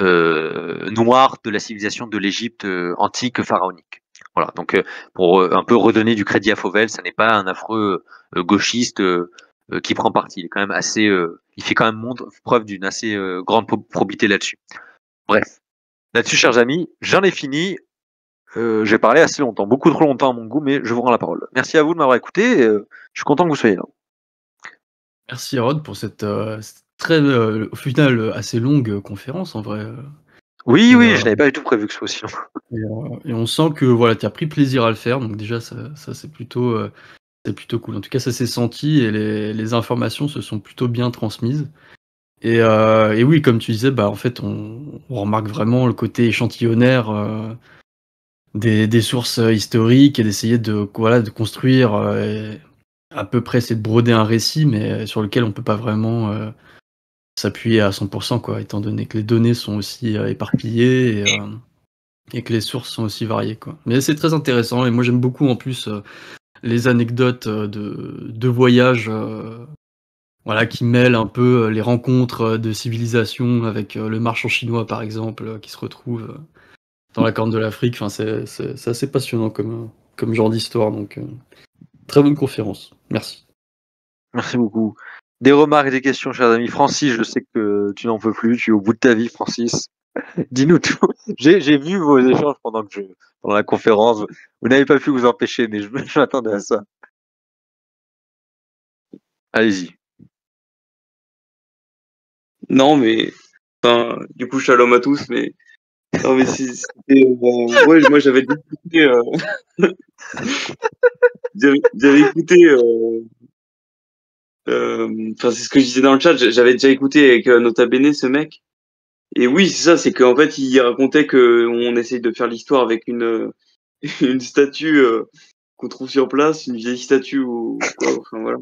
noire de la civilisation de l'Égypte antique pharaonique. Voilà, donc pour un peu redonner du crédit à Fauvel, ça n'est pas un affreux gauchiste qui prend parti. Il est quand même assez, il fait quand même preuve d'une assez grande probité là-dessus. Bref, là-dessus, chers amis, j'en ai fini. J'ai parlé assez longtemps, beaucoup trop longtemps à mon goût, mais je vous rends la parole. Merci à vous de m'avoir écouté. Je suis content que vous soyez là. Merci Rod pour cette très, au final, assez longue conférence en vrai. Oui, je n'avais pas du tout prévu que ce soit aussi long. Et on sent que voilà, tu as pris plaisir à le faire, donc déjà ça c'est plutôt cool. En tout cas, ça s'est senti et les informations se sont plutôt bien transmises. Et oui, comme tu disais, en fait, on remarque vraiment le côté échantillonnaire des sources historiques et d'essayer de construire à peu près, c'est de broder un récit, mais sur lequel on peut pas vraiment s'appuyer à 100%, quoi, étant donné que les données sont aussi éparpillées et que les sources sont aussi variées, quoi. Mais c'est très intéressant et moi j'aime beaucoup en plus les anecdotes de voyages qui mêlent un peu les rencontres de civilisations avec le marchand chinois par exemple qui se retrouve dans la corne de l'Afrique. Enfin, c'est assez passionnant comme genre d'histoire, donc très bonne conférence. Merci. Merci beaucoup. Des remarques, des questions, chers amis. Francis, je sais que tu n'en peux plus, tu es au bout de ta vie, Francis. Dis-nous tout. J'ai vu vos échanges pendant la conférence. Vous n'avez pas pu vous empêcher, mais je m'attendais à ça. Allez-y. Non, mais enfin, du coup, shalom à tous, mais non, mais c'était ouais, moi j'avais déjà écouté, j'avais écouté, enfin c'est ce que je disais dans le chat, j'avais déjà écouté avec Nota Bene ce mec. Et oui, c'est ça, c'est qu'en fait il racontait que on essaye de faire l'histoire avec une une statue qu'on trouve sur place, une vieille statue ou quoi. Enfin voilà.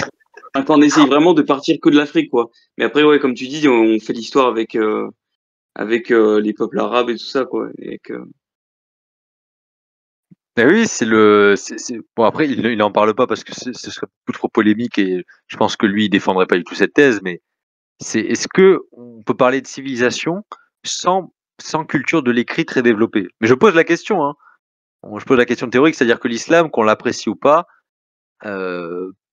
Enfin, on essaye vraiment de partir que de l'Afrique, quoi. Mais après, ouais, comme tu dis, on fait l'histoire avec les peuples arabes et tout ça, quoi. Et que... Mais oui, bon après il en parle pas parce que ce serait beaucoup trop polémique et je pense que lui il défendrait pas du tout cette thèse, mais c'est est-ce que on peut parler de civilisation sans culture de l'écrit très développée? Mais je pose la question, hein. Je pose la question théorique, c'est-à-dire que l'islam, qu'on l'apprécie ou pas,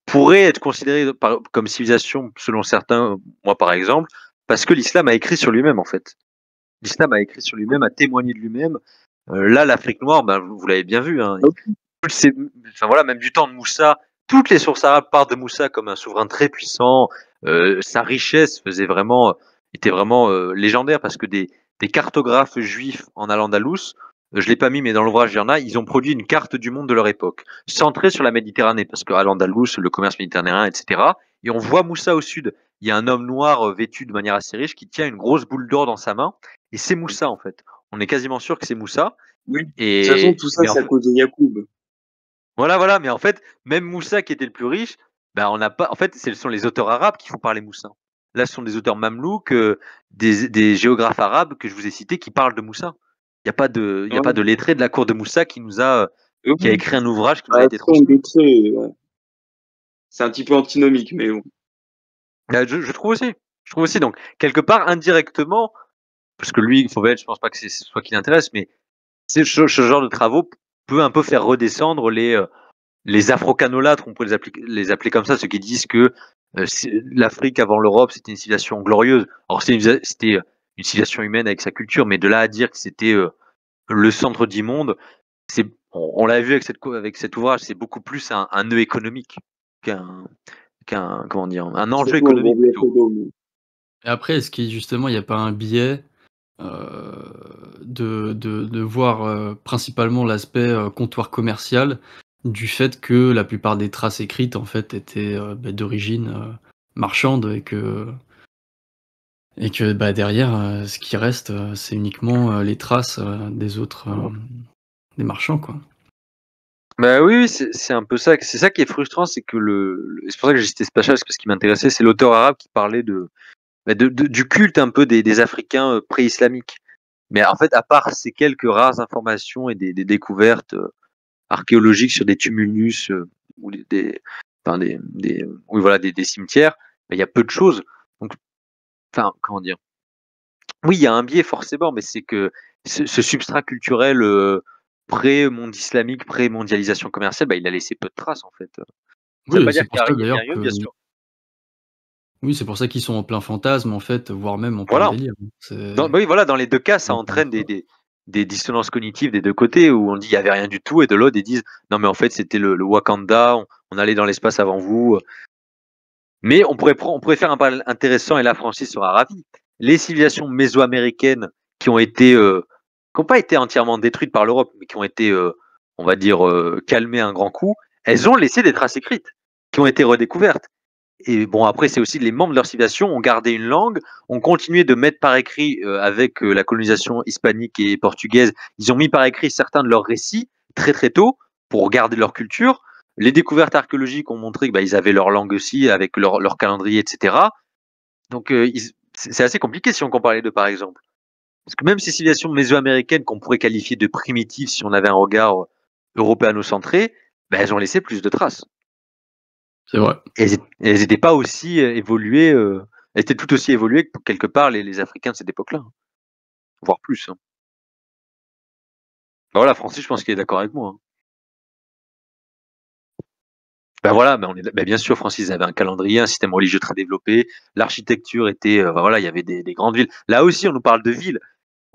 pourrait être considéré comme civilisation selon certains, moi par exemple, parce que l'islam a écrit sur lui-même en fait. L'islam a écrit sur lui-même, a témoigné de lui-même. Là, l'Afrique noire, ben, vous l'avez bien vu, hein, enfin, voilà, même du temps de Moussa, toutes les sources arabes parlent de Moussa comme un souverain très puissant. Sa richesse était vraiment légendaire parce que des cartographes juifs en Al-Andalus, je l'ai pas mis, mais dans l'ouvrage il y en a, ils ont produit une carte du monde de leur époque, centrée sur la Méditerranée, parce qu'à Al-Andalus, le commerce méditerranéen, etc. Et on voit Moussa au sud. Il y a un homme noir vêtu de manière assez riche qui tient une grosse boule d'or dans sa main, et c'est Moussa en fait. On est quasiment sûr que c'est Moussa. Oui. De toute façon, tout ça, c'est à cause de Yacoub. Voilà, mais en fait, même Moussa qui était le plus riche, ben on n'a pas. En fait, ce sont les auteurs arabes qui font parler Moussa. Là, ce sont des auteurs mamelouks, des géographes arabes que je vous ai cités qui parlent de Moussa. Il n'y a pas de lettré de la cour de Moussa qui a écrit un ouvrage qui nous a été transmis. Ouais. C'est un petit peu antinomique, mais bon. Je trouve aussi. Donc, quelque part, indirectement, parce que lui, Fauvel, je pense pas que c'est soit qui l'intéresse, mais ce genre de travaux peut un peu faire redescendre les afrocanolâtres, on pourrait les appeler comme ça, ceux qui disent que l'Afrique avant l'Europe, c'était une civilisation glorieuse. Alors c'était une civilisation humaine avec sa culture, mais de là à dire que c'était le centre du monde, on l'a vu avec cet ouvrage, c'est beaucoup plus un nœud économique comment dire, un enjeu économique plutôt. Et après, est-ce qu'il justement il n'y a pas un biais de voir principalement l'aspect comptoir commercial du fait que la plupart des traces écrites en fait étaient d'origine marchande et que derrière ce qui reste c'est uniquement les traces des autres des marchands quoi. Bah oui, c'est un peu ça. C'est ça qui est frustrant, c'est que c'est pour ça que j'ai cité ce passage, parce que ce qui m'intéressait, c'est l'auteur arabe qui parlait du culte un peu des Africains pré-islamiques. Mais en fait, à part ces quelques rares informations et des découvertes archéologiques sur des tumulus ou des cimetières, il y a peu de choses. Donc, enfin, comment dire? Oui, il y a un biais forcément, mais c'est que ce substrat culturel pré-monde islamique, pré-mondialisation commerciale, il a laissé peu de traces en fait. Ça veut Oui, pas c'est dire pour qu'il ça n'y a d'ailleurs rien eu, que bien sûr. oui, c'est pour ça qu'ils sont en plein fantasme en fait, voire même en plein Voilà. délire. Dans les deux cas, ça entraîne des dissonances cognitives des deux côtés, où on dit il n'y avait rien du tout, et de l'autre, ils disent non, mais en fait, c'était le Wakanda, on allait dans l'espace avant vous. Mais on pourrait faire un parallèle intéressant, et là, Francis sera ravi. Les civilisations mésoaméricaines qui n'ont pas été entièrement détruites par l'Europe, mais qui ont été, on va dire, calmées un grand coup, elles ont laissé des traces écrites, qui ont été redécouvertes. Et bon, après, c'est aussi les membres de leur civilisation ont gardé une langue, ont continué de mettre par écrit, avec la colonisation hispanique et portugaise, ils ont mis par écrit certains de leurs récits très très tôt pour garder leur culture. Les découvertes archéologiques ont montré qu'ils avaient leur langue aussi, avec leur calendrier, etc. Donc, c'est assez compliqué si on compare les deux, par exemple. Parce que même ces civilisations mésoaméricaines qu'on pourrait qualifier de primitives si on avait un regard européano-centré, elles ont laissé plus de traces. C'est vrai. Et elles n'étaient pas aussi évoluées, elles étaient tout aussi évoluées que quelque part les Africains de cette époque-là, hein. Voire plus. Hein. Voilà, Francis, je pense qu'il est d'accord avec moi. Hein. Voilà, bien sûr, Francis avait un calendrier, un système religieux très développé, l'architecture était, il y avait des grandes villes. Là aussi, on nous parle de villes.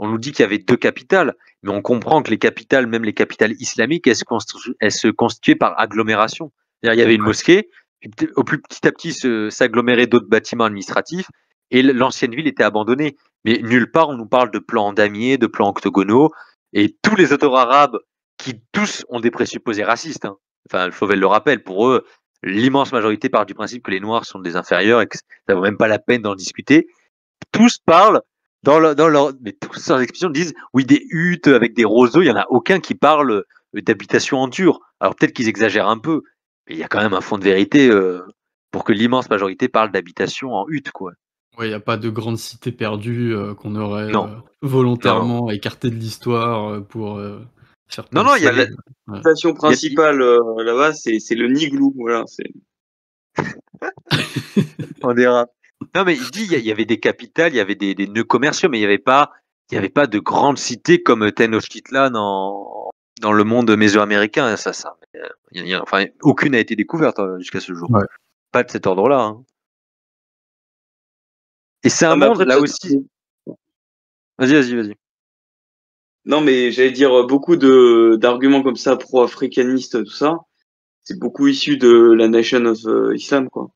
On nous dit qu'il y avait 2 capitales, mais on comprend que les capitales, même les capitales islamiques, elles se constituaient par agglomération. C'est-à-dire, il y avait une mosquée, puis petit à petit s'aggloméraient d'autres bâtiments administratifs, et l'ancienne ville était abandonnée. Mais nulle part on nous parle de plans damiers, de plans octogonaux, et tous les auteurs arabes, qui tous ont des présupposés racistes, hein. Enfin, Fauvel le rappelle, pour eux, l'immense majorité part du principe que les Noirs sont des inférieurs et que ça vaut même pas la peine d'en discuter. Tous parlent mais tous sans exception disent oui, des huttes avec des roseaux. Il y en a aucun qui parle d'habitation en dur. Alors peut-être qu'ils exagèrent un peu, mais il y a quand même un fond de vérité pour que l'immense majorité parle d'habitation en hutte, quoi. Ouais, il n'y a pas de grande cité perdue qu'on aurait Non, volontairement écarté de l'histoire pour faire non, il y a passer. La station principale là-bas, c'est le Niglou. Voilà, on dérape. Non, mais il dit il y avait des capitales, il y avait des nœuds commerciaux, mais il n'y avait pas de grandes cités comme Tenochtitlan dans le monde mésoaméricain. Enfin, aucune n'a été découverte jusqu'à ce jour. Ouais. Pas de cet ordre-là, hein. Et c'est un mais monde, après, là aussi. Vas-y. Non, mais j'allais dire beaucoup d'arguments comme ça pro-africanistes, tout ça. C'est beaucoup issu de la Nation of Islam, quoi.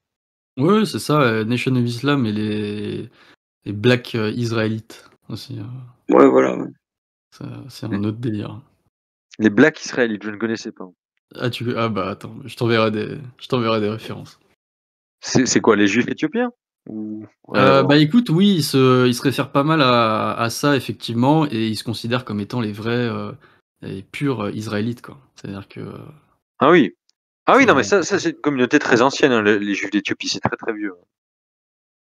Ouais, c'est ça, Nation of Islam et les Black Israélites aussi. Ouais, voilà. Ouais. C'est un autre délire. Les Blacks israélites, je ne connaissais pas. Ah bah attends, je t'enverrai des références. C'est quoi, les Juifs éthiopiens ou... Bah écoute, oui, il se réfère pas mal à ça effectivement, et il se considère comme étant les vrais et purs Israélites, quoi. C'est-à-dire que Ah oui, c'est non, mais ça c'est une communauté très ancienne, hein, les Juifs d'Éthiopie, c'est très très vieux.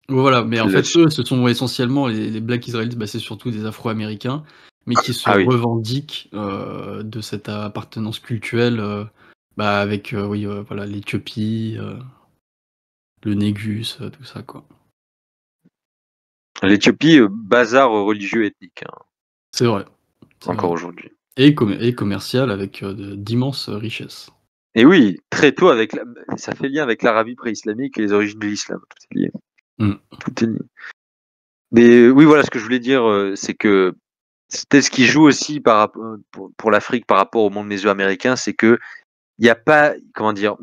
voilà, mais en fait Là-dessus. eux, ce sont essentiellement les Black Israélites, bah, c'est surtout des Afro-Américains, mais qui se Ah oui. revendiquent de cette appartenance culturelle, bah avec voilà, l'Éthiopie, le Négus, tout ça, quoi. L'Éthiopie, bazar religieux ethnique, hein, C'est vrai. encore aujourd'hui. Et commercial avec d'immenses richesses. Et oui, très tôt ça fait lien avec l'Arabie pré-islamique et les origines de l'islam. Tout est lié. Tout est lié. Mais oui, voilà, ce que je voulais dire, c'est que c'était ce qui joue aussi pour l'Afrique par rapport au monde mésoaméricain, c'est que il n'y a pas, comment dire,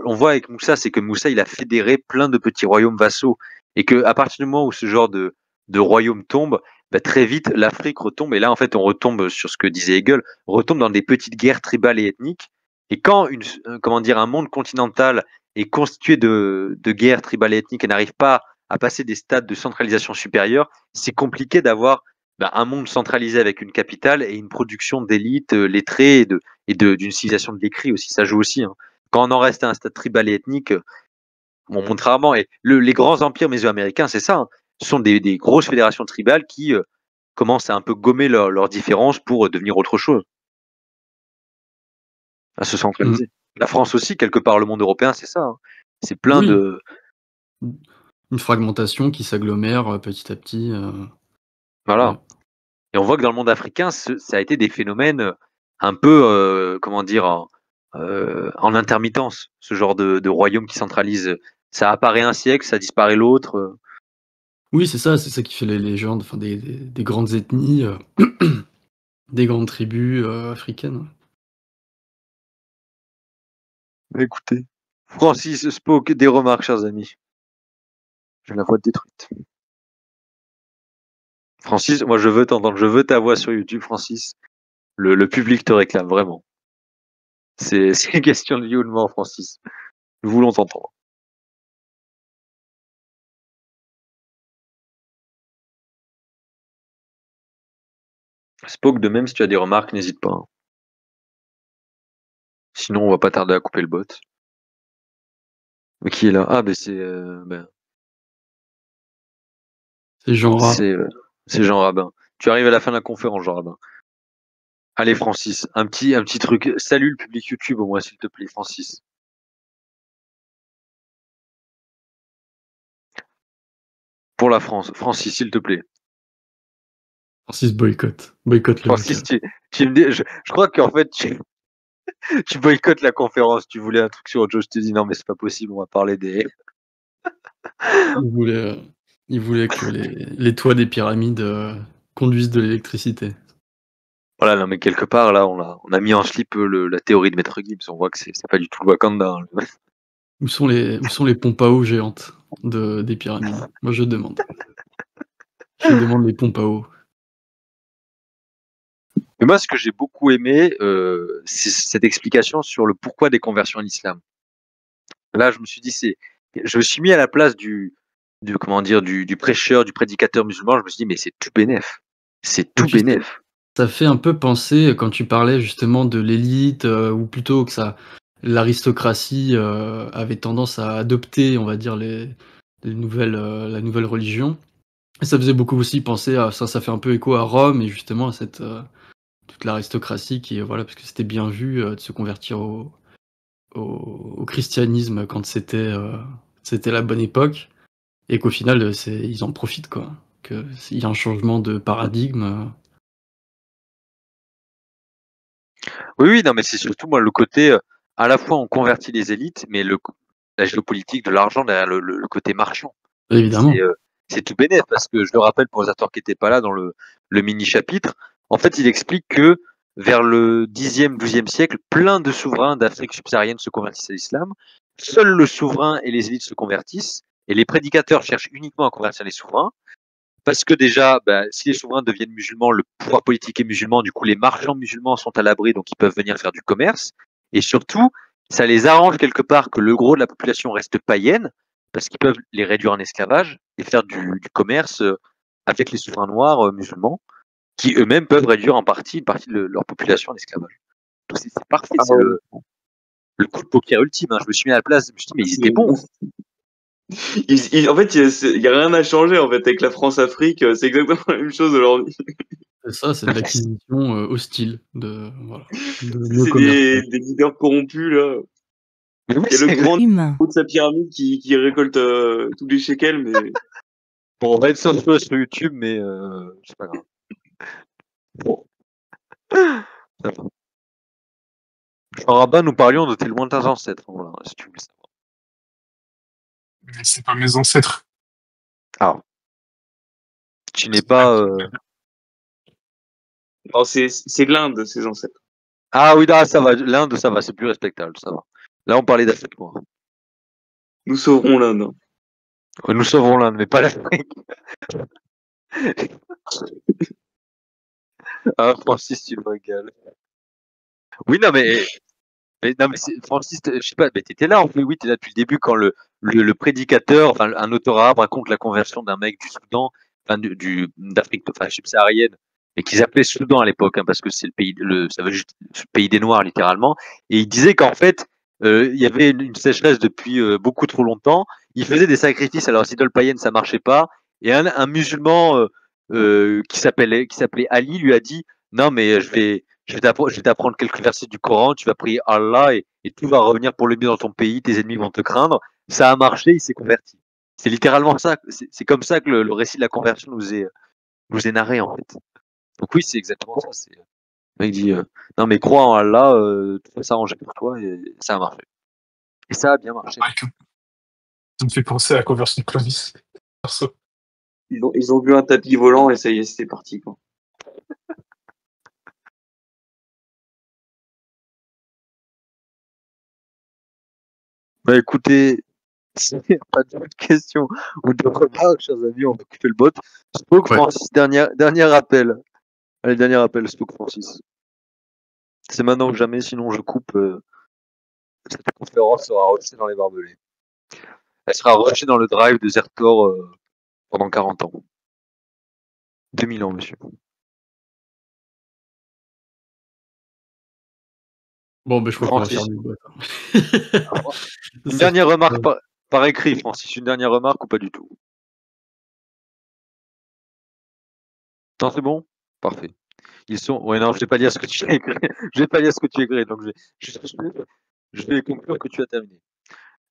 on voit avec Moussa, c'est que Moussa, il a fédéré plein de petits royaumes vassaux, et que à partir du moment où ce genre de royaume tombe, très vite l'Afrique retombe, et là en fait on retombe sur ce que disait Hegel, on retombe dans des petites guerres tribales et ethniques. Et quand un monde continental est constitué de guerres tribales et ethniques et n'arrive pas à passer des stades de centralisation supérieure, c'est compliqué d'avoir un monde centralisé avec une capitale et une production d'élites lettrées et d'une civilisation de l'écrit aussi, ça joue aussi, hein. Quand on en reste à un stade tribal et ethnique, on montre rarement. Et les grands empires mésoaméricains, c'est ça, hein. Ce sont des grosses fédérations tribales qui commencent à un peu gommer leurs différences pour devenir autre chose, à se centraliser. La France aussi, quelque part, le monde européen, c'est ça, hein. C'est plein de... Une fragmentation qui s'agglomère petit à petit. Voilà. Ouais. Et on voit que dans le monde africain, ça a été des phénomènes un peu, en intermittence, ce genre de royaume qui centralise. Ça apparaît un siècle, ça disparaît l'autre. Oui, c'est ça qui fait les légendes, enfin des grandes ethnies, des grandes tribus africaines. Écoutez, Francis Spoke, des remarques, chers amis. J'ai la voix détruite. Francis, moi je veux t'entendre, je veux ta voix sur YouTube, Francis. Le public te réclame, vraiment. C'est une question de vie ou de mort, Francis. Nous voulons t'entendre. Spoke, de même, si tu as des remarques, n'hésite pas, hein. Sinon, on va pas tarder à couper le bot. Mais qui est là? Ah, c'est Jean Rat. C'est Jean Rabin. Tu arrives à la fin de la conférence, Jean Rabin. Allez, Francis, un petit truc. Salut le public YouTube, au moins, s'il te plaît, Francis. Pour la France. Francis, s'il te plaît. Francis boycotte le Francis, tu me dis, je crois qu'en fait, tu boycottes la conférence. Tu voulais un truc sur autre chose. Je te dis non, mais c'est pas possible. On va parler des. Il voulait que les toits des pyramides conduisent de l'électricité. Voilà, non, mais quelque part, là, on a mis en slip la théorie de Maître Gibbs. On voit que c'est pas du tout le Wakanda, hein. Où sont les pompes à eau géantes? des pyramides. Moi, je demande. Je demande les pompes à eau. Mais moi, ce que j'ai beaucoup aimé, c'est cette explication sur le pourquoi des conversions à l'islam. Là, je me suis dit, je me suis mis à la place comment dire, du prêcheur, du prédicateur musulman. Je me suis dit, mais c'est tout bénef. C'est tout Tu sais, bénef. ça fait un peu penser, quand tu parlais justement de l'élite, ou plutôt que l'aristocratie avait tendance à adopter, on va dire, la nouvelle religion. Et ça faisait beaucoup aussi penser à ça fait un peu écho à Rome et justement à toute l'aristocratie qui, voilà, parce que c'était bien vu de se convertir au christianisme quand c'était la bonne époque, et qu'au final, ils en profitent, quoi. Il y a un changement de paradigme. Oui, non, mais c'est surtout moi le côté, à la fois on convertit les élites, mais la géopolitique de l'argent derrière le côté marchand. Évidemment. C'est tout bénef parce que je le rappelle pour les acteurs qui n'étaient pas là dans le mini chapitre. En fait, il explique que vers le 10e, 12e siècle, plein de souverains d'Afrique subsaharienne se convertissent à l'islam. Seul le souverain et les élites se convertissent, et les prédicateurs cherchent uniquement à convertir les souverains. Parce que déjà, si les souverains deviennent musulmans, le pouvoir politique est musulman, du coup les marchands musulmans sont à l'abri, donc ils peuvent venir faire du commerce. Et surtout, ça les arrange quelque part que le gros de la population reste païenne, parce qu'ils peuvent les réduire en esclavage et faire du commerce avec les souverains noirs musulmans, qui eux-mêmes peuvent réduire une partie de leur population en esclavage. Donc c'est parfait, c'est le coup de poker ultime. Hein. Je me suis mis à la place, je me suis dit, mais ils étaient bons. En fait, il n'y a rien à changer en fait avec la France-Afrique, c'est exactement la même chose aujourd'hui. C'est ça, c'est de l'acquisition hostile de C'est des leaders corrompus là. Il y a le grand de sa pyramide qui récolte tous les shekels, mais bon, on va être sur YouTube, mais c'est pas grave. Bon. Ça va. Jean Rabat, nous parlions de tes lointains ancêtres, voilà, si tu veux savoir. Mais c'est pas mes ancêtres. Ah. Tu n'es pas. Non, c'est l'Inde, ses ancêtres. Ah oui, là, ça va. L'Inde, ça va, c'est plus respectable, ça va. Là, on parlait d'Afrique noire. Nous sauverons l'Inde. Nous sauverons l'Inde, mais pas l'Afrique. Ah, Francis, tu me régales. Oui, non, mais Francis, je sais pas, mais t'étais là, en fait, oui, t'es là depuis le début quand le prédicateur, enfin, un auteur arabe raconte la conversion d'un mec du Soudan, enfin, d'Afrique, enfin, subsaharienne, et qu'ils appelaient Soudan à l'époque, hein, parce que c'est ça veut juste le pays des Noirs, littéralement. Et il disait qu'en fait, il y avait une sécheresse depuis beaucoup trop longtemps. Il faisait des sacrifices à leurs idoles païennes, ça marchait pas. Et un musulman qui s'appelait Ali lui a dit, non, mais je vais t'apprendre quelques versets du Coran, tu vas prier Allah et tout va revenir pour le mieux dans ton pays, tes ennemis vont te craindre. Ça a marché, il s'est converti. C'est littéralement ça. C'est comme ça que le récit de la conversion nous est narré, en fait. Donc oui, c'est exactement ça. Le mec dit, non mais crois en Allah, tout va s'arranger pour toi, et ça a marché. Et ça a bien marché. Ça me fait penser à la conversion de Clovis. Ils ont vu un tapis volant et ça y est, c'était parti, quoi. Bah écoutez, s'il n'y a pas d'autres questions ou de remarques, chers amis, on va couper le bot. Spook Francis, dernier appel. Allez, dernier appel, Spook Francis. C'est maintenant ou jamais, sinon je coupe. Cette conférence sera rushée dans les barbelés. Elle sera rushée dans le drive de Zertor pendant 40 ans. 2000 ans, monsieur. Bon, ben je crois qu'on va faire du bot. Une dernière remarque par écrit, Francis. Une dernière remarque ou pas du tout? Non, c'est bon? Parfait. Ils sont. Ouais, non, je vais pas lire ce que tu as écrit. Je vais pas lire ce que tu as écrit, donc je vais conclure que tu as terminé.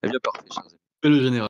Eh bien, parfait, chers amis. Le général.